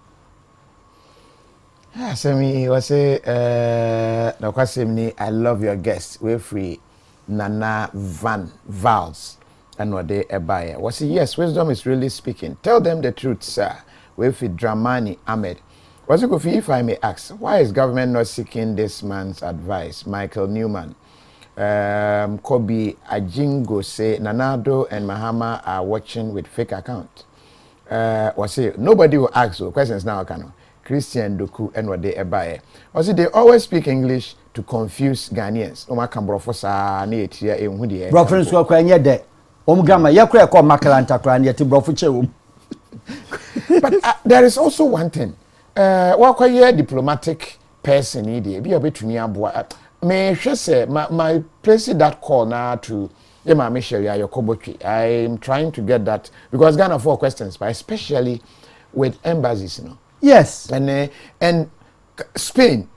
Speaker 2: Semi was say na kwasemni I love your guest we free Nana Van Vals and what they buy. Was say yes, wisdom is really speaking. Tell them the truth, sir. With Dramani Ahmed. Was it Kofi, if I may ask, why is government not seeking this man's advice? Michael Newman. Kobe Ajingo say Nanado and Mahama are watching with fake account. Was it nobody will ask so questions now Kano. Christian Doku and what they buy. Was it they always speak English to confuse Ghanaians? Oma Kambrofosa here in Hudi.
Speaker 1: Reference to Kwanya de. Grandma, yakra ko makalanta kran yeti brofo che.
Speaker 2: But there is also one thing. What quite diplomatic person need be a bit to me aboa. May I say my placing that call now to Emma Michelle your Kobotri. I'm trying to get that because Ghana 4 questions, but especially with embassies, you know.
Speaker 1: Yes.
Speaker 2: And Spain,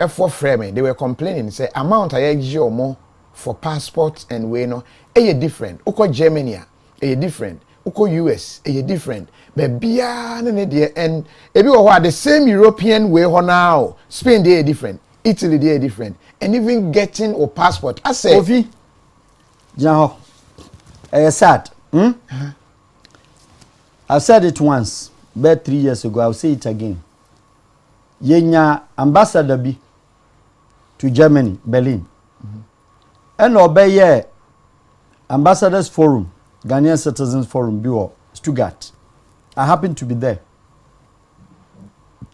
Speaker 2: for framing, they were complaining, say amount I or more for passports and we know different. Uko Germany, different. Uko US, different. But beyond and everywhere the same European way now. Spain they are different. Italy they are different. And even getting a passport. I say
Speaker 1: Kofi. Jaho. Sad. I've said it once, but 3 years ago. I'll say it again. Yenya ambassador bi to Germany, Berlin. And obey ambassadors forum. Ghanaian Citizens Forum Bureau, Stuttgart. I happened to be there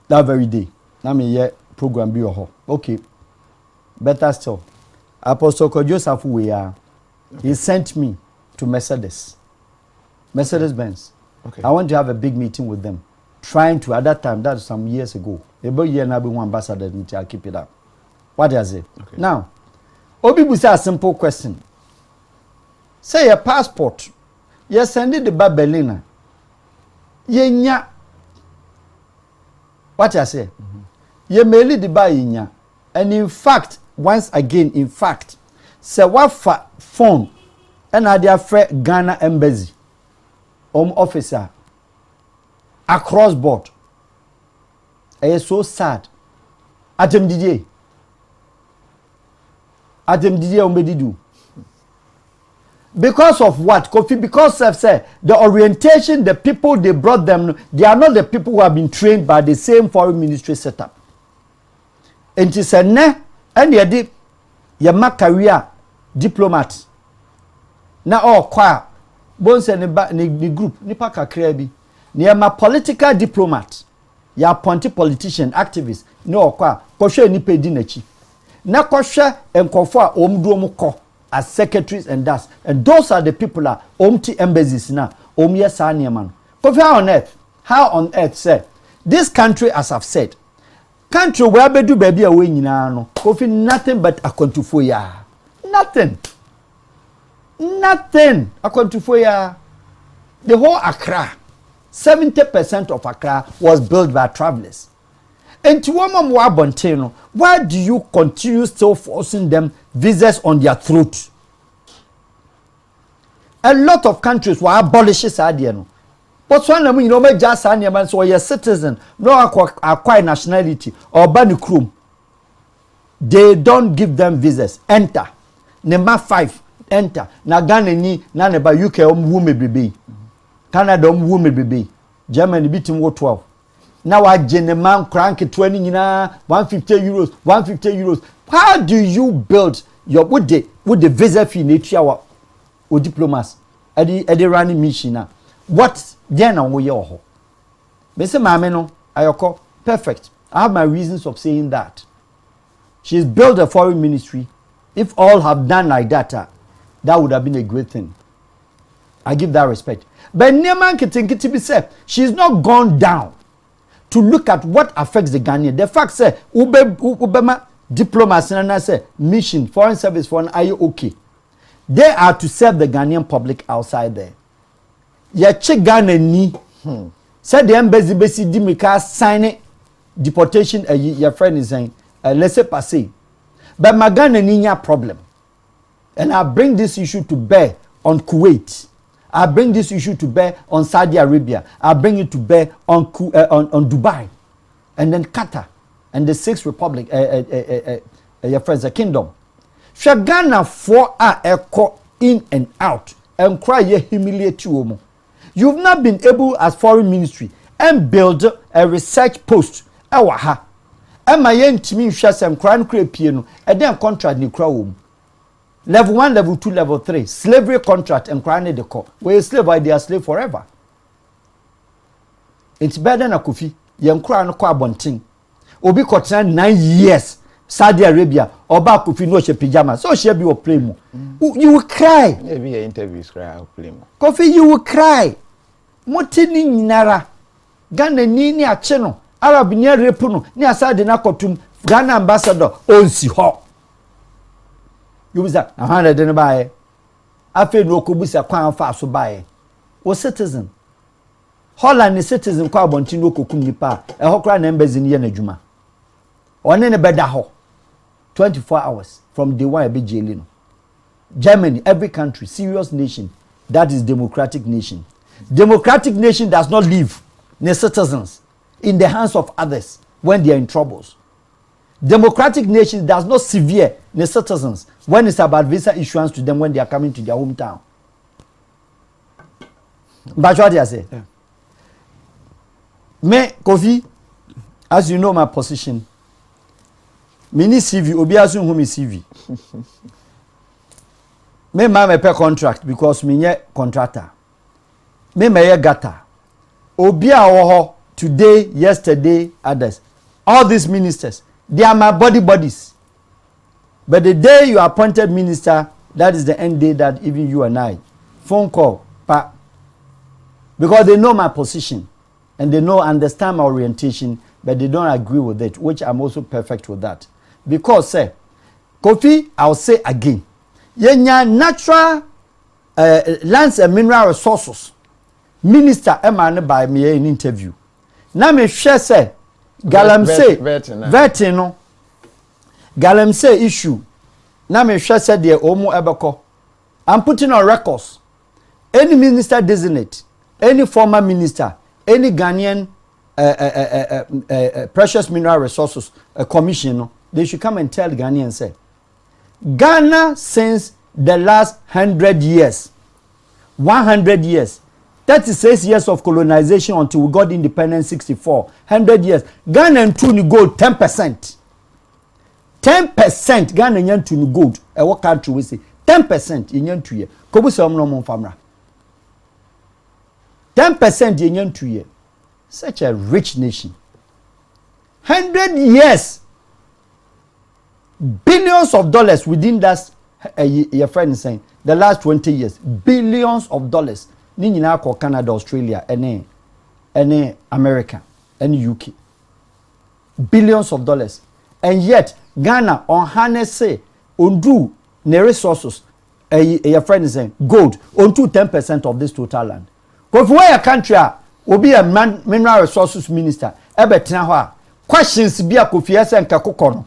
Speaker 1: that very day. Now me program Bureau. Okay. Better still. Apostle Joseph he sent me to Mercedes. Mercedes-Benz.
Speaker 2: Okay.
Speaker 1: I want to have a big meeting with them. Trying to, at that time, that was some years ago. About a year now, one ambassador, I'll keep it up. What is it?
Speaker 2: Okay.
Speaker 1: Now, Obi Busa a simple question. Say a passport. Yes, send it to Berlin. Yenya. What I say? Ye merely the buy yenya. And in fact, once again, say what phone and I dear friend Ghana embassy, home officer, across board. It is so sad. Atem Didier Ombedidu. Because of what? Kofi, because of say the orientation, the people they brought them, they are not the people who have been trained by the same foreign ministry setup. And it's a ne and they did your career diplomat. Now all choir bones and the group nipa kakrebi. Near my political diplomat, ya appointed politician, activist, no choir, koshe nipe dinechi. Na koshe and kofa omduomuko. As secretaries and that, and those are the people that omti embassies now. Omye sanya man. How on earth? Say This country, as I've said, country where be do baby away no Kofi nothing but akontufoya. Nothing. Akontufoya. The whole Accra, 70% of Accra was built by travelers. And to woman Wabonteno, why do you continue still forcing them visas on their throat? A lot of countries were abolished Sadiano. But one of them, you know, just man, so you're a citizen, no acquire nationality or bani krum. They don't give them visas. Enter. Number 5, enter. Na Ghana ni na neba UK woman baby. Canada woman baby. Germany beating 12. Now I man crank 20 150 euros, 150 euros. How do you build your with the visa fee nature or diplomats at the running mission? What then are we all? Mr. Mameno, Ayoko, perfect. I have my reasons of saying that. She's built a foreign ministry. If all have done like that, that would have been a great thing. I give that respect. But Neman Kitin said she's not gone down to look at what affects the Ghanaian. The fact say Ubema diplomacy and I say mission, foreign service for an okay. They are to serve the Ghanaian public outside there. Ya che Ghana ni said the embassy basi dimika sign deportation your friend is saying laissez passer. But my Ghana ni nya problem. And I bring this issue to bear on Kuwait. I bring this issue to bear on Saudi Arabia. I bring it to bear on Dubai, and then Qatar, and the 6th Republic, your friends, the kingdom. Shagana for echo in and out and cry ye humiliate you. You've not been able as foreign ministry and build a research post. Al-Wahab. And my yen to me shall some crown create piano and then contract ni crow. Level 1, level 2, level 3. Slavery contract and crown the court. Where a slave, they are slave forever. It's better than a Kofi. Young crown kwa bonting. Obi kotan 9 years. Saudi Arabia. Oba Kofi no she pyjama. So she be o play. You will cry.
Speaker 2: Maybe interviews cry o play.
Speaker 1: Kofi, you will cry. Motini nyinara. Ghana ni ache no. Arab ni repu no. Ni asade na kotum. Ghana ambassador onsi ho. You was that 100 and buy. I feel no kubusa kwan fa so buy. O citizen. Holland is citizen kwa bonti no kokum nipa. E hokra na embassy ni na adwuma. One ne beda ho. 24 hours from day one be jailing. Germany, every country, serious nation, that is democratic nation. Democratic nation does not leave their citizens in the hands of others when they are in troubles. Democratic nation does not sever the citizens when it's about visa issuance to them when they are coming to their hometown. But what I say? Yeah. Me, Kofi, as you know my position, mini CV, obiasu who me CV. Me ma pay contract because me nye contractor. Me gata. Obia wo today, yesterday, others. All these ministers, they are my bodies. But the day you are appointed minister, that is the end day that even you and I, phone call, pa. Because they know my position and they understand my orientation, but they don't agree with it, which I'm also perfect with that. Because, say, Kofi, I'll say again, yenya natural lands and mineral resources. Minister Emmanuel by me in interview. Na me share say galamsey vetino galamsey issue. Na me share say the omo ebeko. I'm putting on records. Any minister designate, any former minister, any Ghanaian precious mineral resources commission, they should come and tell Ghanaians say Ghana since the last 100 years, 100 years, 36 years of colonization until we got independence 64, 100 years. Ghana and Tuni gold 10%. 10% Ghana and Tuni gold. What country we say 10% in yan 2 years. Kobu se omno mon famra. 10% in yan 2 years. Such a rich nation. 100 years. Billions of dollars within that your friend is saying the last 20 years. Billions of dollars. Ni nyina ko Canada, Australia, any America. and UK. Billions of dollars. And yet, Ghana on harness say, undo ne resources, your friend is saying, gold, onto 10% of this total land. Because where a country will be a mineral resources minister, questions be a Kofi and Kakokono.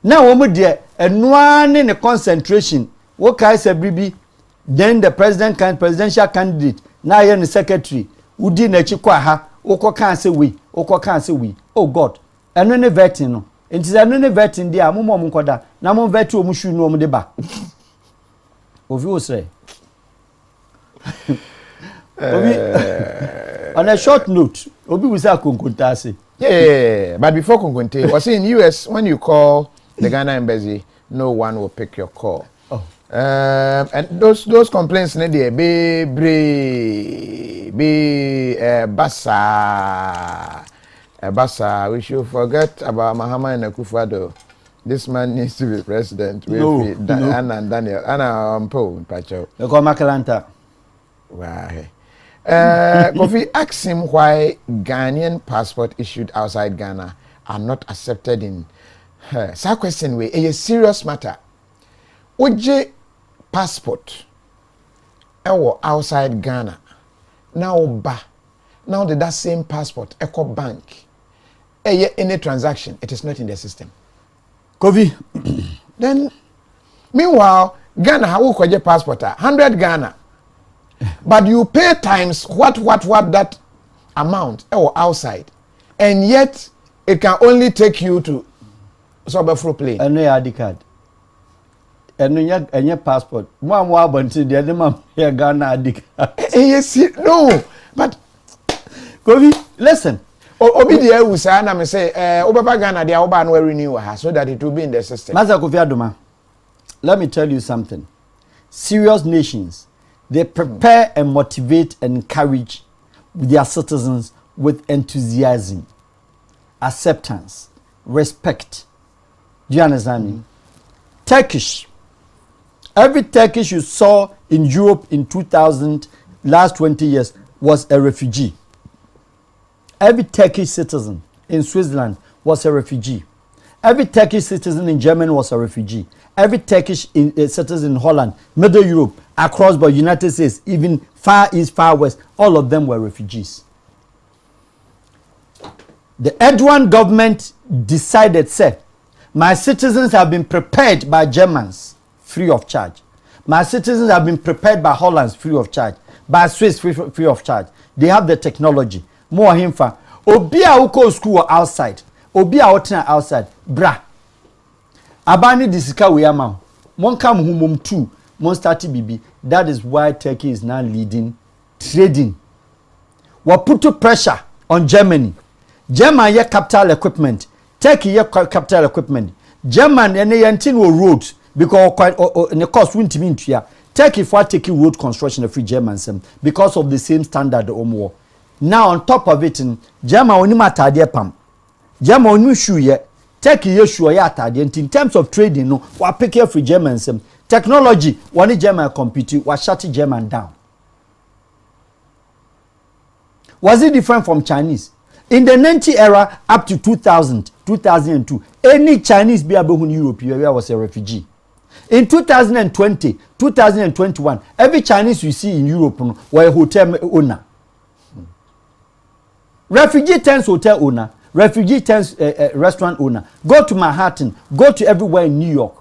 Speaker 1: Now, woman dear, and one in a concentration, what can I say, Bibi? Then the presidential candidate, now you're the secretary, who did a chikwaha, oko can't say we, oko can't say we. Oh God, and then a vetting no. It is another vetting there, Mumo Munkoda, Namon vetu Mushu no deba. Of you say. On a short note, Obi was a kunkuntasi.
Speaker 2: Yeah, but before kunkunte, was in US when you call the Ghana embassy, no one will pick your call.
Speaker 1: Oh.
Speaker 2: And those complaints be Bassa, we should forget about Mahama and Akufo-Addo. This man needs to be president.
Speaker 1: No.
Speaker 2: Anna and Daniel. Anna Pacho.
Speaker 1: They call Makalanta.
Speaker 2: Why? Kofi asked him why Ghanaian passport issued outside Ghana are not accepted in her. So question way, a serious matter. Oje passport outside Ghana. Now that same passport, Eco Bank. Any transaction, it is not in the system.
Speaker 1: Kofi.
Speaker 2: Then, meanwhile, Ghana, how will you passport? 100 Ghana. But you pay times what that amount outside. And yet, it can only take you to Sobafro plane.
Speaker 1: And no ID card. And your passport. One more bunty, the other man here Ghana ID card.
Speaker 2: Yes, no. But,
Speaker 1: Kofi, listen.
Speaker 2: Obi the who say na me say Obaba Ghana dia oba no renew her so that it will be in the system.
Speaker 1: Master Kofi Adoma, let me tell you something. Serious nations, they prepare and motivate and encourage their citizens with enthusiasm, acceptance, respect. Do you understand me? Turkish. Every Turkish you saw in Europe in 2000, last 20 years, was a refugee. Every Turkish citizen in Switzerland was a refugee. Every Turkish citizen in Germany was a refugee. Every Turkish citizen in Holland, Middle Europe, across the United States, even Far East, Far West, all of them were refugees. The Erdogan government decided, say, my citizens have been prepared by Germans free of charge. My citizens have been prepared by Hollands free of charge. By Swiss free of charge. They have the technology. More himfa. Obi a uko school outside. Obi a otena outside. Bra. Abani disika we ama. Mon kam humum too. Mon starti bibi. That is why Turkey is now leading trading. We put pressure on Germany. German ye capital equipment. Turkey ye capital equipment. German ene yentin wo roads because the cost won't mean to ya. Turkey for taking road construction free Germans because of the same standard war. Now on top of it, German only matade pam. German only shoe ye. Turkey ye shoe ya atade. In terms of trading, no, we pick here free Germans. Technology, one German compete, we shut German down. Was it different from Chinese? In the 90s era up to 2000, 2002, any Chinese be able in Europe was a refugee. In 2020, 2021, every Chinese you see in Europe were a hotel owner. Refugee turns hotel owner, refugee turns restaurant owner. Go to Manhattan, go to everywhere in New York,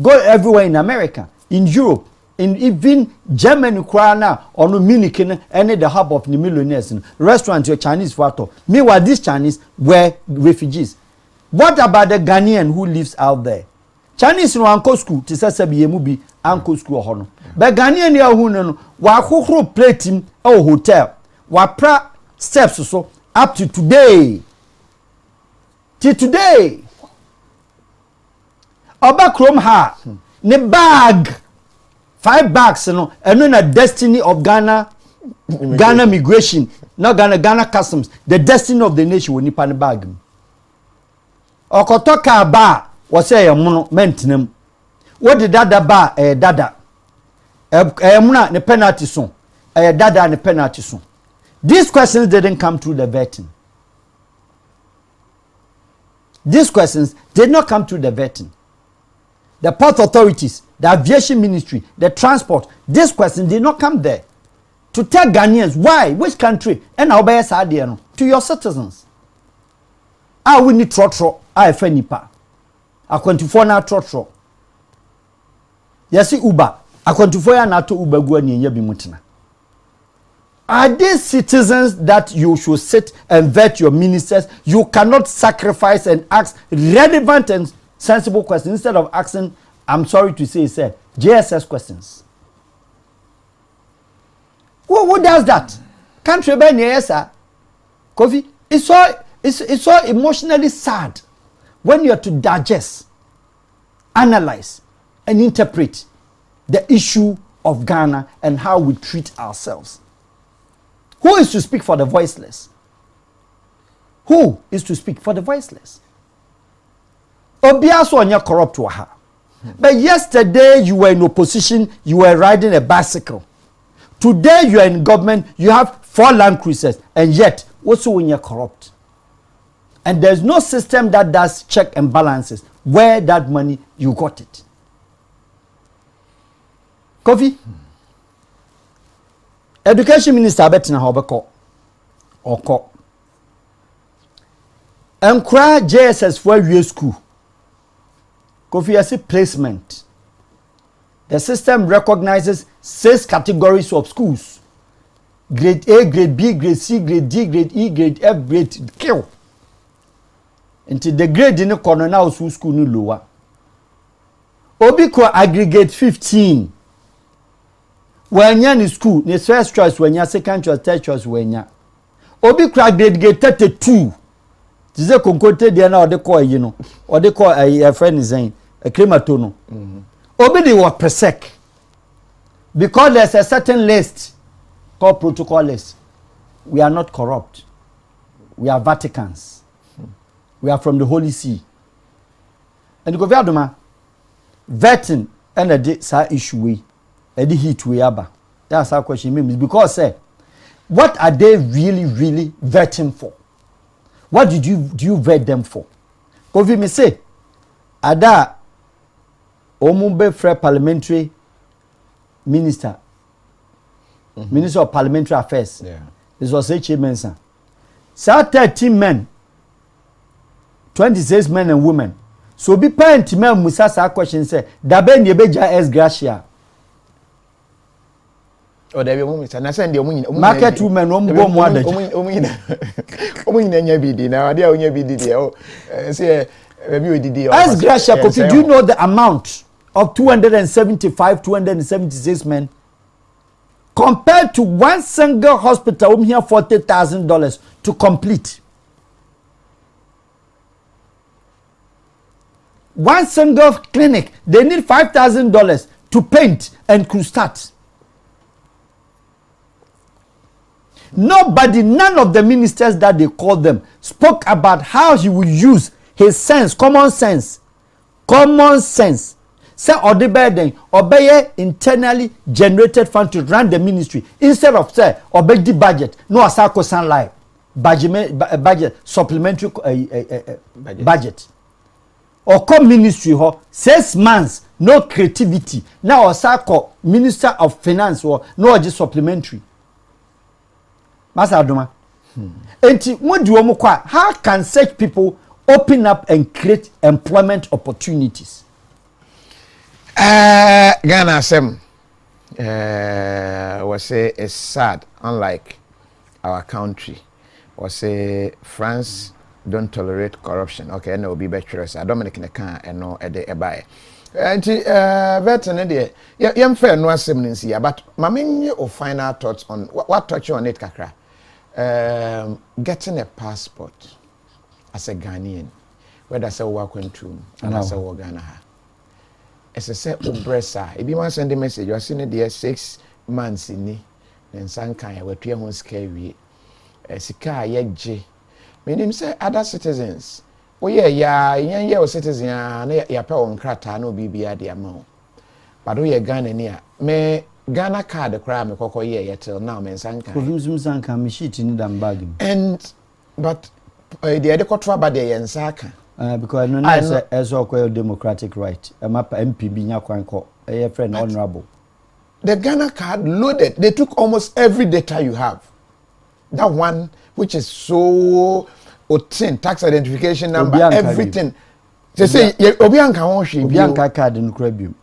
Speaker 1: go everywhere in America, in Europe, in even Germany, Ukraine, or no Munich, any the hub of the millionaires. Restaurant your Chinese photo. Meanwhile, these Chinese were refugees. What about the Ghanaian who lives out there? Chinese no anko school, ti say be yemu bi anko school ho no. But Ghanaian ya hu no wa khokhro plate him hotel. Wa pra steps so up to today. Till today. Oba krom ha ne bag 5 bags no eno na destiny of Ghana Ghana migration, not Ghana customs, the destiny of the nation wo nipa ne bag. Okotoka ba wo say mono mentinam. What did dada ba dada muna ne penalty so dada ne penalty so. These questions didn't come through the vetting. These questions did not come through the vetting. The port authorities, the aviation ministry, the transport, these questions did not come there to tell Ghanaians why, which country, and how to your citizens. I will need trotro, I have nipa. I 24 na trotro. Yes, Uber. I 24 na to Uber go ni nyabi mutina. Are these citizens that you should sit and vet your ministers? You cannot sacrifice and ask relevant and sensible questions instead of asking, I'm sorry to say, sir, JSS questions. Who does that? Country by sir. KOFI, it's so emotionally sad when you have to digest, analyze, and interpret the issue of Ghana and how we treat ourselves. Who is to speak for the voiceless? Who is to speak for the voiceless? Obiaso anya corrupt waha. But yesterday you were in opposition, you were riding a bicycle. Today you are in government, you have 4 land cruisers, and yet also when you're corrupt. And there's no system that does check and balances where that money you got it. KOFI, Education Minister Betina Hobeko or Co. And cry JSS for your school. KOFI, I see placement. The system recognizes 6 categories of schools: grade A, grade B, grade C, grade D, grade E, grade F, grade Q. Until the grade in the corner now school no lower. Obiko aggregate 15. When you're in school, the first choice, when you're second choice, third choice, when you're Obiko aggregate 32. This is a concocted there now, they call, you know, or they call a friend is saying a crematono. Obi they were persec. Because there's a certain list called protocol list. We are not corrupt. We are Vaticans. We are from the Holy See. And you go Viadoma, vetting and a issue we, a heat we aba. That's our question means because what are they really vetting for? What do you vet them for? KOFI me say, ada Omumbe Frere parliamentary minister, Minister of Parliamentary Affairs. Yeah. This was H.A. Mensah. So 13 men, 26 men and women. So be parent men Musa sa question say, dabe ni beja es gracia.
Speaker 2: O dabe mo Mr. Na send the
Speaker 1: market women o mbo mo adaji.
Speaker 2: Omo yin anya bidi na ade a onya bidi de o say maybe we did
Speaker 1: as gracia KOFI, do you know the amount of 276 men compared to one single hospital here $40,000 to complete? One single clinic, they need $5,000 to paint and to start. Nobody, none of the ministers that they called them spoke about how he would use his sense, common sense. Say obey internally generated fund to run the ministry instead of say obey the budget. No asako san lie budget supplementary budget. Or come ministry 6 months no creativity. Now osako minister of finance or no just supplementary. Master Adoma. How can such people open up and create employment opportunities?
Speaker 2: Ghana Sem was say is sad, unlike our country. Was say France don't tolerate corruption. Okay, no be better. Dominic Nekan and no ede ebae. Veteran there. Yam fair no assembly here, but my main final thoughts on what touch you on it, Kakra. Getting a passport as a Ghanaian, whether I say work into and I say work Ghana. As I say, Obresa, if you want to send a message, you are seeing there 6 months in it, then some kind of a home scary. Sika ye meaning say other citizens. Oh yeah, citizens, ya pay on krata no BBA the amount. But we are Ghana near me. Ghana card the crime koko ye till now men sanka.
Speaker 1: Sanka me shit in them bag.
Speaker 2: And but the other contra bad the ensaka.
Speaker 1: Because no as a democratic right. A map MP being a friend honorable.
Speaker 2: The Ghana card loaded. They took almost every data you have. That one, which is so tax identification number, everything. They say Obianka
Speaker 1: Obianka card in Krabium.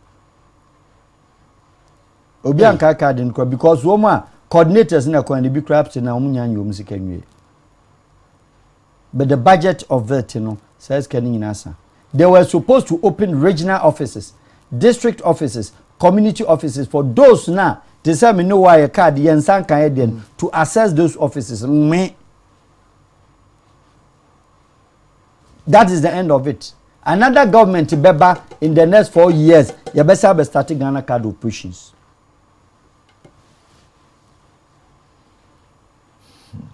Speaker 1: Obianka card in Krabium because woman coordinators in a coin be crabs in a music. But the budget of that, says Kenny in Asa. They were supposed to open regional offices, district offices, community offices for those now. They say me know why a card Yensan Canadian to access those offices. That is the end of it. Another government beba in the next 4 years, you better be starting Ghana card operations.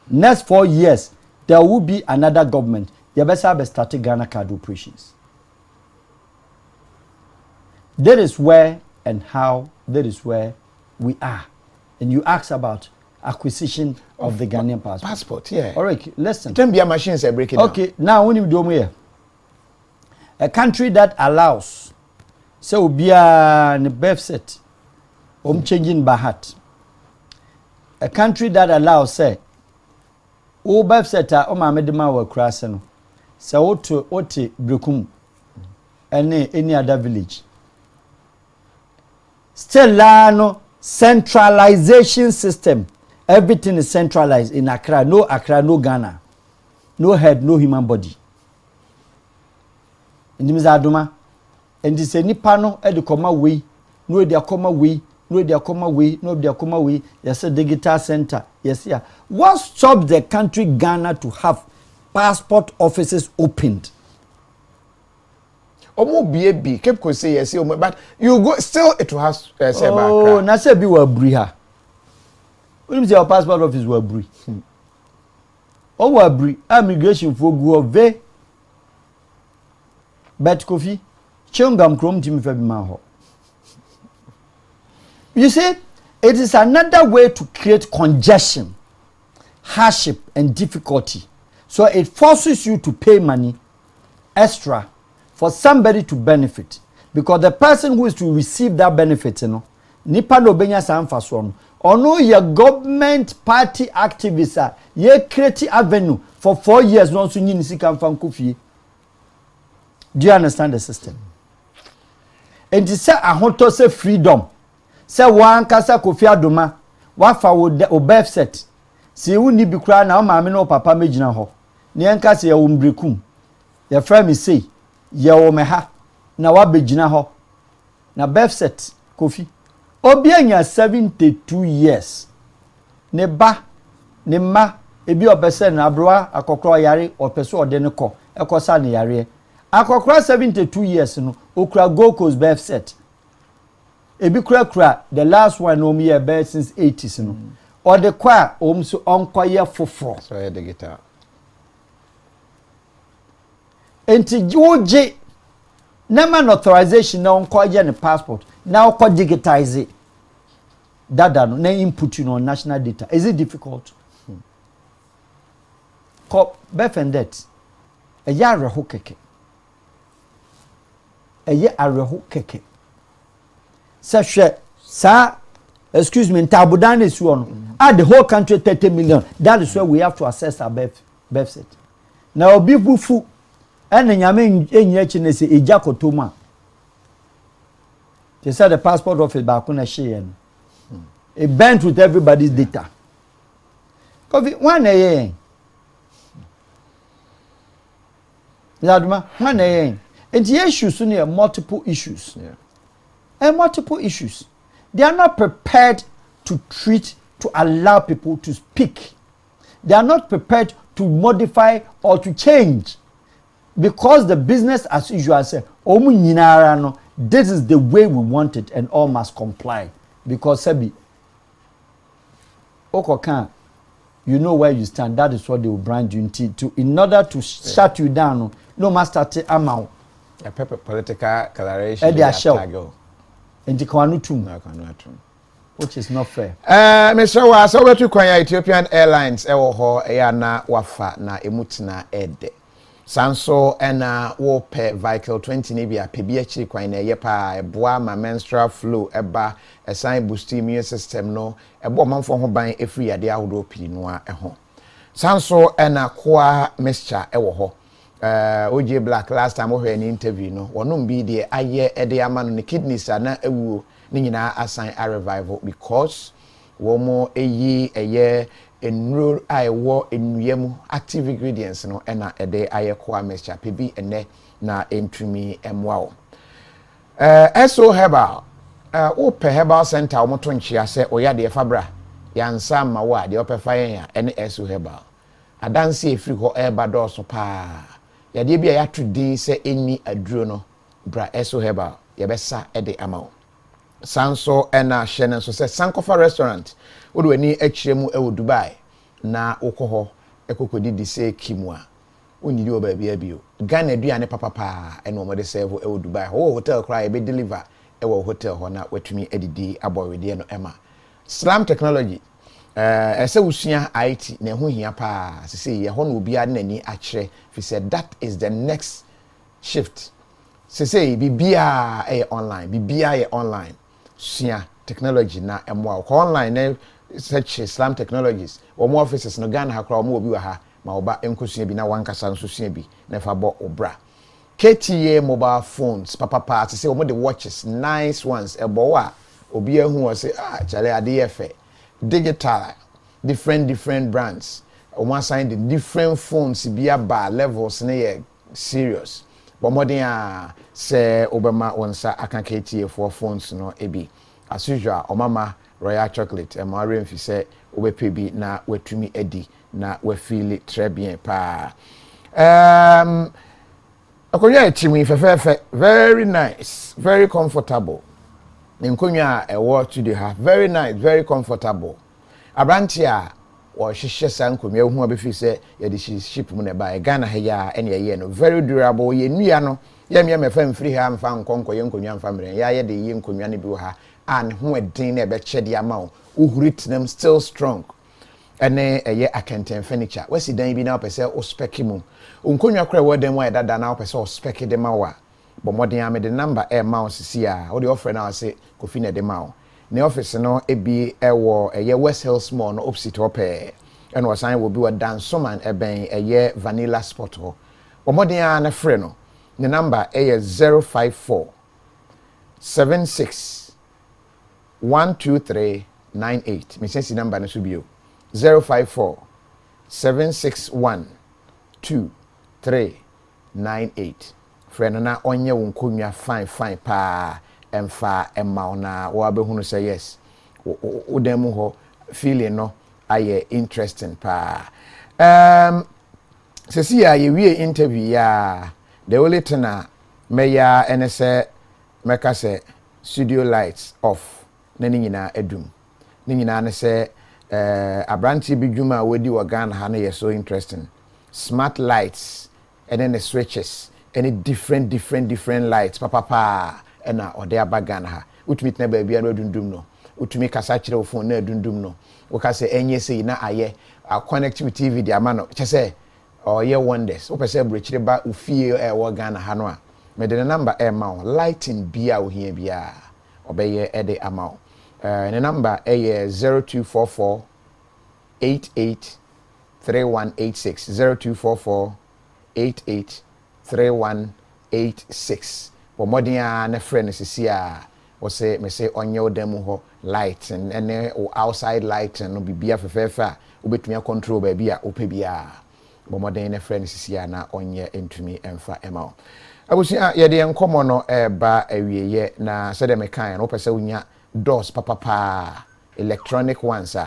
Speaker 1: Next 4 years, there will be another government. You better be starting Ghana card operations. That is where and how, that is where we are. And you ask about acquisition of the Ghanaian passport.
Speaker 2: Passport, yeah.
Speaker 1: All right, listen.
Speaker 2: Then be a machines are breaking down.
Speaker 1: Okay, now when you do here, a country that allows, so be a birth set, changing bahat. A country that allows, say, birth set, medima were crossing, so to Ote Brukum, any other village. Still, no centralization system. Everything is centralized in Accra. No Accra, no Ghana. No head, no human body. And the Mizaduma. And this any panel at the comma way. No, they are comma way. No, they are comma way. No, they are comma way. Yes, a digital center. Yes, yeah. What stops the country Ghana to have passport offices opened?
Speaker 2: Omo BAB kept could say yes, but you go still it has say
Speaker 1: oh, na say be wa bri ha. When your passport office wa bri. O wa bri immigration for go ve. Bet Kofi Chungam Chrome Jimmy Fabimaho. You see, it is another way to create congestion, hardship, and difficulty. So it forces you to pay money extra for somebody to benefit. Because the person who is to receive that benefit, nipa no benya sanfaso or no your government party activists ye create avenue for 4 years no so nyi nisi kan fan kofi. Do you understand the system? And it say ahoto say freedom. Say one kasa Kofi Adoma wa fa wo birth set. Se wu ni bi kra na o maame no papa megina ho. Ne enka se ye wo mbrekum. Ye fra me say ye wo me ha na wa begina ho. Na birth set Kofi. Obi anya 72 years. Ne ba ne ma ebi opese na abroa akokro yare opese ode ne ko ekosa ne yare. Akokra 72 years no okra Gold Coast birth set. Ebi kura the last one no me birth since 80s no. Or the kwa so onkoye foforo.
Speaker 2: So the guitar.
Speaker 1: Enti joje na man authorization na onkoye ne passport. Now ko digitize it. Data no na input you on national data. Is it difficult? Ko birth and death. E ya reho keke. Eye areho keke. Sa excuse me, Tabudan is one. Add the whole country 30 million. That is where we have to assess our birth set. Now be bufu and nyame enye say ejakotoma. They said the passport office back on a share. It bent with everybody's data. Kofi one a Ladma, one a and the issues are multiple issues.
Speaker 2: Yeah.
Speaker 1: And multiple issues. They are not prepared to treat, to allow people to speak. They are not prepared to modify or to change. Because the business as usual say, this is the way we want it and all must comply. Because Sebi, Okokan, you know where you stand. That is what they will brand you into. In order to shut you down, no master te amount.
Speaker 2: A paper political coloration.
Speaker 1: Which is not fair.
Speaker 2: Mr. Was over to Kwanya Ethiopian Airlines, Ewoho, Eyana, Wafa, na Emutina Ede. sanso ena wo pe vehicle 20 ne bia pe bia chiri kwan na ye pa eboa ma menstrual flow eba esan boost immune system no ebo manfo ho ban efri ade ahodo pili no a ho sanso ena kwa mixture ewo ho OJ Black last time we an interview no wonom bi de aye ede ama no ne kidneys na awuo ni nyina asan a revival because wo mo eyi eye enro aiwo enuyemu active ingredients no ena ede aye kwa mixture pebi ene na entumi emwa so herbal ope herbal center o moto nchia se oya de fabra yansa ma wa de opefa yen ya ene so herbal adanse efiri ho eba doso pa ya de bia ya tudi se eni aduro no bra so herbal ye besa ede amao sanso ena hye so se sankofa restaurant odo ani akiremu e wo Dubai na okoho ekokodi di se kimwa onidi oba bia bio Ghana aduane papa ene o mode serve e wo Dubai ho hotel cry be deliver e wo hotel ho na watumi edidi abowede no ema slam technology ese usua IT na ho hia pa se ye ho no bia na ni akire fi said that is the next shift se bibia e online bibia e online sua technology na emwa ko online na search slam technologies o mo offices no Ghana hakra o mo obi wa ha ma oba enkosua bi na wankasa nso sua bi na fa bo obra KTA mobile phones papa se o mo the watches nice ones ebo wa obi ehu o se chale ade efe digital different brands o mo assign the different phones bi aba levels na ye serious but modern se obama onsa aka KTA for phones no ebi as usual o mama royal chocolate e ma remfi se obepe bi na watumi edi na we feel it très bien pa akonya etimi fefefe very nice very comfortable nkonya e wo to the have very nice very comfortable abrantia wo hihye sankomia hu abefi se ye de ship mu na ba Ghana ha ya ene ye no very durable ye nua no ye me fa mfiri ha mfa nkonko ye nkonwa mfa mre ya ye de ye nkonwa ne bi ha an ho edin na ebe chede ama wo uhuritinam still strong ene eye akenten furniture wasi dan bi na opese o spec mu nkonwa kra wo dem wa dada na opese o spec de ma wa bo modern ame de number e mouse si a o de offer na say kofi na de ma wo ne office no ebi ewo eye West Hills Mall no opposite ope ene wasan wo bi wa dansoman eben eye vanilla spot ho bo modern na frɛ no ne number eye 054 76 12398 me sense number na so bio 054 761 2398 friend na onye wo nkonwa fine pa emfa emma na wo abehunu say yes wo dem ho feeling no aye interesting pa sesi ya ye wie interview ya the only thing meya ene se meka se studio lights off na ni nyina edum ni nyina ne se abranti bi dwuma wedi wa Ghana ha na ye so interesting smart lights and then the switches any different lights papa ena ode aba Ghana ha utumi tena ba bia no dundum no utumi kasa kire wo phone na dundum no wo ka se enye sei na aye a connectivity video ama no che se ye wonders wo pese brechire ba ufie wo Ghana ha no a me de number ma lighting bia wo hia bia obeye ede ama the number is 0244 88 3186 0244 88 3186 for modern na friend sisi a wo say me say onye odam ho light and outside light and no bibia fefefa obetumi control ba bia ope bia bo modern na friend sisi a na onye entumi emfa ema abusi a ye de enkomo no ba awieye na se de mekan no pese unya doors papa electronic ones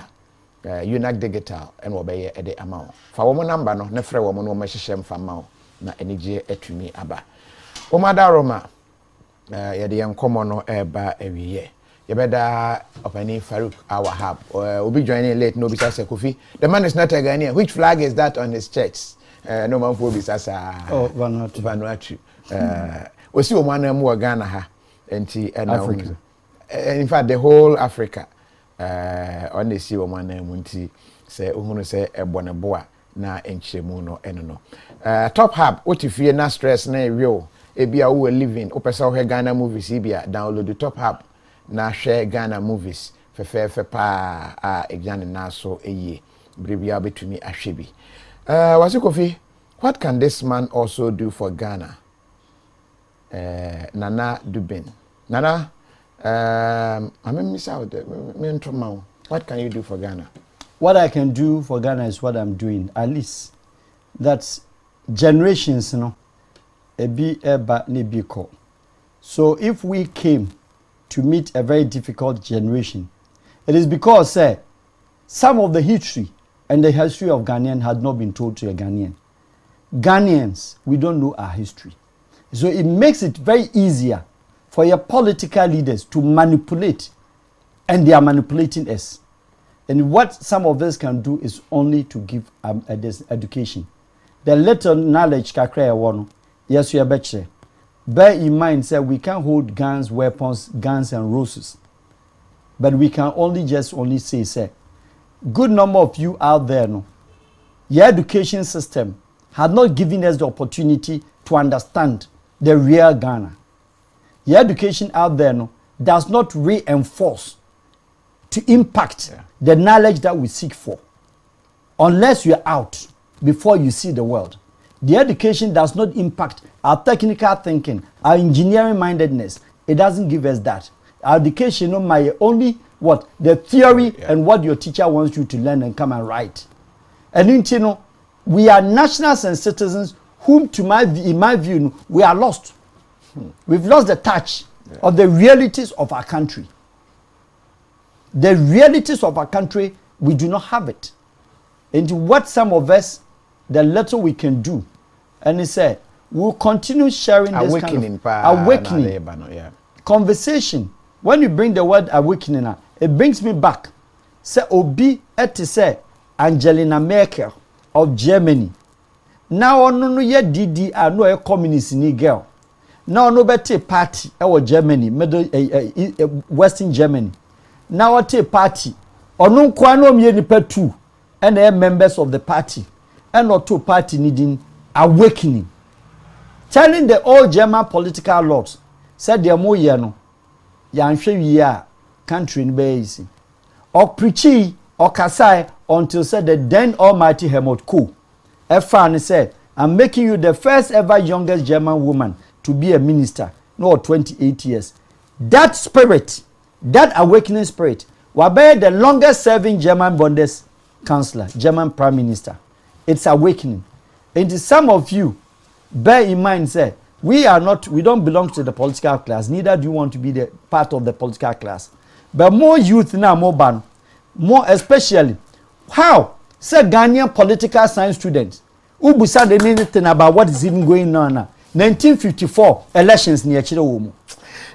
Speaker 2: Unique Digital and obeye ede amount fa wo number no ne frɛ wo no ma hyehyɛ mfa ma na enije atumi aba o madaroma ye de enkomo no ba awiye ye beda opani Farouk Al-Wahab obi joining late no bi say Kofi the man is not a Ghanaian which flag is that on his chest no man for bi sasa Vanuatu osi o man am wo Ghana ha enti Africa. In fact the whole Africa on the see woman nti say ohunu say ebonebo a na enchemu no eno no. Top hub what if you na stress na real ebia wo living opesa wo Ghana movies ibia download the top hub na share Ghana movies fe pa exam na so eye bribia betumi ahwebi. Wasi Kofi, what can this man also do for Ghana? Nana Dubin. Nana, I'm miss out there. What can you do for Ghana?
Speaker 1: What I can do for Ghana is what I'm doing. At least that's generations, you know. So if we came to meet a very difficult generation, it is because some of the history and the history of Ghanaian had not been told to a Ghanaian. Ghanaians, we don't know our history. So it makes it very easier for your political leaders to manipulate, and they are manipulating us. And what some of us can do is only to give this education. The little knowledge kakra one, yes, we are better. Bear in mind, sir, we can't hold guns, weapons, guns and roses. But we can only say, sir, good number of you out there, no, your education system had not given us the opportunity to understand the real Ghana. Your education out there, no, does not reinforce to impact the knowledge that we seek for. Unless you're out before you see the world. The education does not impact our technical thinking, our engineering mindedness. It doesn't give us that. Our education, no, my only what the theory and what your teacher wants you to learn and come and write. And you know, we are nationals and citizens whom, in my view, we are lost. We've lost the touch of the realities of our country. The realities of our country, we do not have it. And what some of us, the little we can do, and he said, we'll continue sharing this kind of awakening conversation. When you bring the word awakening, it brings me back. Say Obi say Angelina Merkel of Germany. Now no yet DDR no a communist ni girl. Now no better party our Germany, Western Germany. Now a party. Or no kwano me nipa two and they are members of the party. And not two party needing awakening. Telling the old German political lords said they are more yano. Ya country in base. Or preachy or kasai until said the then almighty Helmut Kohl. Efan said, I'm making you the first ever youngest German woman to be a minister. No, 28 years. That spirit, that awakening spirit, will be the longest serving German Bundeskanzler, German Prime Minister. It's awakening. And to some of you, bear in mind, say, we don't belong to the political class, neither do you want to be the part of the political class. But more youth now, more especially, how? Say Ghanaian political science students, who said anything about what is even going on now. 1954 elections near Chirowomo.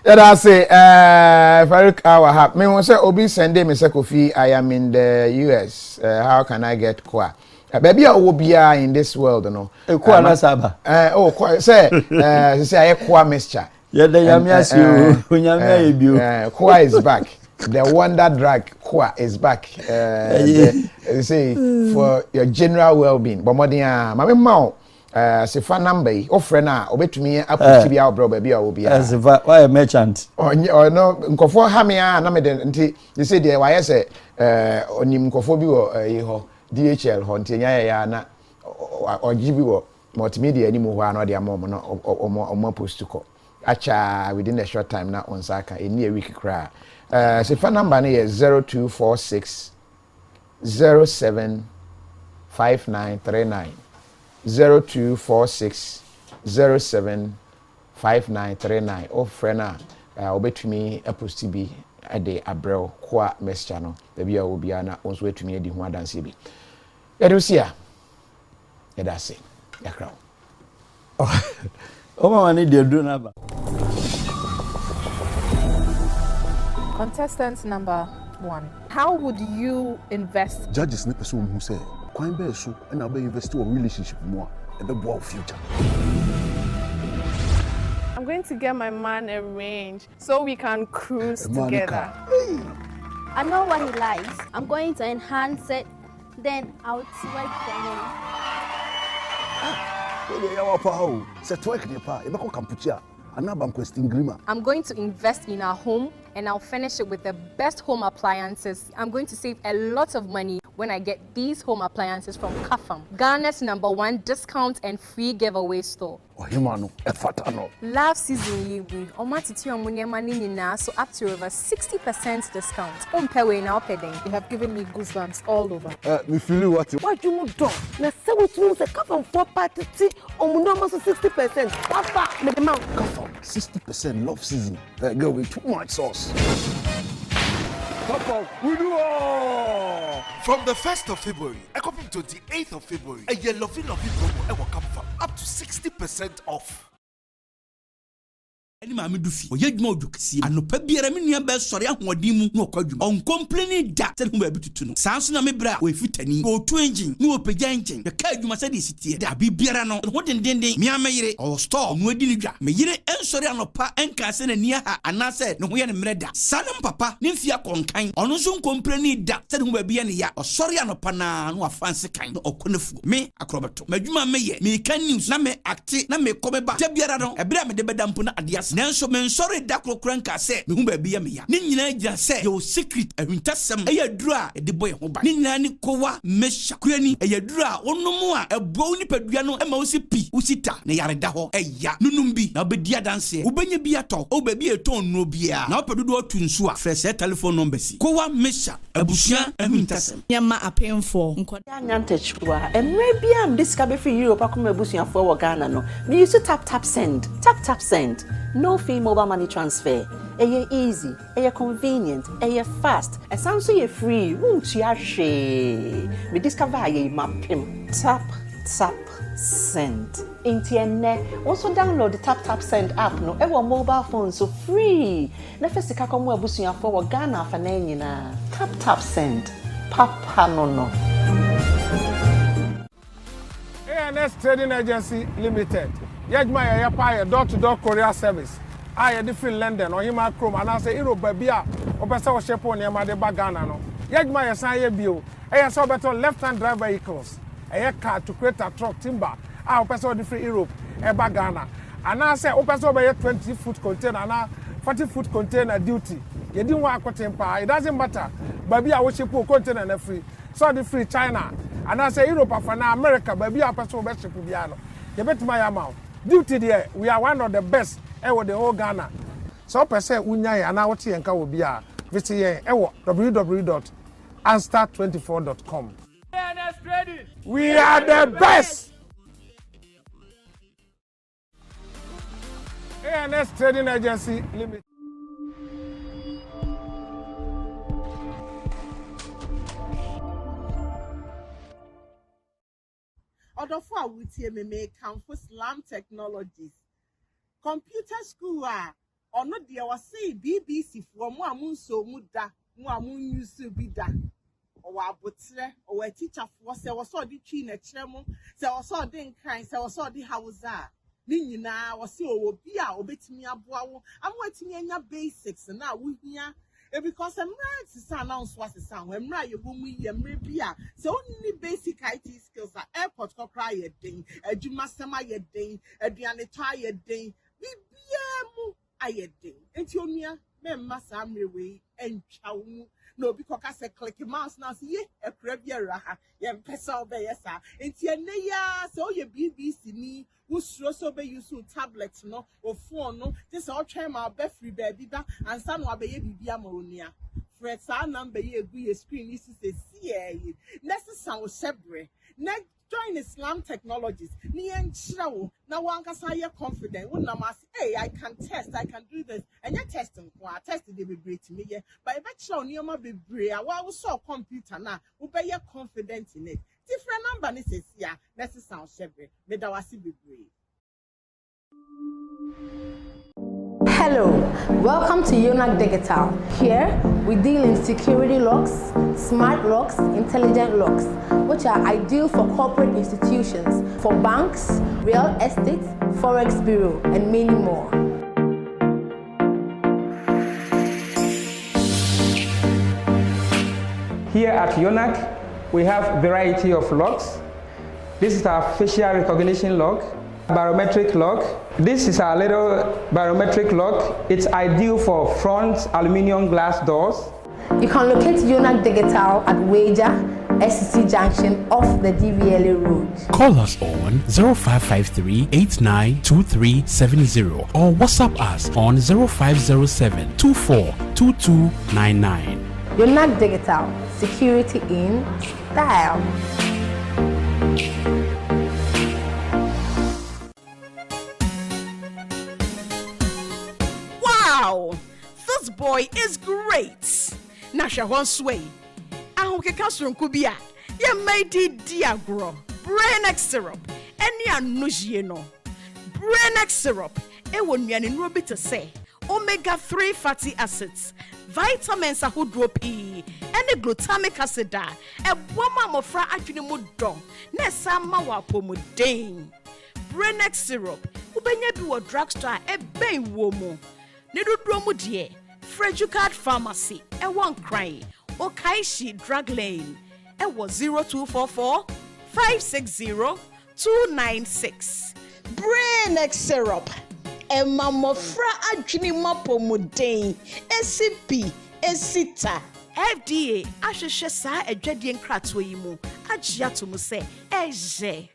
Speaker 2: Yeah, I say, Farouk Al-Wahab. Me want say Obi Sunday, Mr. Kofi. I am in the US. How can I get qua? Baby, I will be in this world, you know.
Speaker 1: Kwa na saba.
Speaker 2: Say I qua mixture.
Speaker 1: Yeah, the yamias you.
Speaker 2: Kwa is back. The wonder drug Kwa is back. Say for your general well-being. But modia, mama mau. Se fa number offer na obetumi apuchi bia obro ba bia obi a
Speaker 1: se fa why a merchant
Speaker 2: or no nkofo ha me a na me de nti you say there why say onim nkofo bi wo ho DHL ho nti nya ya na ogibi wo multimedia ani mu ho a na de amom no omo post ko acha within a short time na on saka eni a week kra se fa number na is 0246 07 5939 0246 07 5939 or frena obetumi aposti bi ade abrel kwa mescha no da bia obi ana onso etumi edi ho adanse bi edosia edase yakra
Speaker 1: o mama ni de do na ba.
Speaker 3: Contestant number 1, how would you invest?
Speaker 4: Judges ne person who say Quite bear so and I'll be investing in relationship more and the world future.
Speaker 3: I'm going to get my man a range so we can cruise together.
Speaker 5: I know what he likes. I'm going to enhance it, then I'll twerk for him.
Speaker 4: de ya wa pa o. Se twerk ne pa, e be ko kampuchia. Anaba question grima.
Speaker 5: I'm going to invest in our home and I'll furnish it with the best home appliances. I'm going to save a lot of money when I get these home appliances from KAFAM, Ghana's #1 discount and free giveaway store.
Speaker 4: Oh, himano, efatano.
Speaker 5: Love season liwi, omatiti omunye mani nina, so up to over 60% discount. Umpewe na opeding.
Speaker 3: You have given me goosebumps all over.
Speaker 4: Me feel what?
Speaker 6: What you do? Na say what you say KAFAM 4 party omuno almost 60%. Papa, me the mount.
Speaker 4: KAFAM 60% love season. Girl with too much sauce. KAFAM, we do all.
Speaker 7: From the 1st of February, up to the 8th of February, a year lovely promo will come from up to 60% off. Any mammy do fee, or yet more duxi, and no pebiera minia best sorry, wadimu, no quadrum, on complaining that tell whom to know. Samson me bra, we fit any, go to engine, no pejanting, the card you must say this here, there be beerano, and what in dende, mea mayre, or store, no dinija, me yere, and sorry, no pa, and cassen and near her, and I said, no way and mreda. Salam papa, nymphia conkind, or no soon complaining that tell whom be any ya, or sorry, no pana, no fancy kind, or conofu, me, acrobato, Majuma maye, me can use, na me acti, na me come back, Tebiarano, a bram de bedampuna adias. Nanso men sorry dakro kranka se me hu ba bia me ya ne nyina gya se your secret awintasem e yadura e de boy ho ba ne nyina ni kowa mesha kurani e yadura onomu a ebo ni padua no e ma wosi pi usita ne yareda ho e ya nunum bi na obedia danse ubenya bi ato o ba bi eton no bia na opedodo otu nsu a fresh telephone number si kowa mesha abusua awintasem
Speaker 8: nyama apemfo
Speaker 6: nkoda nyantachwa emre bia am this ka be free Europe akoma abusuafo wo Ghana no me use tap send. No fee mobile money transfer. Eye easy, eye convenient, eye fast. And sounds so free. Me discover aye mapim. Tap send. Intienne. Also download the tap send app no. Ewa mobile phone so free. Na first ka komo abusuafo wo Ghana fa na nyina. Tap send. Papa no.
Speaker 9: ANS Trading Agency Limited. Yajma ya pa door-to-door courier service. I different London or hima chrome and I say Europe babia or better ship on yama de bagana no. Yajma ya say bio. I saw better left-hand drive vehicles. A car to create a truck timber. I person different Europe e bagana. And I say open so by 20-foot container and 40-foot container duty. You didn't want to temper. It doesn't matter. Babia we ship container na free. So the free China. And I say Europe for now America babia person be ship biano. You bet my amount. Duty there, we are one of the best ever the whole Ghana. So per se unyai and our tea and ka will be visit www.anstar24.com. We are the best. ANS Trading Agency Limited.
Speaker 10: Other for me campus Slam Technologies. Computer school or not the say BBC for more so muda, more use to be done. Or abutre or a teacher for se was so the chin a chemo, se was so den kind, se was so the house. Nina was so be a bit me a bow. I'm waiting in your basics and now we here. Because I'm right to announce what the sound when right you me maybe so only basic IT skills are airport cry a day, a jumasama a day, a dianeta a day, BBM a day. And Tionia, Memma Sammy and Chow. No, because I said click mouse now, see a previa raha, yam pesa obeyesa. And Tiania, so your BBC me. Who's also be using tablets no or phone no this all try my best free baby and son will be ammonia. Fred son number ye be a screen is a CA. Next sound sebre. Next join Islam Technologies. Ni and show now one can say you're confident. When I'm asked, hey, I can test, I can do this, and you're testing. Well, I tested the be to me, but I bet you near my be brave. I was so computer now, who be you confident in it. Different number is here. Let's sound separate. But I was be brave.
Speaker 11: Hello, welcome to UNAC Digital. Here we deal in security locks, smart locks, intelligent locks, which are ideal for corporate institutions, for banks, real estate, forex bureau, and many more.
Speaker 12: Here at UNAC, we have a variety of locks. This is our facial recognition lock.
Speaker 8: Barometric lock. This is our little barometric lock. It's ideal for front aluminium glass doors.
Speaker 11: You can locate Yonak Digital at Wager, SCC Junction off the DVLA road.
Speaker 12: Call us on 0553 892370 or WhatsApp us on 0507 242299.
Speaker 11: Yonak Digital, security in style.
Speaker 13: Wow, this boy is great. Nasha one sway. Ahoke kasrum kubia. Ye made diagro. Brain syrup. Any anusie no. Brain syrup. E won me an robi to say. Omega-3 fatty acids. Vitamins ahodoɔ pii. Any glutamic acid a. E boma mofra adwene mu dɔ. Na sa ma wa pomuden. Brain syrup. Ubenya bi wo drugstore e ben wo mu. Ne dodo mu de. Frejucard Pharmacy, one cry, Okaishi Drug Lane, 0244 560 296.
Speaker 14: Brain syrup, Mamofra Adjini Mapo Mudain, SCP, Esita.
Speaker 13: FDA, Ashesa, a Jedian Kratwimu, Ajiatumu say, Eje.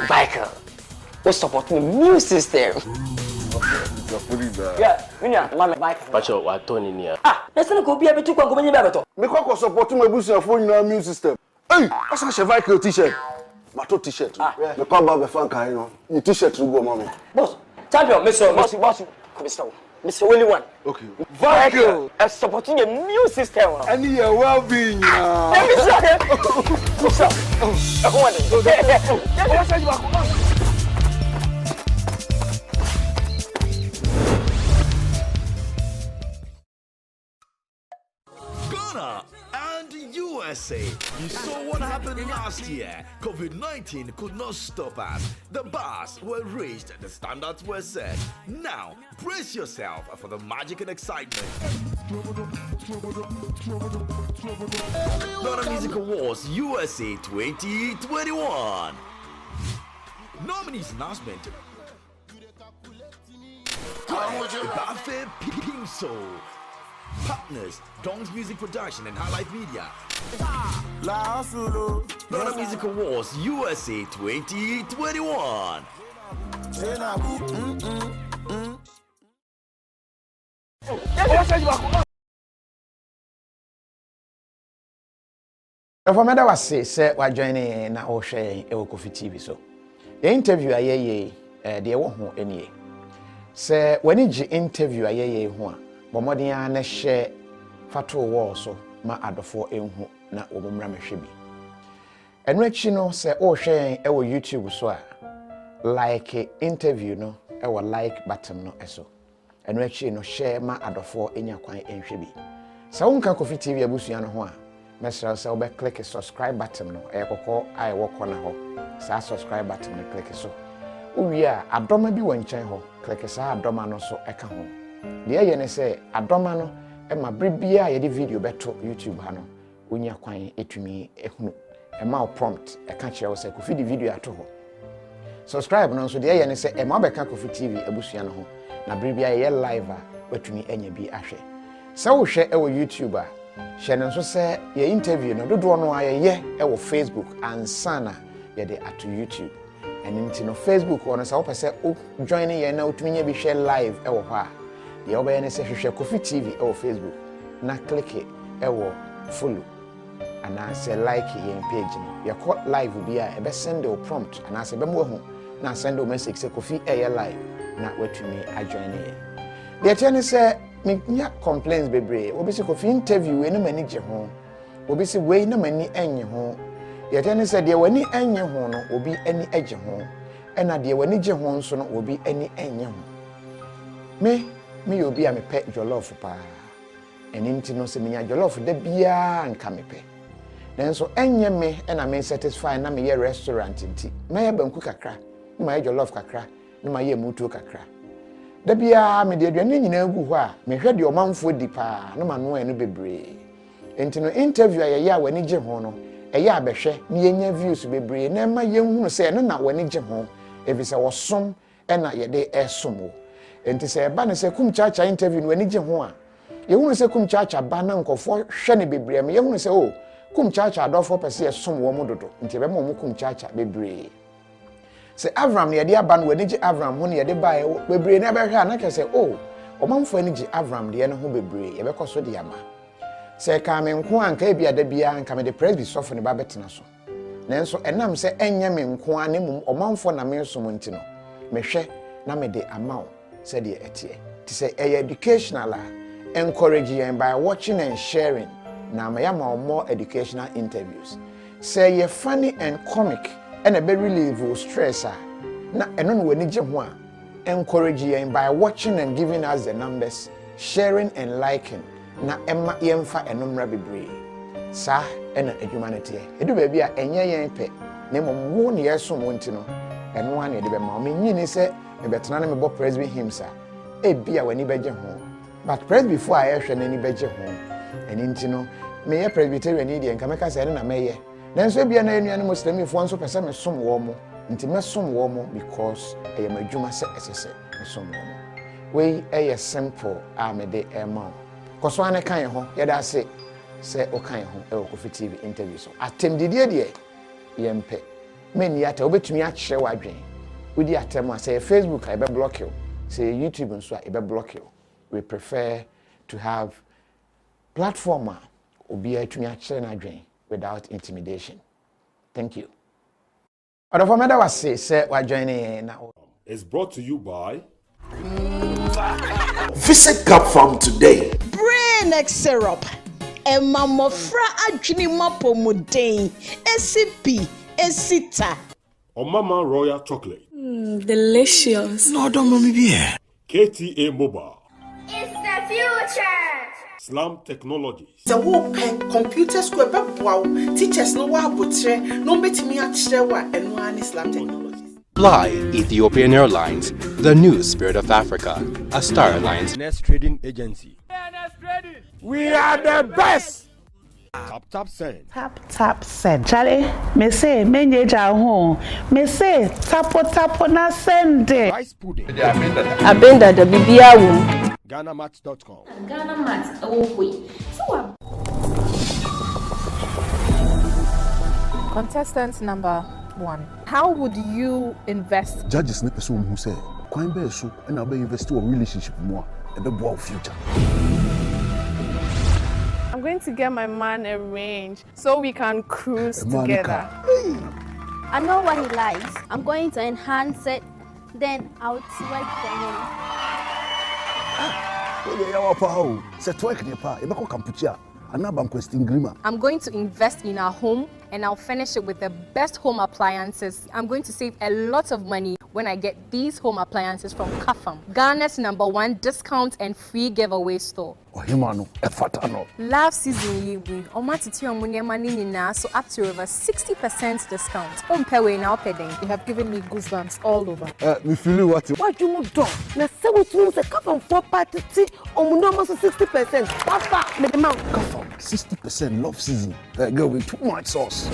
Speaker 15: Michael, what's supporting the immune system? Yeah, Mama, Michael.
Speaker 16: But what Tony near?
Speaker 15: Let's not go be able to go to the
Speaker 4: Me kwa supporting my boost phone in our immune system. Hey, that's a Michael t-shirt. Mato t-shirt. Me kwa ba fan kai no. Ni t-shirt to go mommy.
Speaker 15: Boss, champion, Mr. Mr. Only one.
Speaker 4: Okay.
Speaker 15: Michael, I'm supporting your immune system.
Speaker 4: And your well-being.
Speaker 15: Let me see.
Speaker 17: Ghana and USA. You saw what happened last year. COVID-19 could not stop us. The bars were raised, the standards were set. Now, brace yourself for the magic and excitement. Ghana Music Awards USA 2021. Nominees announcement. Bafe Pimso. Partners, Dong's Music Production and Highlight Media. Ghana Music Awards USA 2021.
Speaker 2: Meda wase se wa join na o hwe e KOFI TV so. The interview ayeye de wo ho enie. Se wani ji interview ayeye ho a bomodin a na hye fato wo so ma adofo enhu na omumra mehwe bi. Enu achi no se o hwe e wo YouTube so a like interview no e wo like button no eso. Enu achi no share ma adofo enya kwan enhwe bi. Se wonka KOFI TV abusua no ho a mesra se obe click subscribe button no e kokko ai wo kona ho. Sa subscribe button no click so. Uwi a adoma bi wonchen ho click sa adoma no so eka ho. De ye ne se adoma no e ma brebia ye de video beto YouTube ha no onya kwan etumi ehunu e ma prompt e ka kire wo se KOFI di video ato ho. Subscribe no so de ye ne se e ma be ka KOFI TV abusua no ho na brebia ye live a watumi enya bi ahwe. Se wo hwe e wo YouTube a hwe ne so se ye interview no dodo no ayeye e wo Facebook ansana ye de ato YouTube. And into no Facebook or so pese joining ye na utumi nya bi share live e wo ha. Ye oba ne se hwehwe KOFI TV e wo Facebook na click e wo follow ana se like ye page no. Ye call live bi a e be send o prompt ana se be mo hu na send o message se KOFI e ye live na watumi a join ye. The attorney say me nya complaints bebre obi se KOFI interview we no mani je ho obi se we no mani enye ho. The attorney said, "Dear, when any hono will be any edge home, and a dear when any jehon son will be any enye. Me will be a me pet your love for pa, and into no semina your love for the beer and come pay. Then so enye me and I may satisfy na me restaurant in tea. May I be cook a crack, my jollof kakra na my ye mutu kakra da bia me de aduane nyina gu ho a me hwɛ de ɔmanfo di pa na ma no enu bebree enti no interview a ye wani gye ho no ɛyɛ abɛhwɛ na yenya views bebree na ma yenhunu sɛ no na wani gye ho efisɛ wɔsom ɛna ye de ɛsom wo enti sɛ ba ne sɛ kum chacha interview no wani gye ho a yehunu sɛ kum chacha ba na nkɔfo hwɛ ne bebree me yehunu sɛ o kum chacha adɔfo pɛsɛ ɛsom wo mo dodo nti ɛbɛma mo kum chacha bebree sɛ Avram ne yɛde aba no wani gye Avram ho ne yɛde ba bebree na bɛhwɛ a na kɛ sɛ o ɔmanfo ani gye Avram de ne ho bebree yɛbɛkɔ so de ama sɛ ka me nko anka bia da bia anka me de presby sɔfo ne ba betena so nanso ɛnam sɛ ɛnyɛ me nko a ne mum ɔmanfo na me nso mo nti no mehwɛ na me de ama wo sɛ de ɛteɛ ti sɛ ɛyɛ educational a encourage yɛn by watching and sharing na ma more educational interviews say ye funny and comic and a very relieve stress na eno no wani gye ho a encourage yɛn by watching and giving us the numbers sharing and liking na emma yɛmfa enomra bebree sa ena adwuma ne te edu ba bia enye yɛn pɛ na mmom wo ne yɛsom wonti no eno ane de be ma me nyini sɛ me betena na me bɔ presby hymns a bia wani begye ho but presby before I hwɛ na ni begye ho eni nti no me ye Presbyterian ni de nka meka sɛ na meye nanso bia na enua no Muslim fo nso pɛ sɛ me som wo mo nti me som wo mo because ɛyɛ madwuma sɛ ɛsɛsɛ me som wo mo we ɛyɛ simple a me de ɛma kɔso ane kan ho yɛda ase sɛ o kan ho ɛwɔ KOFI TV interview so atem didie de yɛmpɛ me ni ata obetumi akyerɛ wadwen wodi atem a sɛ Facebook a ɛbɛ block you sɛ YouTube nso a ɛbɛ block you we prefer to have platform a obi atumi akyerɛ na adwen without intimidation. Thank you. Odofomeda wase say wa join na
Speaker 16: is brought to you by
Speaker 17: Visit Cup Farm today.
Speaker 14: Brain X syrup. Emma mofra adwini mapomuden. SCP Esita.
Speaker 16: Omama Royal Chocolate.
Speaker 18: Delicious.
Speaker 17: No, don't mommy be here.
Speaker 16: KTA Mobile.
Speaker 18: It's the future.
Speaker 16: Slam Technologies.
Speaker 10: The open computer school wow teachers no wa botre no betimi akyerɛ wa eno ani Slam Technologies.
Speaker 19: Fly Ethiopian Airlines, the new spirit of Africa, a Star Alliance
Speaker 20: trading agency.
Speaker 9: We are the best.
Speaker 16: Tap send.
Speaker 21: Tap send. Charlie, me say menyeja ho. Me say tapo na send.
Speaker 16: Rice pudding.
Speaker 18: Abenda the bibia wo.
Speaker 16: GhanaMats.com.
Speaker 5: Ghana Mats Contestant number 1. How would you invest?
Speaker 4: Judges ne person who say, "Kwan be so and abɛ invest in relationship more, e be boa future."
Speaker 3: I'm going to get my man a range so we can cruise together.
Speaker 22: I know what he likes. I'm going to enhance it, then I'll work for him.
Speaker 5: I'm going to invest in our home and I'll furnish it with the best home appliances. I'm going to save a lot of money when I get these home appliances from KAFAM, Ghana's #1 discount and free giveaway store. Love season so up to over 60% discount. You have given me goosebumps all over.
Speaker 4: Me feel what
Speaker 23: you do? Na say what you say KAFAM 4 party 60%. Papa, me the man.
Speaker 4: KAFAM 60% love season. Girl with too much sauce.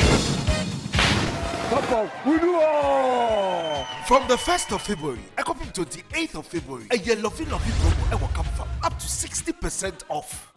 Speaker 17: We do all. From the 1st of February, I come from 28th of February, a yellow promo and will come from up to 60% off.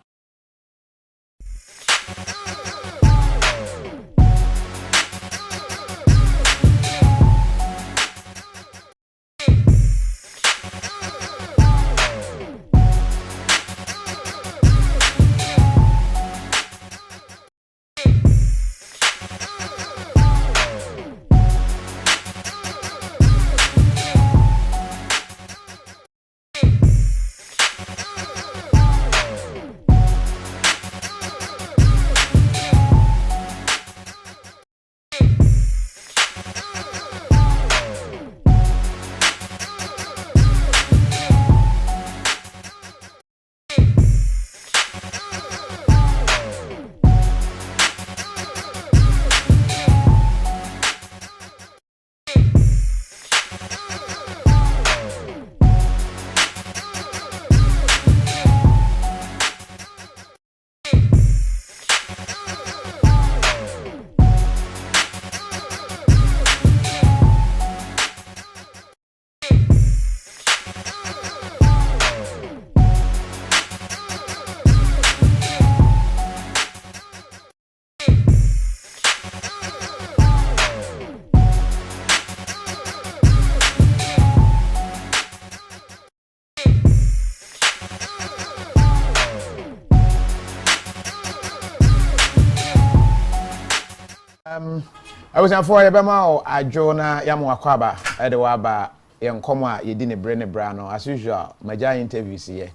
Speaker 2: I was for Ebema Ajona Yamuakwaba, Edwaba, Yankoma, Yedine Brene Brano, as usual, my giant interviews here,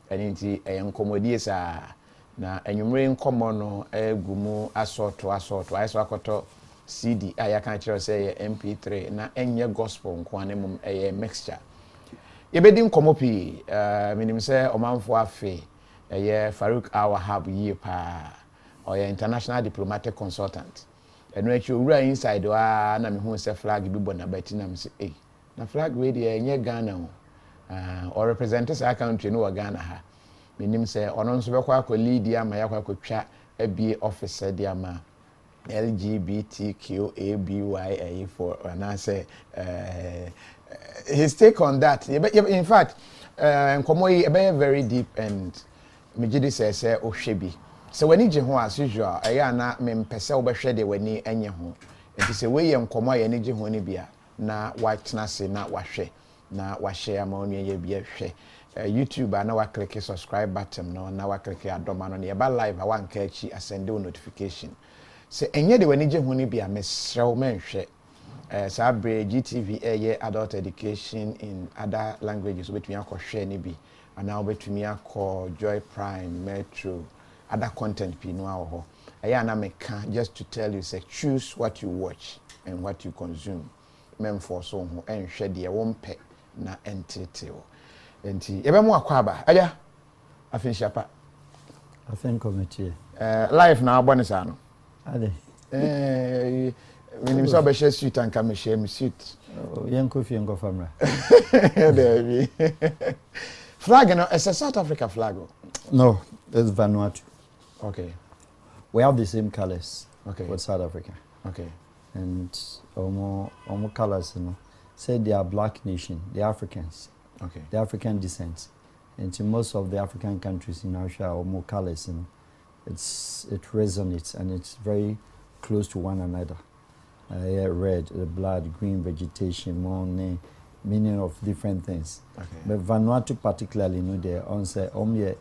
Speaker 2: and inti a Yankomodies na enyumre nkomo gumu asort iso akoto CD aya kan kire say MP3 na enye gospel nkwane mum mixture yebedi nkomo pi minim say omanfo afe Farouk Al-Wahab yi pa oye international diplomatic consultant enu echi owura inside wa na me hu say flag bi bona bati na me say na flag we dey enye Ghana or represent us country no Ghana ha minim say ono nso bekwa akọ lead ya ma yakwa akotwa abie officer dia ma LGBTQ ABY for and I say his take on that in fact nkomo yi very deep and mejidi say ohwebi so when ije ho as usual eya na mempese wo behwe de wani enye ho enti se we ye nkomo ye ne je ho ne bia na wa tena se na wa hwe na wa share ma onu ye bia hwe YouTube na wa click subscribe button no na wa click adoma no ne ba live a wan ka chi asende notification se enye de wani je ho ne bia mesrew menhwe Sabre GTV adult education in other languages between akọ ni bi ana obetumi akọ Joy Prime Metro other content pi no awo na meka just to tell you say choose what you watch and what you consume memfor so ho enhwe de wompe na entete enti yebemu akwaba aja afin shapa
Speaker 1: afin committee
Speaker 2: life na abonisa no
Speaker 1: ade
Speaker 2: when you saw a suit and come share me suit.
Speaker 1: Young Kofi and go family.
Speaker 2: Flag, no, it's a South Africa flag.
Speaker 1: No, it's Vanuatu.
Speaker 2: Okay.
Speaker 1: We have the same colors.
Speaker 2: Okay.
Speaker 1: With South Africa.
Speaker 2: Okay.
Speaker 1: And almost colors, you know. Say they are black nation, the Africans.
Speaker 2: Okay.
Speaker 1: The African descent. And to most of the African countries in Asia are more colors, you know. It resonates and it's very close to one another. Red, the blood, green vegetation, more meaning of different things.
Speaker 2: Okay.
Speaker 1: But Vanuatu particularly, you know, they're only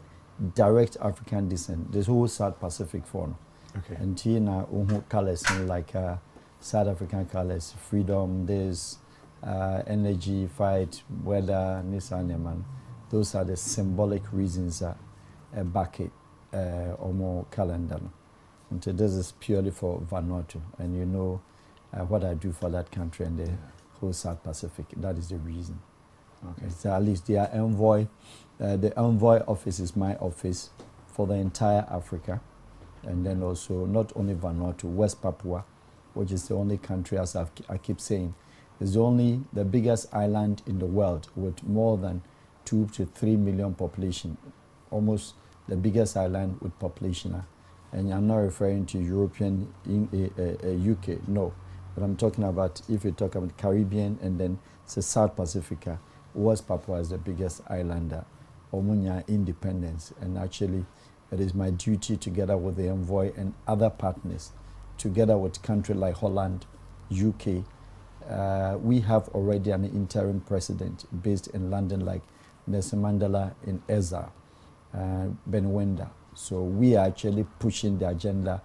Speaker 1: direct African descent. This whole South Pacific fauna.
Speaker 2: Okay.
Speaker 1: And here now, colors like South African colors, freedom, there's energy, fight, weather, man. Those are the symbolic reasons that back it or more calendar. And so this is purely for Vanuatu, and you know what I do for that country and the whole South Pacific. That is the reason.
Speaker 2: Okay.
Speaker 1: So at least their envoy, the envoy office is my office for the entire Africa, and then also not only Vanuatu, West Papua, which is the only country, as I keep saying, is the biggest island in the world with more than 2 to 3 million population, almost the biggest island with population. And I'm not referring to European, UK, no. But I'm talking about, if you talk about Caribbean and then South Pacifica, West Papua is the biggest islander, Omunya independence. And actually, it is my duty together with the envoy and other partners, together with countries like Holland, UK. We have already an interim president based in London, like Nelson Mandela in Ezra, Benwenda. So we are actually pushing the agenda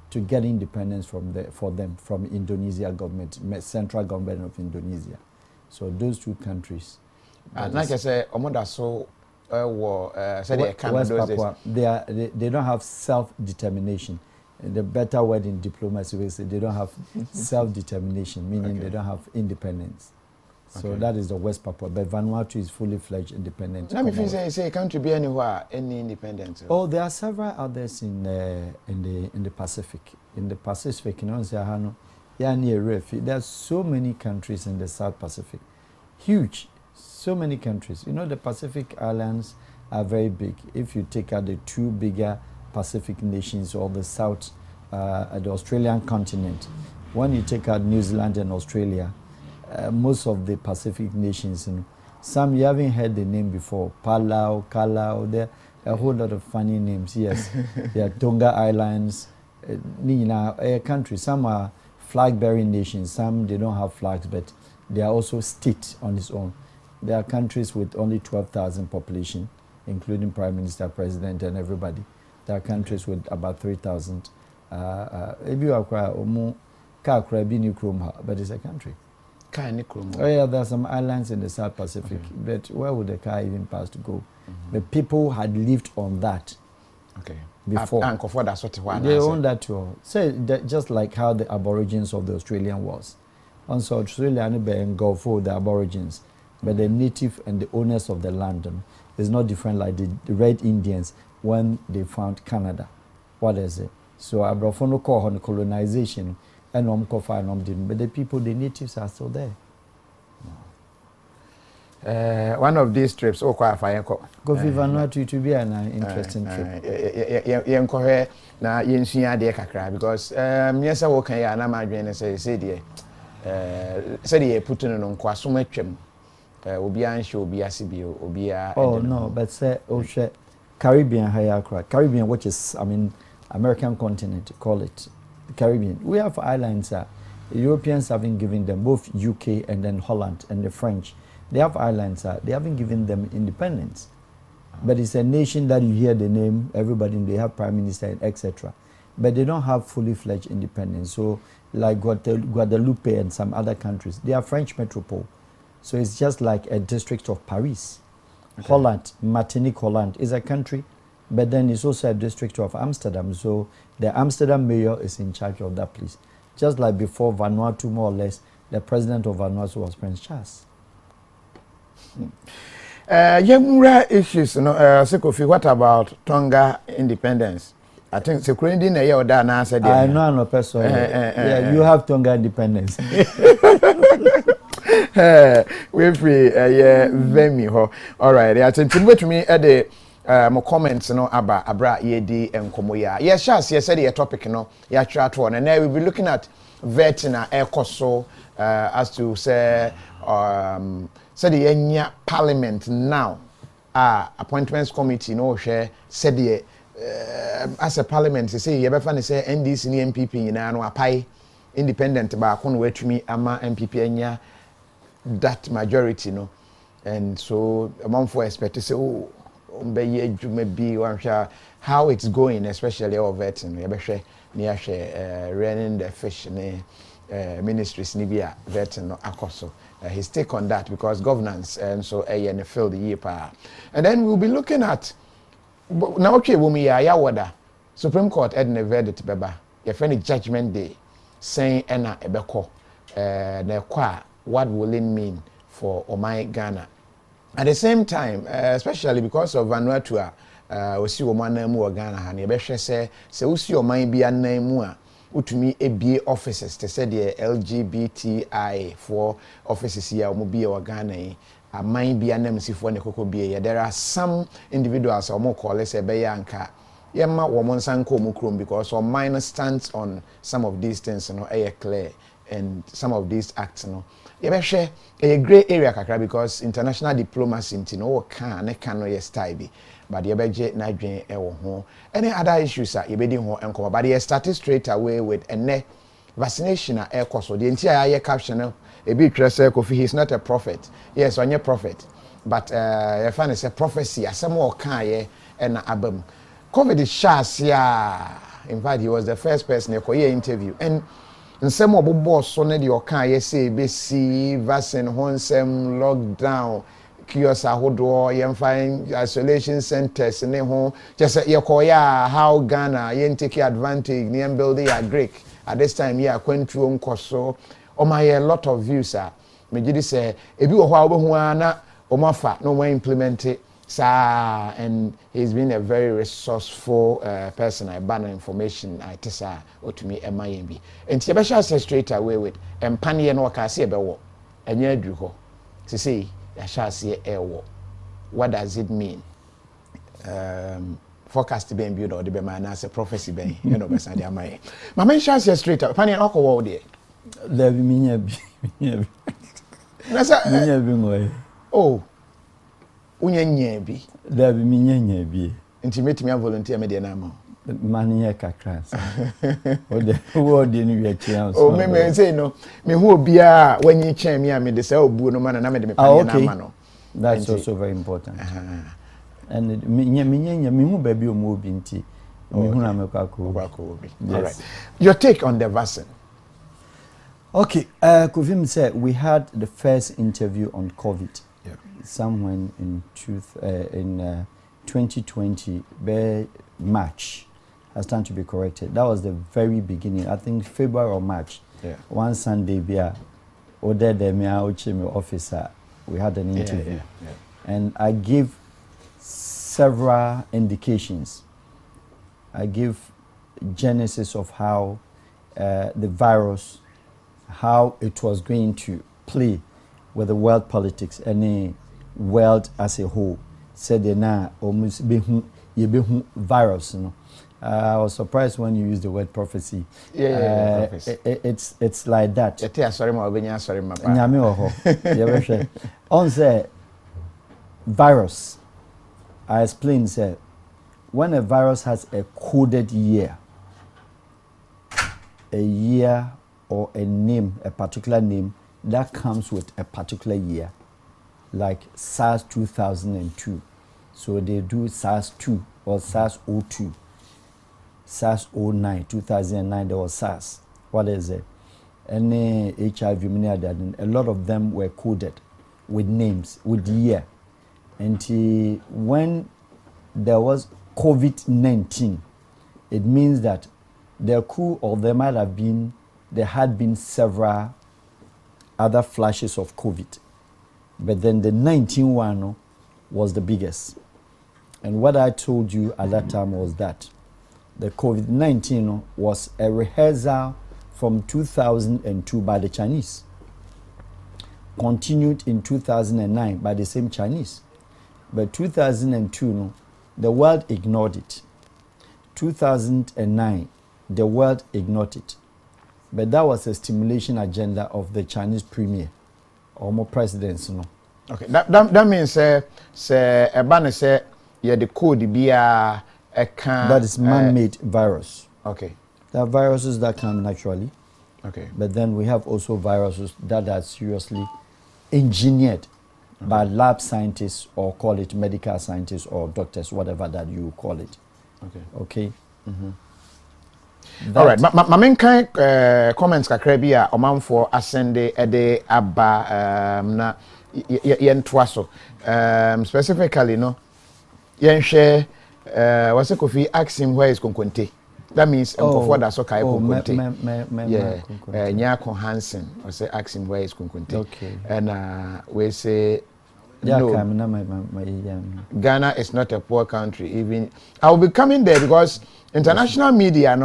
Speaker 1: to get independence for them from Indonesia government, central government of Indonesia. So those two countries.
Speaker 2: Like I say, Omoda so
Speaker 1: West Papua, they don't have self-determination. The better word in diplomacy is they don't have self-determination, meaning they don't have independence. So that is the West Papua, but Vanuatu is fully fledged independent.
Speaker 2: Let me say can't be anywhere any independent.
Speaker 1: Oh, there are several others in the Pacific. In the Pacific, you know, there are so many countries in the South Pacific, huge, so many countries. You know, the Pacific Islands are very big. If you take out the two bigger Pacific nations or the South, the Australian continent, when you take out New Zealand and Australia. Most of the Pacific nations, and some you haven't heard the name before, Palau, Kalau, there are a whole lot of funny names, yes. There are Tonga Islands, countries, some are flag-bearing nations, some they don't have flags, but they are also states on its own. There are countries with only 12,000 population, including Prime Minister, President, and everybody. There are countries with about 3,000. car krabi ni krom, but it's a country.
Speaker 2: Car ni krom.
Speaker 1: Oh yeah, there are some islands in the South Pacific, but where would the car even pass to go? But people had lived on that.
Speaker 2: Okay.
Speaker 1: Before. They own that too. Say that just like how the Aborigines of the Australian was. Also, Australia engulfed the Aborigines, but the native and the owners of the land is not different like the Red Indians when they found Canada. What is it? So Abrofono call on colonization and but the people, the natives are still there.
Speaker 2: One of these trips, qualify.
Speaker 1: KOFI Vanuatu to be an interesting trip.
Speaker 2: Na yensuya de kakra because yes I work here na madwen say de say put no nkwaso atwam obi anhye obi asibio obi a
Speaker 1: oh no but say Caribbean higher Caribbean, which is American continent, call it the Caribbean. We have islands the Europeans haven't given them, both UK and then Holland and the French. They have islands they haven't given them independence. But it's a nation that you hear the name, everybody, they have prime minister, etc. But they don't have fully fledged independence. So like Guadeloupe and some other countries, they are French metropole. So it's just like a district of Paris. Okay. Holland, Martinique, Holland is a country, but then it's also a district of Amsterdam. So the Amsterdam mayor is in charge of that place. Just like before Vanuatu, more or less, the president of Vanuatu was Prince Charles.
Speaker 2: Yemura issues, KOFI, what about Tonga independence? I think security na year da na said
Speaker 1: I know no person. Yeah, you have Tonga independence.
Speaker 2: We free vemi ho. All right, I think to me at the more comments about abra yedi enkomo ya. Yes, yes, said the topic ya chat one, and now we'll be looking at vetina ekoso as to say said the Enya Parliament now appointments committee share said the as a parliament say you befa say NDC ni MPP nyina no apai independent ba ko no watumi ama MPP enya that majority and so among for expect to say oh be adwuma bi wan hwa how it's going, especially over vetting you be hwe ni ahwe running the fish ni ministries ni bi a vetting no akoso. His take on that because governance and so and fill the year pa. And then we'll be looking at now okay womi ya wada Supreme Court edna verdict beba your friend judgment day saying ena ebeko na kwa what will it mean for Omai Ghana at the same time especially because of Vanuatu osi omana mu Ghana ha na ebehwe se osi Omai bia nan mu a utumi ebie offices to say the LGBTI for offices here omo bia Ghana yi aman bia nam sifo ne kokko bia there are some individuals omo call say be yanka yema wo monsan ko mu krom because some minor stands on some of these things clear and some of these acts ye be hwe a gray area kakra because international diplomacy can no style bi but ye beje na dwen ewo ho any other issues ye be di ho enko but ye start straight away with vaccination ekoso the entire year caption e bi tire say KOFI he is not a prophet. Yes, onye prophet, but ye fan is a prophecy asem o kan ye na abam COVID shasia. In fact, he was the first person to hear interview and some of the boss so ne the okan ye say be see vaccine honsem lockdown kiosk ahodo ye find isolation centers ne ho just ye koya how Ghana ye take advantage ne build a Greek at this time ye akwantuo nkoso o my a lot of views me gidi say ebi wo ho obohu na o mafa no we implement it sir and he's been a very resourceful person. I ban information I tesa otumi emayembi enti be sha straight away with empane no ka se be wo enya adru ho say ya sha se ewo what does it mean forecast being built or the be man as a prophecy be you know be say am I mama sha se straight up pane no ko wo there
Speaker 1: there be minya bi
Speaker 2: na sa
Speaker 1: minya bi ngoy
Speaker 2: oh unyanya bi
Speaker 1: there be minya bi
Speaker 2: nti metimi volunteer me de na ma
Speaker 1: mania kakra o de ni wi chance
Speaker 2: oh me say no me hu obi a wanyi chen me a me de say obu no man na me de me pan na ma no
Speaker 1: that's also very important and minya me hu ba bi o mo obi nti me hu na me kwako
Speaker 2: obi all right your take on the vaccine
Speaker 1: Okay, Kuvim said we had the first interview on COVID.
Speaker 2: Yeah.
Speaker 1: Somewhere in 2020, March. Has time to be corrected. That was the very beginning. I think February or March.
Speaker 2: Yeah.
Speaker 1: One Sunday, order the officer. We had an interview, and I gave several indications. I gave genesis of how the virus, how it was going to play with the world politics and the world as a whole. Said na almost virus, you know. I was surprised when you used the word prophecy.
Speaker 2: Prophecy.
Speaker 1: It's like that. On say virus, I explained say when a virus has a coded year or a name, a particular name that comes with a particular year, like SARS 2002. So they do SARS 2 or SARS 02. SARS 09, 2009, there was SARS. What is it? Any HIV, a lot of them were coded with names, with the year. And when there was COVID-19, it means that there could or there had been several other flashes of COVID. But then the 19 one was the biggest. And what I told you at that time was that the COVID-19 was a rehearsal from 2002 by the Chinese, continued in 2009 by the same Chinese. But 2002, the world ignored it. 2009, the world ignored it. But that was a stimulation agenda of the Chinese premier, or more presidents.
Speaker 2: Okay, that means say the code be
Speaker 1: that is man-made virus.
Speaker 2: Okay.
Speaker 1: There are viruses that come naturally.
Speaker 2: Okay.
Speaker 1: But then we have also viruses that are seriously engineered by lab scientists, or call it medical scientists or doctors, whatever that you call it.
Speaker 2: Okay.
Speaker 1: Okay.
Speaker 2: All right. My main kind comments kakrebi oman for ascende ede aba na yen twaso specifically yen share what's a KOFI ask him where is Konkonte. That means that's so kai Konkonte. Yeah. Nyako Hansen or say ask him where is Konkonte.
Speaker 1: Okay.
Speaker 2: And we say no, Ghana is not a poor country. Even I will be coming there because international media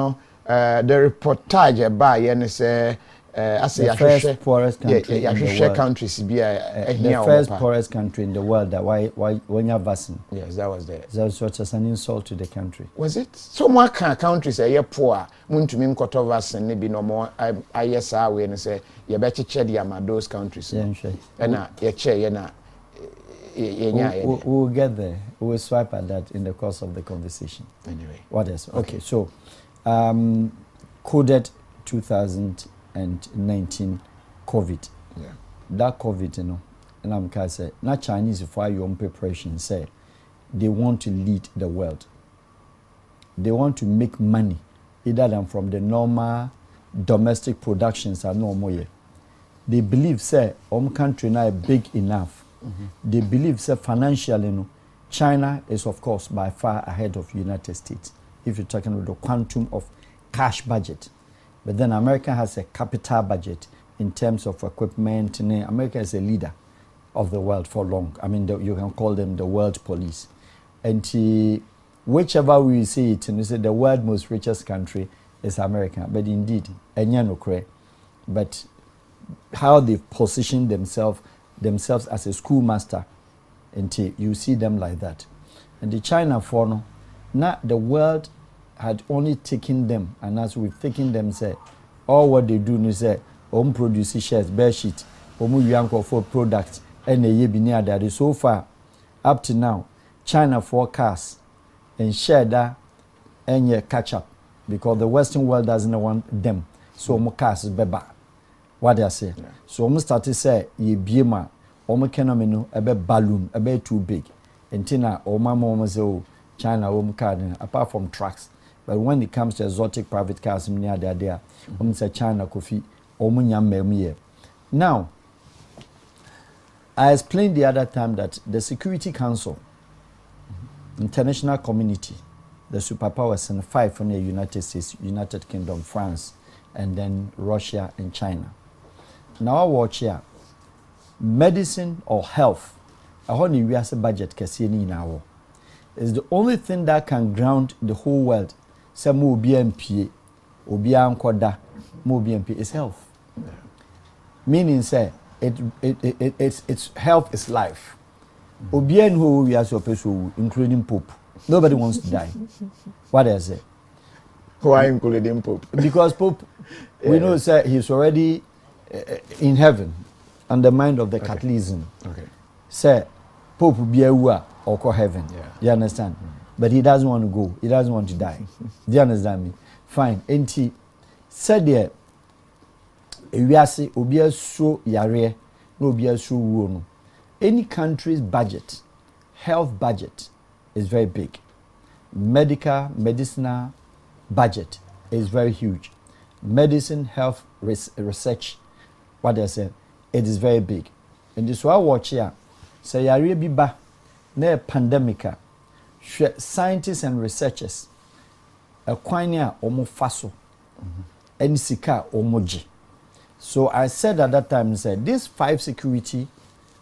Speaker 2: the reportage about say
Speaker 1: the first poorest country in the world.
Speaker 2: Countries be
Speaker 1: the first poorest country in the world. That why when you have vaccine.
Speaker 2: Yes, that was there.
Speaker 1: That was just an insult to the country.
Speaker 2: Was it? So more countries are poor. Muntu mi mkoto vaccine ni bi no more. I yes we and say you better check those countries.
Speaker 1: Yeah, sure.
Speaker 2: And you check
Speaker 1: we'll get there. We'll swipe at that in the course of the conversation.
Speaker 2: Anyway.
Speaker 1: What else? Okay, so coded 2019 COVID.
Speaker 2: Yeah.
Speaker 1: That COVID, and I'm going to say, not Chinese for your own preparation, say they want to lead the world. They want to make money, either than from the normal domestic productions are no more. They believe, say, country now big enough. They believe, say, financially, China is, of course, by far ahead of United States, if you're talking about the quantum of cash budget. But then America has a capital budget in terms of equipment. America is a leader of the world for long. I mean, you can call them the world police. And whichever we see it, we say the world most richest country is America. But indeed, but how they've positioned themselves as a schoolmaster, and you see them like that. And the China for now the world had only taken them, and as we've taken them, say all what they do is say produce shares, bear sheet, for products, and that is so far up to now. China forecasts and share that and catch up because the Western world doesn't want them. So cast is beba. What they say. Yeah. So we start to say ye biema economy a bit balloon, a bit too big. And tina mama say China card apart from trucks. But when it comes to exotic private cars, say China KOFI Now, I explained the other time that the Security Council, international community, the superpowers and 5 from the United States, United Kingdom, France, and then Russia and China. Now I watch here, medicine or health, a whole new budget is the only thing that can ground the whole world. Say more BMP, or BMP, more BMP is health. Meaning say it's health is life. Obian who we are supposed to, including Pope. Nobody wants to die. What I say?
Speaker 2: Why including Pope?
Speaker 1: Because Pope, we know say he's already in heaven, on the mind of the Catholicism.
Speaker 2: Okay.
Speaker 1: Say Pope be a or call heaven. Yeah. You understand? But he doesn't want to go. He doesn't want to die. Do you understand me? Fine. And he said there, we are say obia so yare, no obia so no. Any country's budget, health budget, is very big. Medicinal budget is very huge. Medicine, health, research, what they say, it is very big. And this why I watch here, say yare bi ba, na pandemica, scientists and researchers, a kwanya omo faso, and sika omoji. So I said at that time, said these 5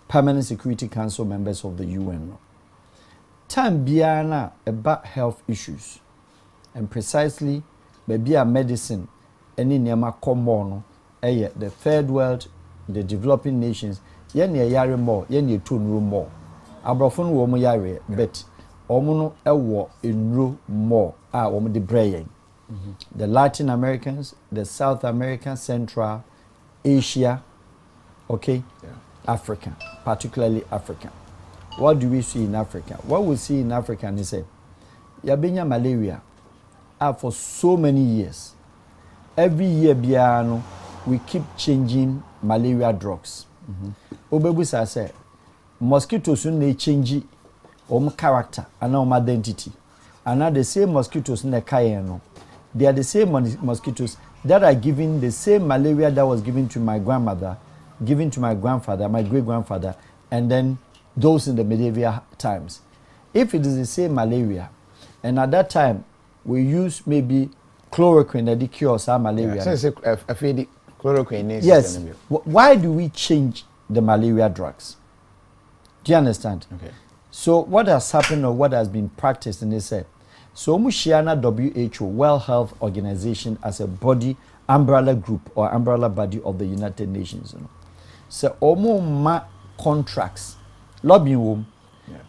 Speaker 1: permanent Security Council members of the UN, time biana about health issues, and precisely maybe a medicine, any nyama common, the third world, the developing nations, yenye yare more, yenye tunu more. Abrofon wo mo yare, but omono ewo enro more. Omo de brain. The Latin Americans, the South American, Central Asia, okay, Africa, particularly Africa. What do we see in Africa? What we see in Africa is that yabenya malaria for so many years. Every year, biano, we keep changing malaria drugs. Obebusa say mosquitoes they change character and identity. And now the same mosquitoes in the Cayenne, they are the same mosquitoes that are giving the same malaria that was given to my grandmother, given to my grandfather, my great-grandfather, and then those in the medieval times. If it is the same malaria, and at that time we use maybe chloroquine that cures our malaria.
Speaker 2: Chloroquine.
Speaker 1: Yes. Why do we change the malaria drugs? Do you understand?
Speaker 2: Okay.
Speaker 1: So what has happened or what has been practiced in this? So Mushiana WHO, World Health Organization, as a body, umbrella group or umbrella body of the United Nations. So omo ma contracts, lobbying room,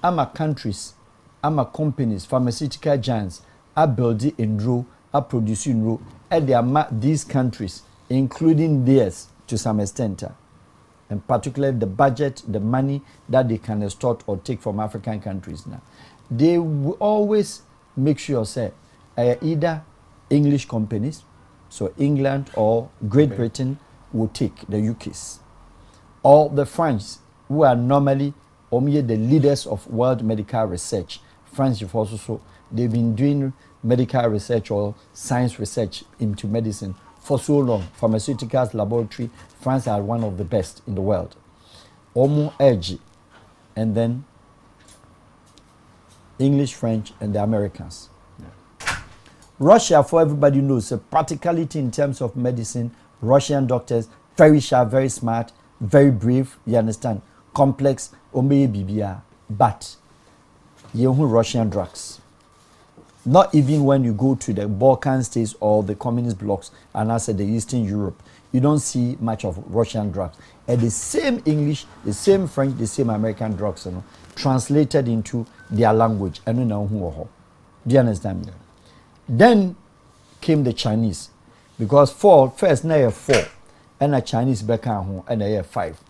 Speaker 1: ama countries, ama companies, pharmaceutical giants, are building in row, are producing row, and they are these countries, including theirs to some extent, and particularly the budget, the money that they can extort or take from African countries now. They will always make sure, say, either English companies, so England or Great Britain will take the UK's, or the French, who are normally the leaders of world medical research. France is also so they've been doing medical research or science research into medicine for so long. Pharmaceuticals laboratory, France are one of the best in the world. Omo Edge, and then English, French, and the Americans. Russia, for everybody knows, a practicality in terms of medicine. Russian doctors, very sharp, very smart, very brave, you understand, complex, but you Russian drugs. Not even when you go to the Balkan states or the communist blocs and I said the Eastern Europe, you don't see much of Russian drugs. And the same English, the same French, the same American drugs, translated into their language. Do you understand me? Then came the Chinese, because first now you have 4, and a Chinese back home, and I have 5.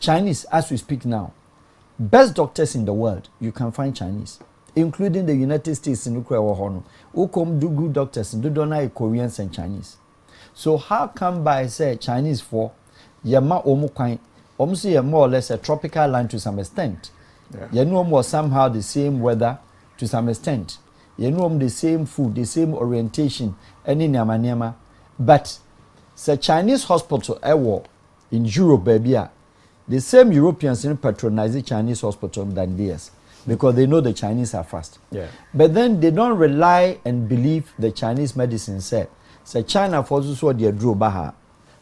Speaker 1: Chinese, as we speak now, best doctors in the world, you can find Chinese, including the United States in Ukraine. Who come do good doctors and do not Koreans and Chinese. So how come by say Chinese 4, yama omukwine, almost more or less a tropical land to some extent. You know more somehow the same weather to some extent. You know the same food, the same orientation, any nyama. But It's a Chinese hospital in Europe, baby. The same Europeans patronize the Chinese hospital than theirs because they know the Chinese are fast.
Speaker 2: Yeah.
Speaker 1: But then they don't rely and believe the Chinese medicine said. So China forces what they drew baha.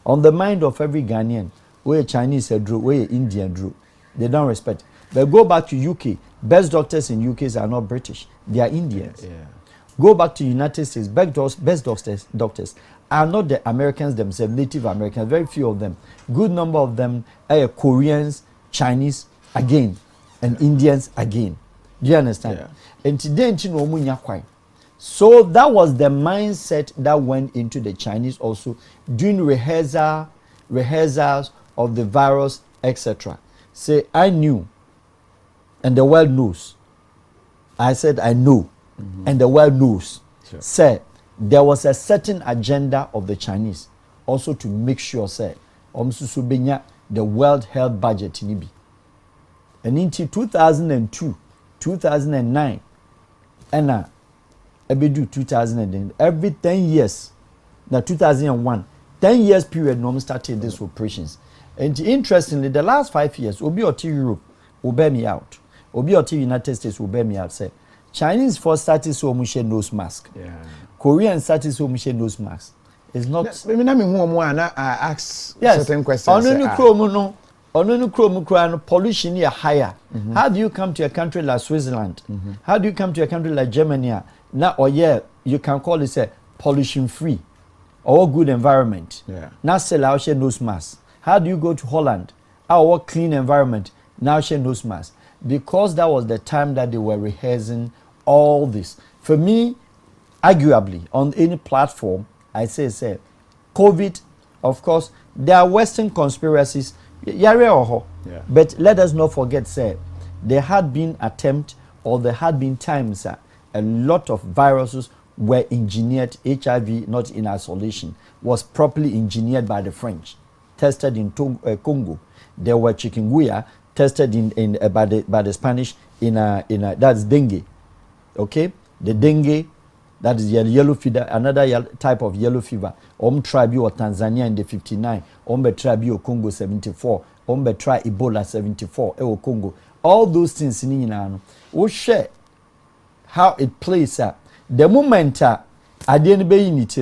Speaker 1: On the mind of every Ghanaian, where Chinese drew, where Indian drew. They don't respect. But go back to UK. Best doctors in UK are not British. They are Indians.
Speaker 2: Yeah.
Speaker 1: Go back to United States. Best doctors are not the Americans themselves, Native Americans. Very few of them. Good number of them are Koreans, Chinese again, and Indians again. Do you understand?
Speaker 2: Yeah.
Speaker 1: And today, so that was the mindset that went into the Chinese also doing rehearsals of the virus, etc. Say, I knew, and the world knows. I said, I know, and the world knows.
Speaker 2: Sure.
Speaker 1: Say, there was a certain agenda of the Chinese also to make sure, say, the World Health Budget in Ibi. And into 2002, 2009, and ebedu 2000 every 10 years, now 2001, 10 years period, no started these operations. And interestingly, the last 5 years, Obi or Europe will bear me out. Obi or United States will bear me out. Say, Chinese first started so much nose mask.
Speaker 2: Yeah.
Speaker 1: Korean started so much nose mask. It's not.
Speaker 2: I ask certain questions.
Speaker 1: Pollution is higher. How do you come to a country like Switzerland? How do you come to a country like Germany? Now, or yeah, you can call it a pollution free or good environment.
Speaker 2: Yeah.
Speaker 1: Now, sell out nose mask. How do you go to Holland? Our clean environment. Now, share nose mask. Because that was the time that they were rehearsing all this. For me, arguably, on any platform, I say, COVID, of course, there are Western conspiracies. Yeah. But let us not forget, there had been attempt or there had been times a lot of viruses were engineered. HIV, not in isolation, was properly engineered by the French, tested in Congo. There were chikungunya tested by the Spanish in that's dengue. Okay, the dengue, that is yellow fever, another type of yellow fever. Tribe or Tanzania in the 59, tribe or Congo 74, try Ebola 74, Congo. All those things in we share how it plays out. The moment I didn't be in it,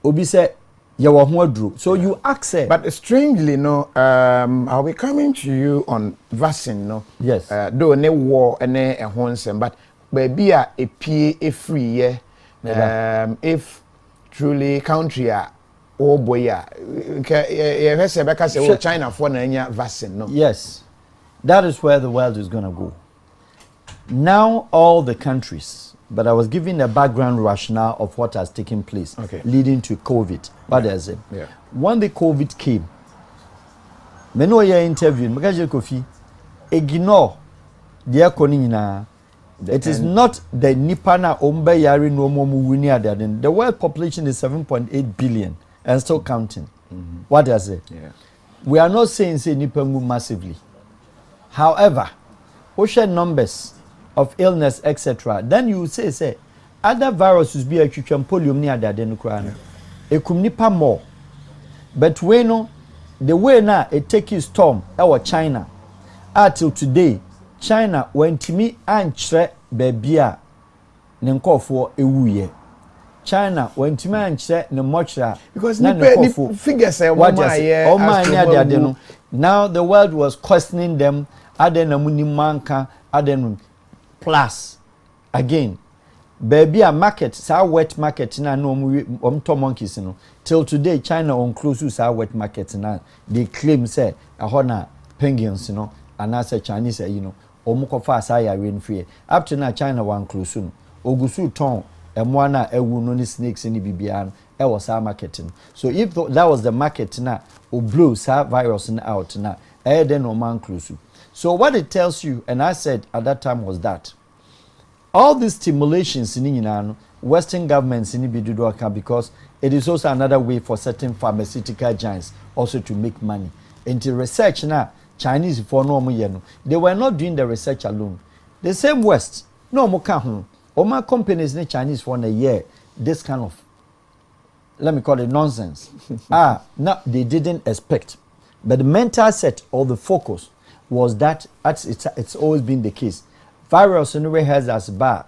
Speaker 1: Obi said, so you accept.
Speaker 2: But strangely, I'll be coming to you on vaccine, no?
Speaker 1: Yes.
Speaker 2: Though no war and a honsem, but baby a free year. If truly country oh boy, China for vaccine, no?
Speaker 1: Yes. That is where the world is going to go. Now all the countries, but I was giving a background rationale of what has taken place leading to COVID. What is it?
Speaker 2: Yeah.
Speaker 1: When the COVID came, me know your interview, Magaje Kofi, ignore the economy. It is not the Nipana Ombe Yari no more wini. The world population is 7.8 billion and still counting. What does it?
Speaker 2: Yeah.
Speaker 1: We are not saying Nipangu massively. However, ocean numbers of illness, etc. Then you say other viruses be a polio near the adenocran. It could nipa more. But we know the way now it take its storm our China. Until today, China went to me and tre bebia nenko for a wuye. China went to me and tre ne mochra
Speaker 2: because the figures say
Speaker 1: now the world was questioning them. Adenamuni manka adenum plus again baby a market sa wet market na no to monkeys no till today China on close to sa wet market na they claim say ahona penguins no and as a Chinese omukofa sa ya rain free up to now China one close no ogusu ton emo na ewu no ni snakes ni bibia e was sa marketing. So if that was the market na o blow sa virus na out na then no man close. So what it tells you, and I said at that time, was that all these stimulations in Western governments in Ibiduaka, because it is also another way for certain pharmaceutical giants also to make money. Into research now, Chinese for no they were not doing the research alone. The same West, no more companies in Chinese for a year, this kind of let me call it nonsense. No, they didn't expect. But the mental set or the focus was that it's always been the case. Virus anyway has as bad.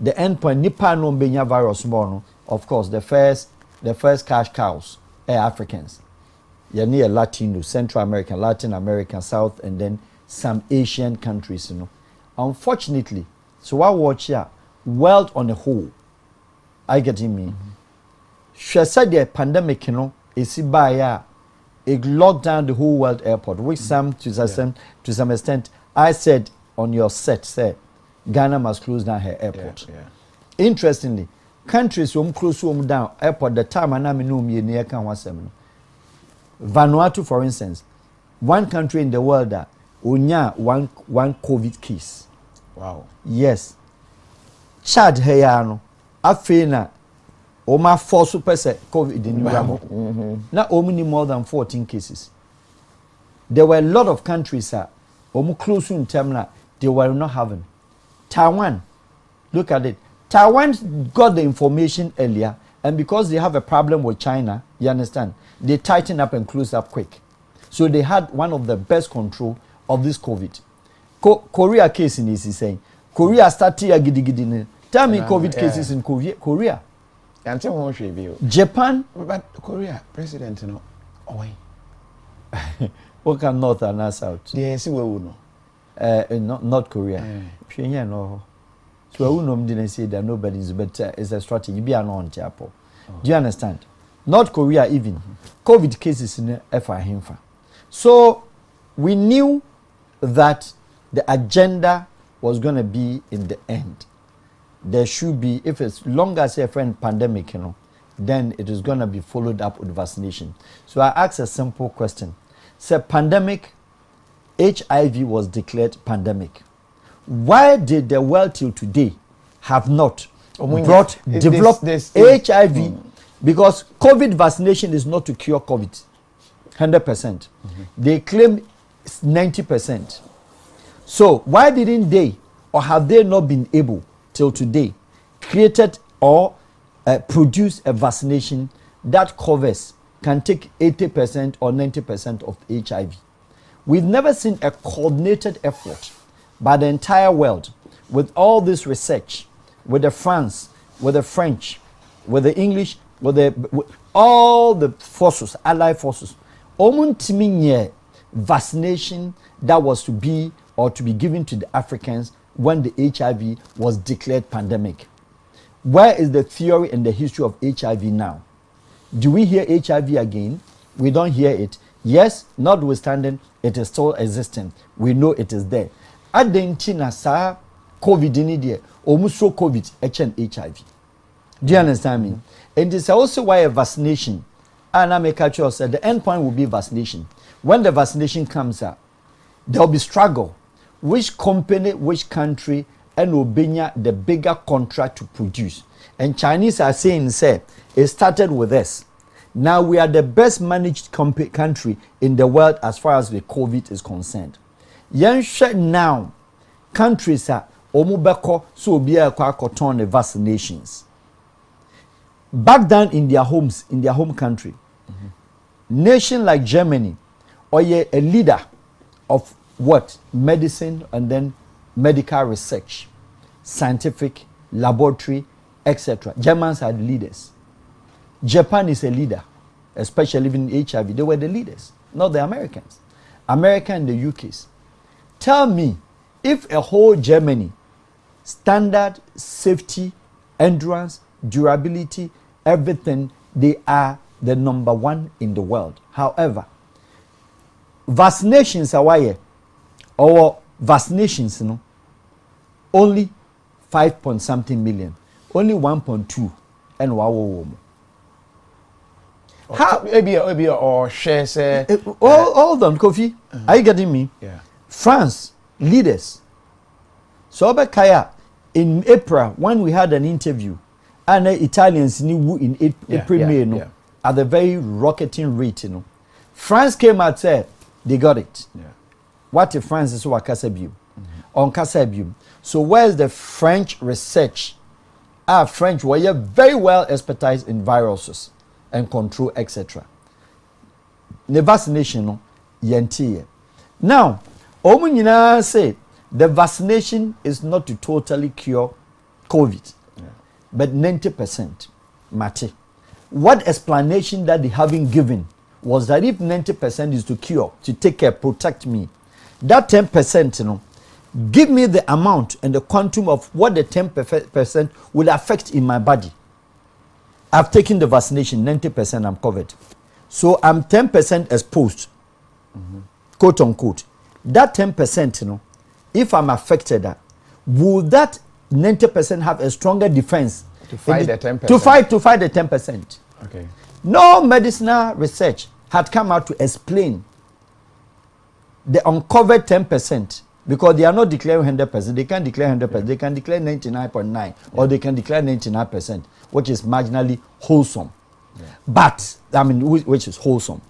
Speaker 1: The endpoint nipa no benya virus more. Of course, the first cash cows are Africans. You're near Latino, Central American, Latin American, South, and then some Asian countries, you know. Unfortunately, so I watch here, world on the whole. I getting me. She said the pandemic, you know, is by it locked down the whole world airport, which to some extent, I said on your set, said Ghana must close down her airport. Interestingly, countries who close down airport the time and I'm in near Vanuatu, for instance, one country in the world that onya one COVID case.
Speaker 2: Wow.
Speaker 1: Yes. Chad heyano afena oma 4 super COVID in now only more than 14 cases. There were a lot of countries omu close in terminal they were not having. Taiwan, look at it. Taiwan got the information earlier, and because they have a problem with China, you understand, they tighten up and close up quick. So they had one of the best control of this COVID. Korea case in this is saying, Korea started gidi. Tell me COVID cases in Korea. Japan.
Speaker 2: But Korea, president, you know,
Speaker 1: what can North and South?
Speaker 2: Yes, we will
Speaker 1: know. North Korea. No. So I didn't say that nobody's better. It's a strategy. Be an on chapel. Do you understand? North Korea even COVID cases in FIHINFA. So we knew that the agenda was going to be in the end. There should be, if it's long as a friend pandemic, you know, then it is going to be followed up with vaccination. So I asked a simple question. Say pandemic, HIV was declared pandemic. Why did the world till today have not developed HIV? Because COVID vaccination is not to cure COVID, 100%. They claim 90%. So why didn't they, or have they not been able till today, created or produce a vaccination that covers, can take 80% or 90% of HIV? We've never seen a coordinated effort by the entire world with all this research, with the France, with the French, with the English, with all the forces, allied forces. Vaccination that was to be or to be given to the Africans when the HIV was declared pandemic. Where is the theory and the history of HIV now? Do we hear HIV again? We don't hear it. Yes, notwithstanding, it is still existing. We know it is there. Adentina sa COVID in there, almost so COVID, HIV. Do you understand me? And it's also why a vaccination, and I make sure said the end point will be vaccination. When the vaccination comes up, there will be struggle. Which company, which country, and will be the bigger contract to produce. And Chinese are saying, say, it started with us. Now we are the best managed country in the world as far as the COVID is concerned. Now, countries are omubeko so be a turn the vaccinations. Back down in their homes, in their home country, nation like Germany, or a leader of what? Medicine and then medical research, scientific, laboratory, etc. Germans are the leaders. Japan is a leader, especially in HIV. They were the leaders, not the Americans. America and the UKs. Tell me, if a whole Germany, standard, safety, endurance, durability, everything, they are the #1 in the world. However, vaccinations are why, or vaccinations, you know, only 5-point-something million, only 1.2, and wow.
Speaker 2: How maybe or share say
Speaker 1: hold on, Kofi. Are you getting me?
Speaker 2: Yeah.
Speaker 1: France leaders. So Kaya in April when we had an interview, and the Italians knew in April, May, at the very rocketing rate, you know. France came out said they got it.
Speaker 2: Yeah.
Speaker 1: What if France is what Casabium on Casabium? So where's the French research? are French, were very well expertise in viruses and control, etc. The vaccination, no, yentiye. Now, omunyina say the vaccination is not to totally cure COVID, but 90%. Mate. What explanation that they haven't given was that if 90% is to cure, to take care, protect me, that 10%, you know, give me the amount and the quantum of what the 10% will affect in my body. I've taken the vaccination, 90% I'm covered. So I'm 10% exposed, quote unquote. That 10%, you know, if I'm affected, will that 90% have a stronger defense
Speaker 2: to fight the 10%?
Speaker 1: To fight the 10%.
Speaker 2: Okay.
Speaker 1: No medicinal research had come out to explain the uncovered 10%, because they are not declaring 100%. They can't declare 100%. They can declare 99.9, or they can declare 99%, which is marginally wholesome. But I mean, which is wholesome.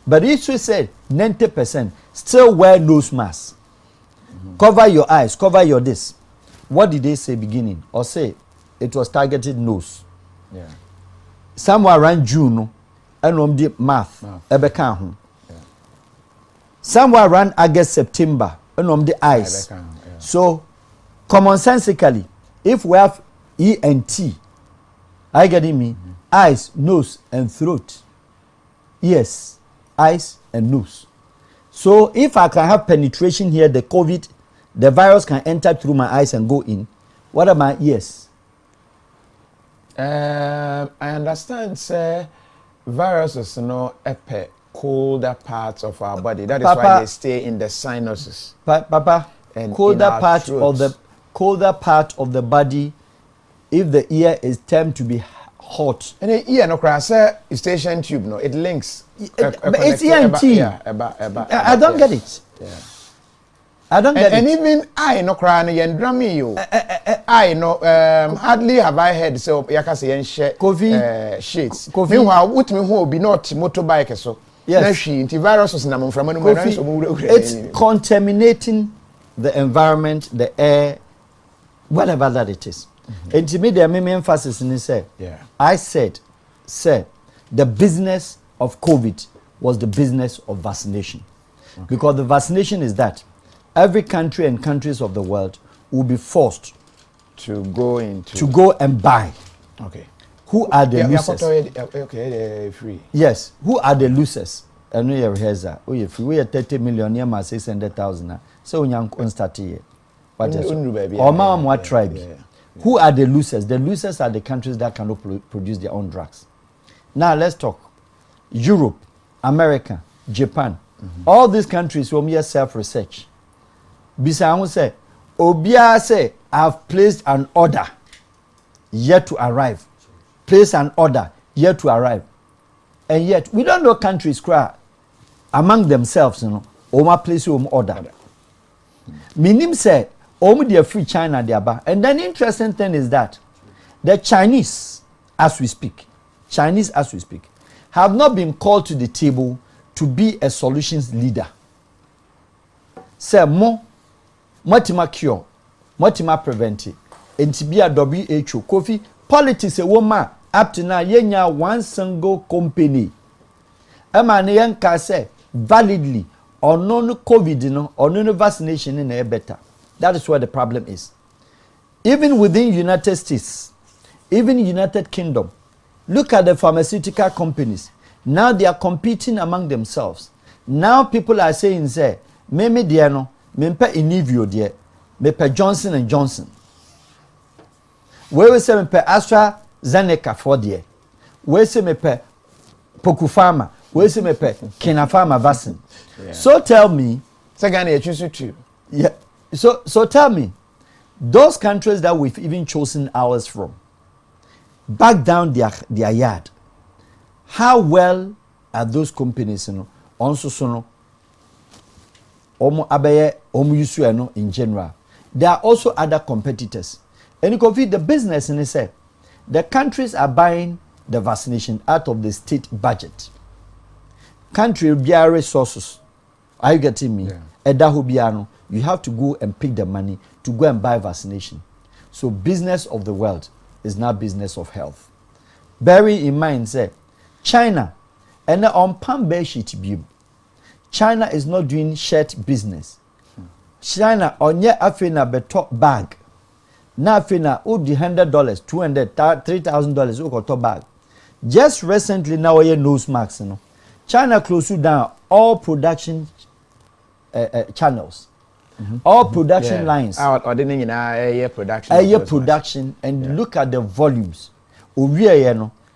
Speaker 1: But if we said 90%, still wear nose mask, cover your eyes, cover your this. What did they say beginning? Or say it was targeted nose.
Speaker 2: Yeah.
Speaker 1: Somewhere around June, and the math, ebeka. Somewhere around August, September, and the eyes. So, commonsensically, if we have ENT, are you getting me? Eyes, nose, and throat. Yes, eyes and nose. So, if I can have penetration here, the COVID, the virus can enter through my eyes and go in. What are my ears?
Speaker 2: I understand, sir. Viruses, you know, colder parts of our body. That is why they stay in the sinuses.
Speaker 1: Papa,
Speaker 2: and
Speaker 1: colder part of the body, if the ear is termed to be hot.
Speaker 2: And the ear no cry, sir, station tube, no, it links.
Speaker 1: It's ENT. I don't get it.
Speaker 2: Yeah.
Speaker 1: I don't get it.
Speaker 2: And even I no cry no yen drummy you. I know hardly have I heard so yaka say yen share
Speaker 1: KOFI
Speaker 2: sheets. Meanwhile, what me who be not motorbike so.
Speaker 1: Yes. It's contaminating the environment, the air, whatever that it is. And to me, the main emphasis in it, I said, the business of COVID was the business of vaccination. Because the vaccination is that every country and countries of the world will be forced
Speaker 2: to go
Speaker 1: and buy.
Speaker 2: Okay.
Speaker 1: Who are the losers?
Speaker 2: Okay, free.
Speaker 1: Yes. Who are the losers? I know you're here. We are 30 million, you 600,000. So we can start here. But or tribe. Who are the losers? The losers are the countries that cannot produce their own drugs. Now let's talk. Europe, America, Japan, all these countries will be self-research. Bisa say, Obia say, I've placed an order yet to arrive. Place an order yet to arrive. And yet, we don't know countries cry among themselves, you know, Oma place order. Minim said, Omu they free China they are. And then the interesting thing is that the Chinese, as we speak, have not been called to the table to be a solutions leader. Say more cure, more prevent it. And to be a WHO, KOFI, politics a woman up to now, yenya one single company. Emmanuel can say validly or non-COVID, or non-vaccination in a better. That is where the problem is. Even within United States, even United Kingdom, look at the pharmaceutical companies. Now they are competing among themselves. Now people are saying, say, me diano, me pe Inivio die, me pe Johnson and Johnson. We say me pe AstraZeneca for die. We say me pe Pokupharma. We say me pe Kinapharma vaccine. So tell me, yeah. So tell me, those countries that we've even chosen ours from, back down their yard. How well are those companies, you know, also so no, in general? There are also other competitors. And you can feed the business in itself. The countries are buying the vaccination out of the state budget. Country bear resources. Are you getting me? You have to go and pick the money to go and buy vaccination. So business of the world is now business of health. Bearing in mind, say, China, and on palm bear sheet beam. China is not doing shirt business. China on your afina beto bag. Now afina udi $100, $200, $3,000 uko to bag. Just recently now ye nose marks, you know. China closed down all production channels. All production lines. Production and look at the volumes.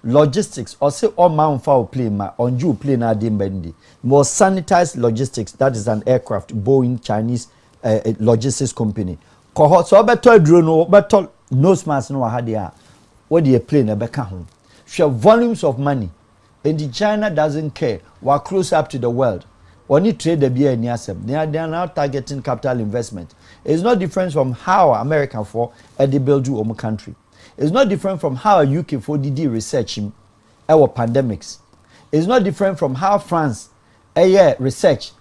Speaker 1: Logistics or say all man foul plane ma on you plane na dimbendi. More sanitized logistics, that is an aircraft, Boeing Chinese logistics company. Cohort so better drone better nose mask no hadia. What do you plane a beka home? Share volumes of money. And the China doesn't care. We're close up to the world. When you trade the beer in Yasem, they are now targeting capital investment. It's not different from how America for they build you home country. It's not different from how UK for did research in our pandemics. It's not different from how France research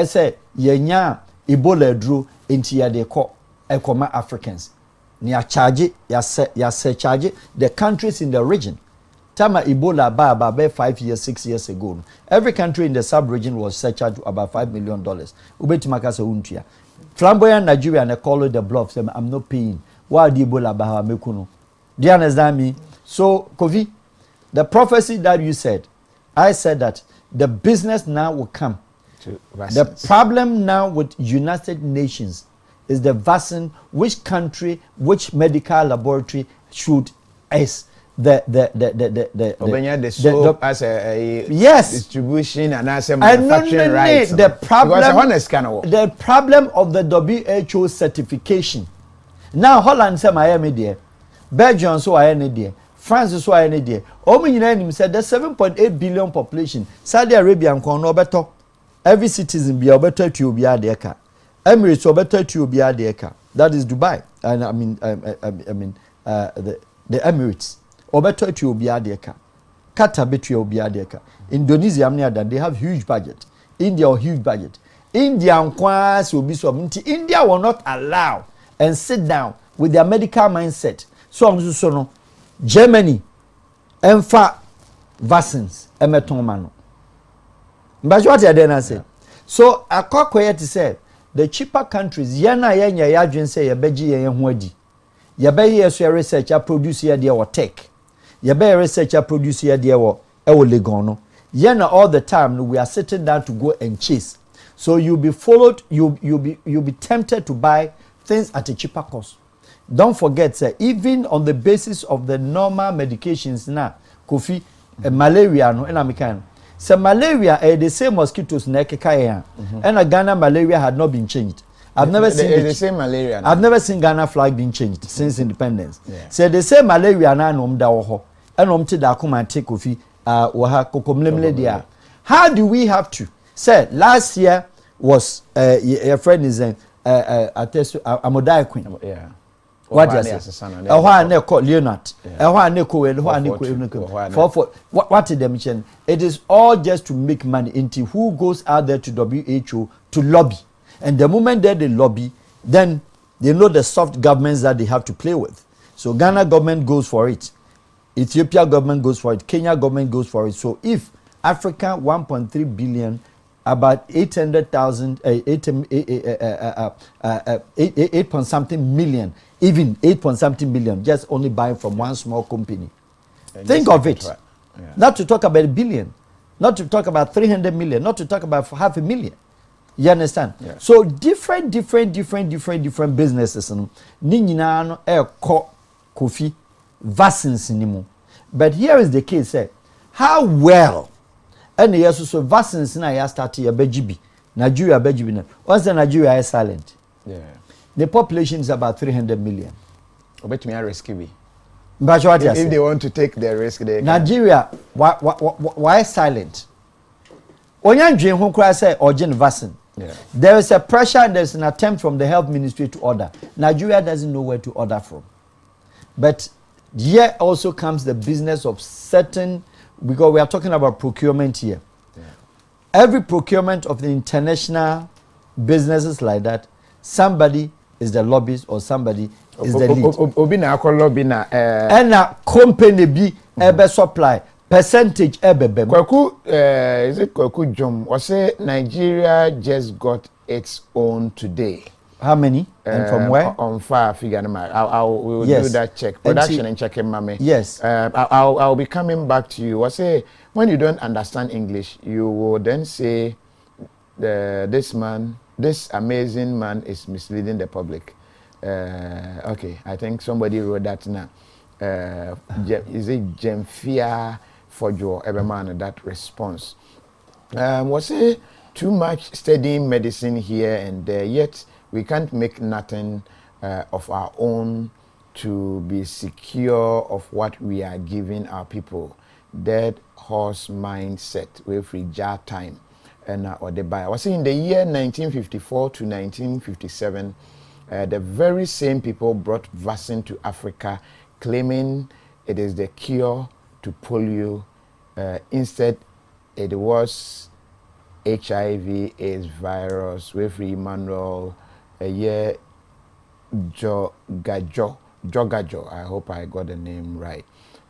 Speaker 1: say yenya Ebola drew into ya de ko ekoma Africans. Ni charge ya charge the countries in the region. Tama Ebola ba 5 years, 6 years ago. Every country in the sub-region was surcharged about $5 million. Ubetimaka se untia. Flamboyant Nigeria and call the bluff say I'm not paying. Why the Ebola ba mekuno? Do you understand me? So, Kofi, the prophecy that you said, I said that the business now will come. The problem now with United Nations is the vaccine, which country, which medical laboratory should as the soap as a yes distribution and as a manufacturing rights. The problem of the WHO certification. Now Holland say Miami there. Belgium so I any there. France so I any there. Omo said the 7.8 billion population. Saudi Arabia and no better. Every citizen be better to be there ka. Emirates so better to be there ka. That is Dubai. And I mean the Emirates. Obeto to be there ka. Qatar betu be there ka. Indonesia they have huge budget. India huge budget. India will be so India will not allow and sit down with their medical mindset. So no Germany enfa vaccines emeton mano. But what you then say? So akwakoye to say the cheaper countries yana yenya yadwen say yebeji yen ho adi. Yebe here so research produce here there or tech. Yebe research produce here there or Legon no. Yana all the time we are sitting down to go and chase. So you'll be followed, you'll be tempted to buy things at a cheaper cost. Don't forget, sir, even on the basis of the normal medications now, Kofi, malaria, no, and so malaria, the same mosquitoes, and a Ghana malaria had not been changed. I've never seen
Speaker 2: the same malaria.
Speaker 1: I've never seen Ghana flag being changed since independence. Yeah. So the same malaria now, no mda and da kuma take Kofi, dia. How do we have to? Say last year was your friend is Amodai Queen. Yeah. What does it? Leonard. What did they mention? It is all just to make money into who goes out there to WHO to lobby. And the moment that they lobby, then they know the soft governments that they have to play with. So Ghana government goes for it. Ethiopia government goes for it. Kenya government goes for it. So if Africa 1.3 billion, about 800,000, 8 point something million, even 8 point something million, just only buying from one small company. Think of it. Yeah. Not to talk about a billion, not to talk about 300 million, not to talk about 500,000. You understand? Yeah. So different businesses. Ninyina no Kofi vaccines anymore. But here is the case. How well and yes, so vaccines now ya start here BGB. Nigeria BGB. Once the Nigeria is silent. Yeah. The population is about 300 million.
Speaker 2: Bet me a risky.
Speaker 1: But what
Speaker 2: if they want to take the risk, they
Speaker 1: Nigeria, why silent? Onyanjin who cry say urgent vaccine. Yeah. There is a pressure and there's an attempt from the health ministry to order. Nigeria doesn't know where to order from. But here also comes the business of certain, because we are talking about procurement here. Yeah. Every procurement of the international businesses like that, somebody is the lobbyist or somebody is the lead.
Speaker 2: Obi na akọ lobby na
Speaker 1: and a company bi ebe supply percentage ebe.
Speaker 2: Kwaku is it Kwaku Jom? Or say Nigeria just got its own today.
Speaker 1: How many? And from where?
Speaker 2: On fire figure. We'll do that check. Production and check mame.
Speaker 1: Yes.
Speaker 2: I'll be coming back to you. I say when you don't understand English, you will then say this amazing man is misleading the public. Okay, I think somebody wrote that now. Is it Jemfia Fojo Eberman that response? Was it too much studying medicine here and there, yet we can't make nothing of our own to be secure of what we are giving our people. Dead horse mindset with free jar time and or the buyer. Was in the year 1954 to 1957, the very same people brought vaccine to Africa, claiming it is the cure to polio. Instead, it was HIV AIDS virus with Emmanuel Jogajo. I hope I got the name right.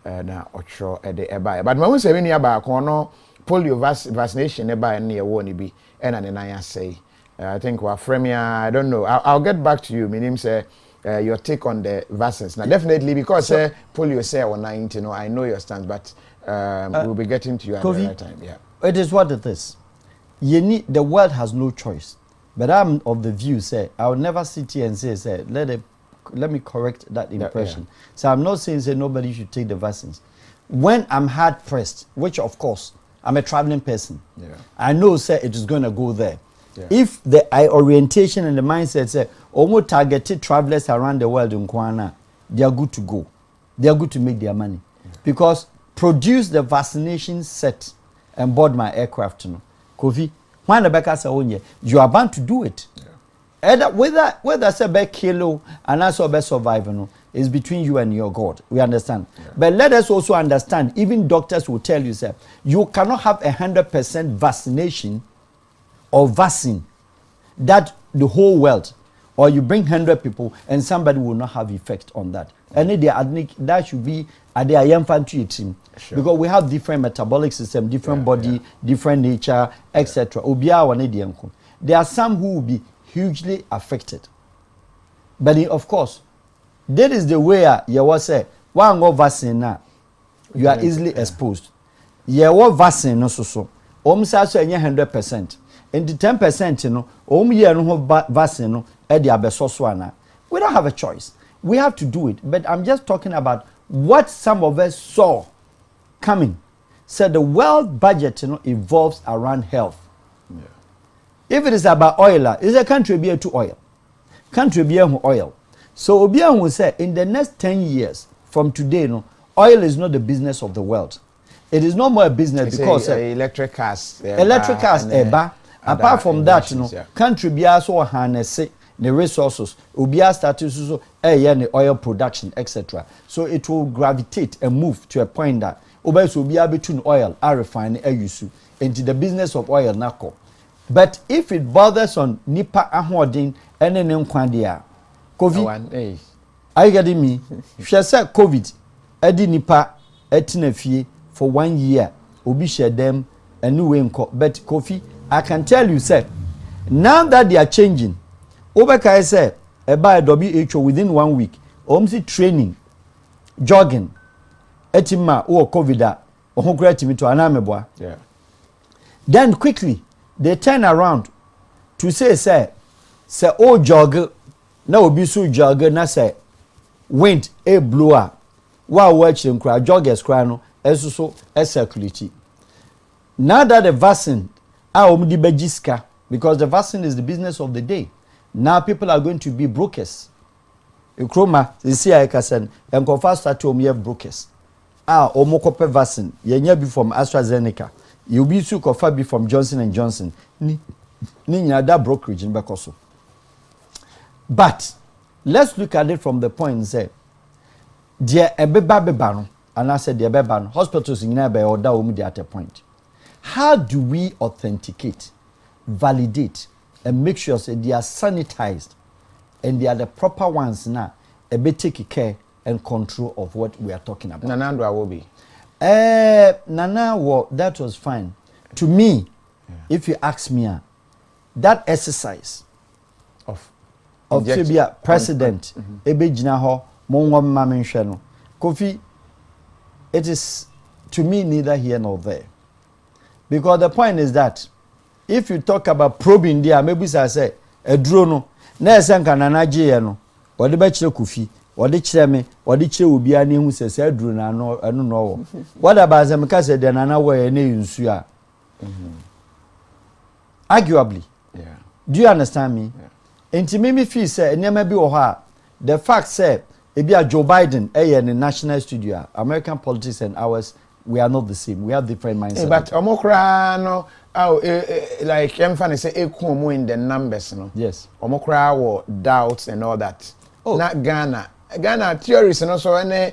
Speaker 2: Na Ocho Ede Eba. But when we say we about polio vaccination eba near one be and I say. I think we're framing. I don't know. I'll get back to you. Meaning say your take on the vaccines. Now definitely because polio say on 19. I know your stance, but we'll be getting to you at the right time. Yeah.
Speaker 1: It is what it is. The world has no choice. But I'm of the view, I will never sit here and say, let me correct that impression. Yeah. So I'm not saying nobody should take the vaccines. When I'm hard pressed, which of course I'm a traveling person, I know it is going to go there. Yeah. If the orientation and the mindset say almost targeted travelers around the world in Kwana, they are good to go. They are good to make their money. Yeah. Because produce the vaccination set and board my aircraft. KOFI, when the backers are you are bound to do it. Yeah. Whether say be kilo and also be survival is between you and your God. We understand. Yeah. But let us also understand, even doctors will tell you, you cannot have 100% vaccination or vaccine that the whole world, or you bring 100 people and somebody will not have effect on that. And that should be at the infantry team. Sure. Because we have different metabolic system, different body, different nature, etc. There are some who will be hugely affected. But of course, that is the way you was say, one go vaccine now, you are easily exposed. You want vaccine no so. Omsa so 100%. And the 10%, year no vaccine we don't have a choice. We have to do it. But I'm just talking about what some of us saw coming. So the world budget evolves around health. Yeah. If it is about oil, is a country be to oil. Country be oil. So Obian will say in the next 10 years from today, oil is not the business of the world. It is no more a business because
Speaker 2: electric cars.
Speaker 1: Apart from that, country be also harness the resources. Ubia started so the oil production, etc. So it will gravitate and move to a point that Ubia between oil, refine, use into the business of oil nako. But if it bothers on nipa ahwadin and then kwandia, COVID, are you getting me? She said COVID, edi nipa etinefie for 1 year. Obi share them a new way. But KOFI, I can tell you, now that they are changing, Obeka say by WHO within 1 week, omsi training, jogging, etima or COVID, or creative to anameboa. Yeah. Then quickly they turn around to say oh jog, now be so jog, na say wind a blower, while watching cry joggers crano, as so as circulity. Now that the vaccine because the vaccine is the business of the day. Now people are going to be brokers. Ukroma, you see, I can send and confirm start to brokers. Omokope vaccine, you be from AstraZeneca. You be so confirm from Johnson & Johnson. Ni that brokerage in Bekoso. But let's look at it from the point say, dear Ebeba and I said dear Beban, hospitals in Nabe or Daumi at a point. How do we authenticate, validate, and make sure that they are sanitized and they are the proper ones now. A bit take care and control of what we are talking about.
Speaker 2: Nana will be.
Speaker 1: Nana, well, that was fine. To me, if you ask me, that exercise of Fibia president, Ebe Jinaho, Mongom Mamin Kofi, it is to me neither here nor there. Because the point is that if you talk about probing there, maybe I say a drone, Nesanka Nana Jano, or the bachelor Kofi, or the chairman, or the chair will be any who says, I don't know. What about them? Because they Nana way any in Suya. Arguably.
Speaker 2: Yeah.
Speaker 1: Do you understand me? And to me, feel say, never be the fact say, if you are Joe Biden, in the national studio, American politics and ours, we are not the same. We have different mindsets.
Speaker 2: But Omokra, no, like Emfani say, Ekumu in the numbers, no.
Speaker 1: Yes.
Speaker 2: Omokra or doubts and all that. Oh. Not Ghana. Ghana theories and also any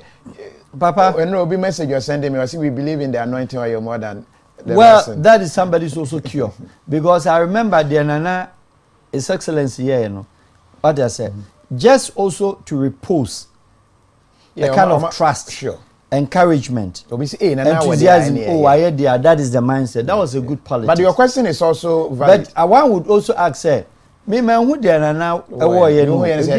Speaker 1: Papa.
Speaker 2: When no be message you're sending me, I see we believe in the anointing oil more than.
Speaker 1: Well, that is somebody's also cure. Because I remember the Nana, His Excellency here, you know, what I said, just also to repose the kind of trust, encouragement, enthusiasm. Oh, I heard there. That is the mindset. That was a good politics.
Speaker 2: But your question is also valid.
Speaker 1: But one would also ask, say, me man who there now what you say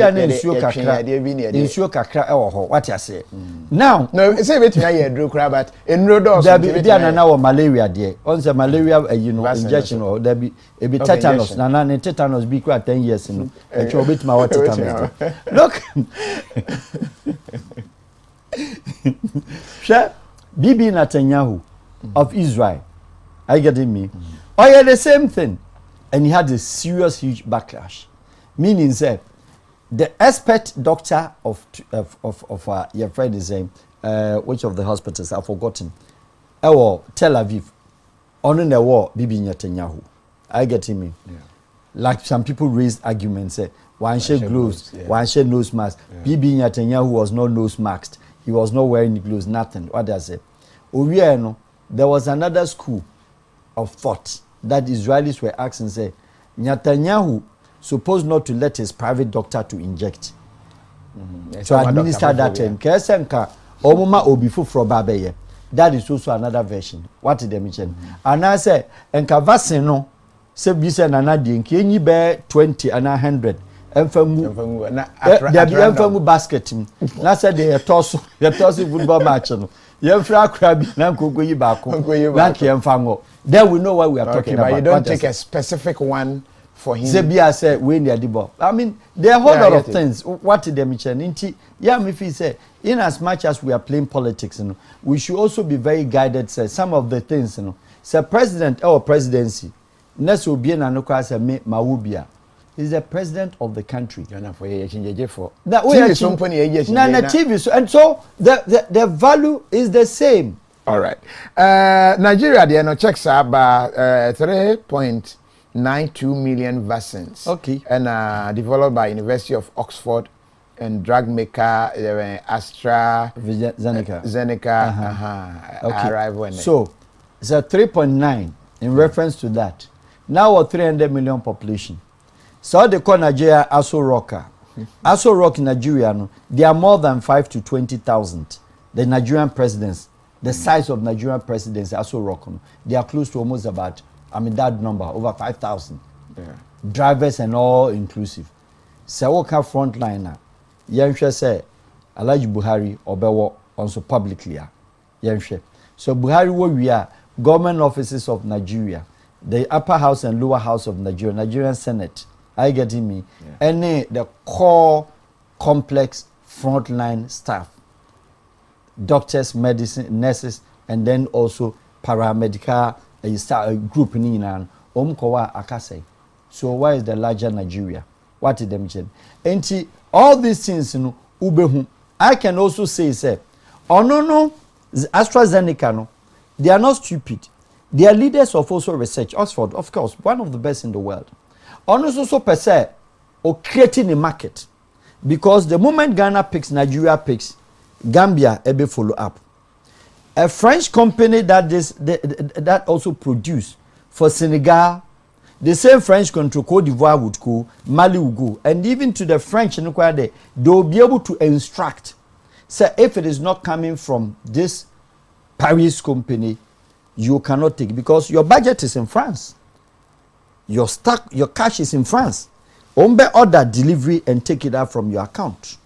Speaker 1: now
Speaker 2: no say it na drew crab but in road
Speaker 1: there now malaria there on the malaria you know injection or there be tetanus na tetanus be 10 years no e cho bit ma what tetanus look share Bibi Netanyahu of Israel are you getting me oh yeah the same thing. And he had a serious, huge backlash. Meaning that the expert doctor of your friend is saying, which of the hospitals I've forgotten. Tel Aviv, on the war, Bibi Netanyahu. I get him. Yeah. Like some people raised arguments, say, one shade gloves, one shade nose mask. Bibi Netanyahu was not nose masked. He was not wearing gloves, nothing. What does I say? There was another school of thought that Israelis were asking, say, Netanyahu supposed not to let his private doctor to inject, to administer that term. Kesenka, omuma obifu from babeye. That is also another version. What did they mention? And I say, enka vaccine no, se bisa na na di enki enyi be 20 and 100. Emfamu basket. Na said the toss football match no. Yemfra krabi na nkokoyi baako. Na kemfango. Then we know what we are talking about.
Speaker 2: But you don't take a specific one for him.
Speaker 1: Zebia said, we need the ball. I mean, there are a whole lot of things. What did they mention? Yeah, if he say, in as much as we are playing politics, you know, we should also be very guided. Say some of the things, you know, say president or presidency. Next will be an anoka say Mawubia. He's the president of the country.
Speaker 2: And
Speaker 1: so the value is the same.
Speaker 2: All right. Nigeria, the checks are about 3.92 million vaccines.
Speaker 1: Okay.
Speaker 2: And developed by University of Oxford and drug maker
Speaker 1: Zeneca.
Speaker 2: Okay. Arrive
Speaker 1: so it's a 3.9 in reference to that. Now a 300 million population. So they call Nigeria Aso Rocker. Aso Rock in Nigeria, no, they are more than 5 to 20,000. The Nigerian presidents. The size of Nigerian presidents, Aso Rock, they are close to almost about, that number, over 5,000.
Speaker 2: Yeah.
Speaker 1: Drivers and all inclusive. Sewoka frontliner, Yenshe say, Alaji Buhari, Obewo, also publicly. Yenshe. So Buhari, where we are, government offices of Nigeria, the upper house and lower house of Nigeria, Nigerian Senate, are you getting me? Yeah. And the core complex frontline staff. Doctors, medicine, nurses, and then also paramedical group in Omkowa Akase. So why is the larger Nigeria? What did they mention? And all these things, you know, Ubehu. I can also say, no, AstraZeneca, no, they are not stupid. They are leaders of also research. Oxford, of course, one of the best in the world. Also per se, or creating a market. Because the moment Ghana picks, Nigeria picks, Gambia ebe follow up. A French company that also produce for Senegal, The same French control Cote d'Ivoire would go, Mali would go, and even to the French, they will be able to instruct. So if it is not coming from this Paris company, you cannot take it because your budget is in France. Your stock, your cash is in France. Order delivery and take it out from your account.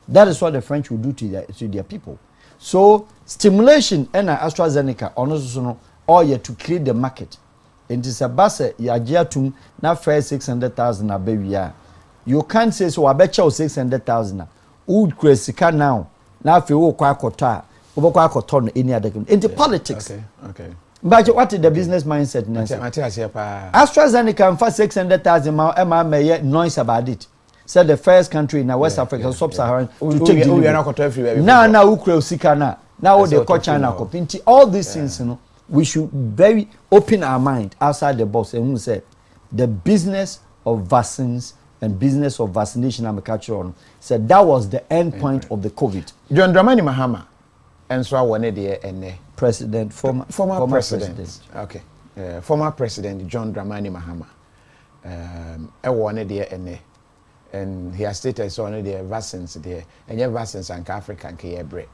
Speaker 1: That is what the French will do to their people. So stimulation and AstraZeneca also all yet to create the market. It is a basse yajiatum na fair 600,000 a baby. You can't say so I bet you 600,000. Would cresika now. Now if you walk quota, over cotton any other into politics.
Speaker 2: Okay.
Speaker 1: But what is the business mindset? AstraZeneca and for 600,000 Emma may noise about it. Said the first country in West Africa, sub-Saharan, to take delivery. Now Ukraine Sikana. Now they call China. All these things, you know, we should very open our mind outside the box and we say the business of vaccines and business of vaccination I'm catching on. Said that was the end point of the COVID.
Speaker 2: John Dramani Mahama and so one day and
Speaker 1: President, former
Speaker 2: president. Okay. Former President John Dramani Mahama. One day and he has stated so on the vaccines there and your vaccines and Africa and Kiyebre.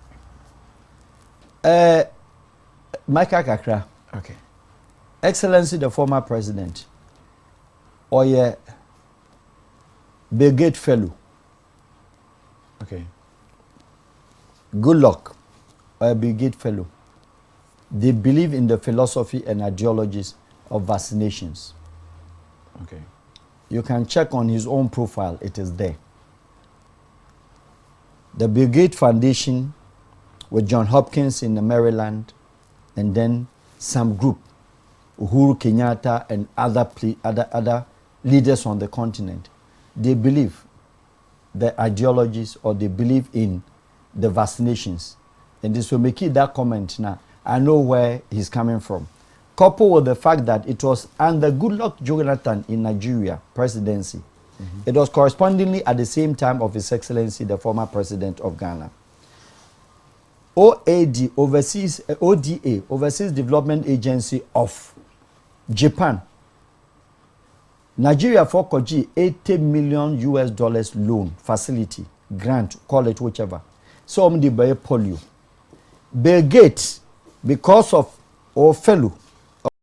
Speaker 1: Michael Kakra.
Speaker 2: Okay.
Speaker 1: Excellency the former president. Or yeah Bill Gates fellow.
Speaker 2: Okay.
Speaker 1: Good luck. Or a Bill Gates fellow. They believe in the philosophy and ideologies of vaccinations.
Speaker 2: Okay.
Speaker 1: You can check on his own profile, it is there. The Bill Gates Foundation with John Hopkins in Maryland, and then some group, Uhuru Kenyatta and other leaders on the continent. They believe the ideologies or they believe in the vaccinations. And this will make it that comment now. I know where he's coming from. Coupled with the fact that it was under Goodluck Jonathan in Nigeria presidency. It was correspondingly at the same time of His Excellency, the former president of Ghana. ODA, Overseas Development Agency of Japan. Nigeria for Koji $80 million loan facility, grant, call it whichever. So the polio. Bill Gates, because of our fellow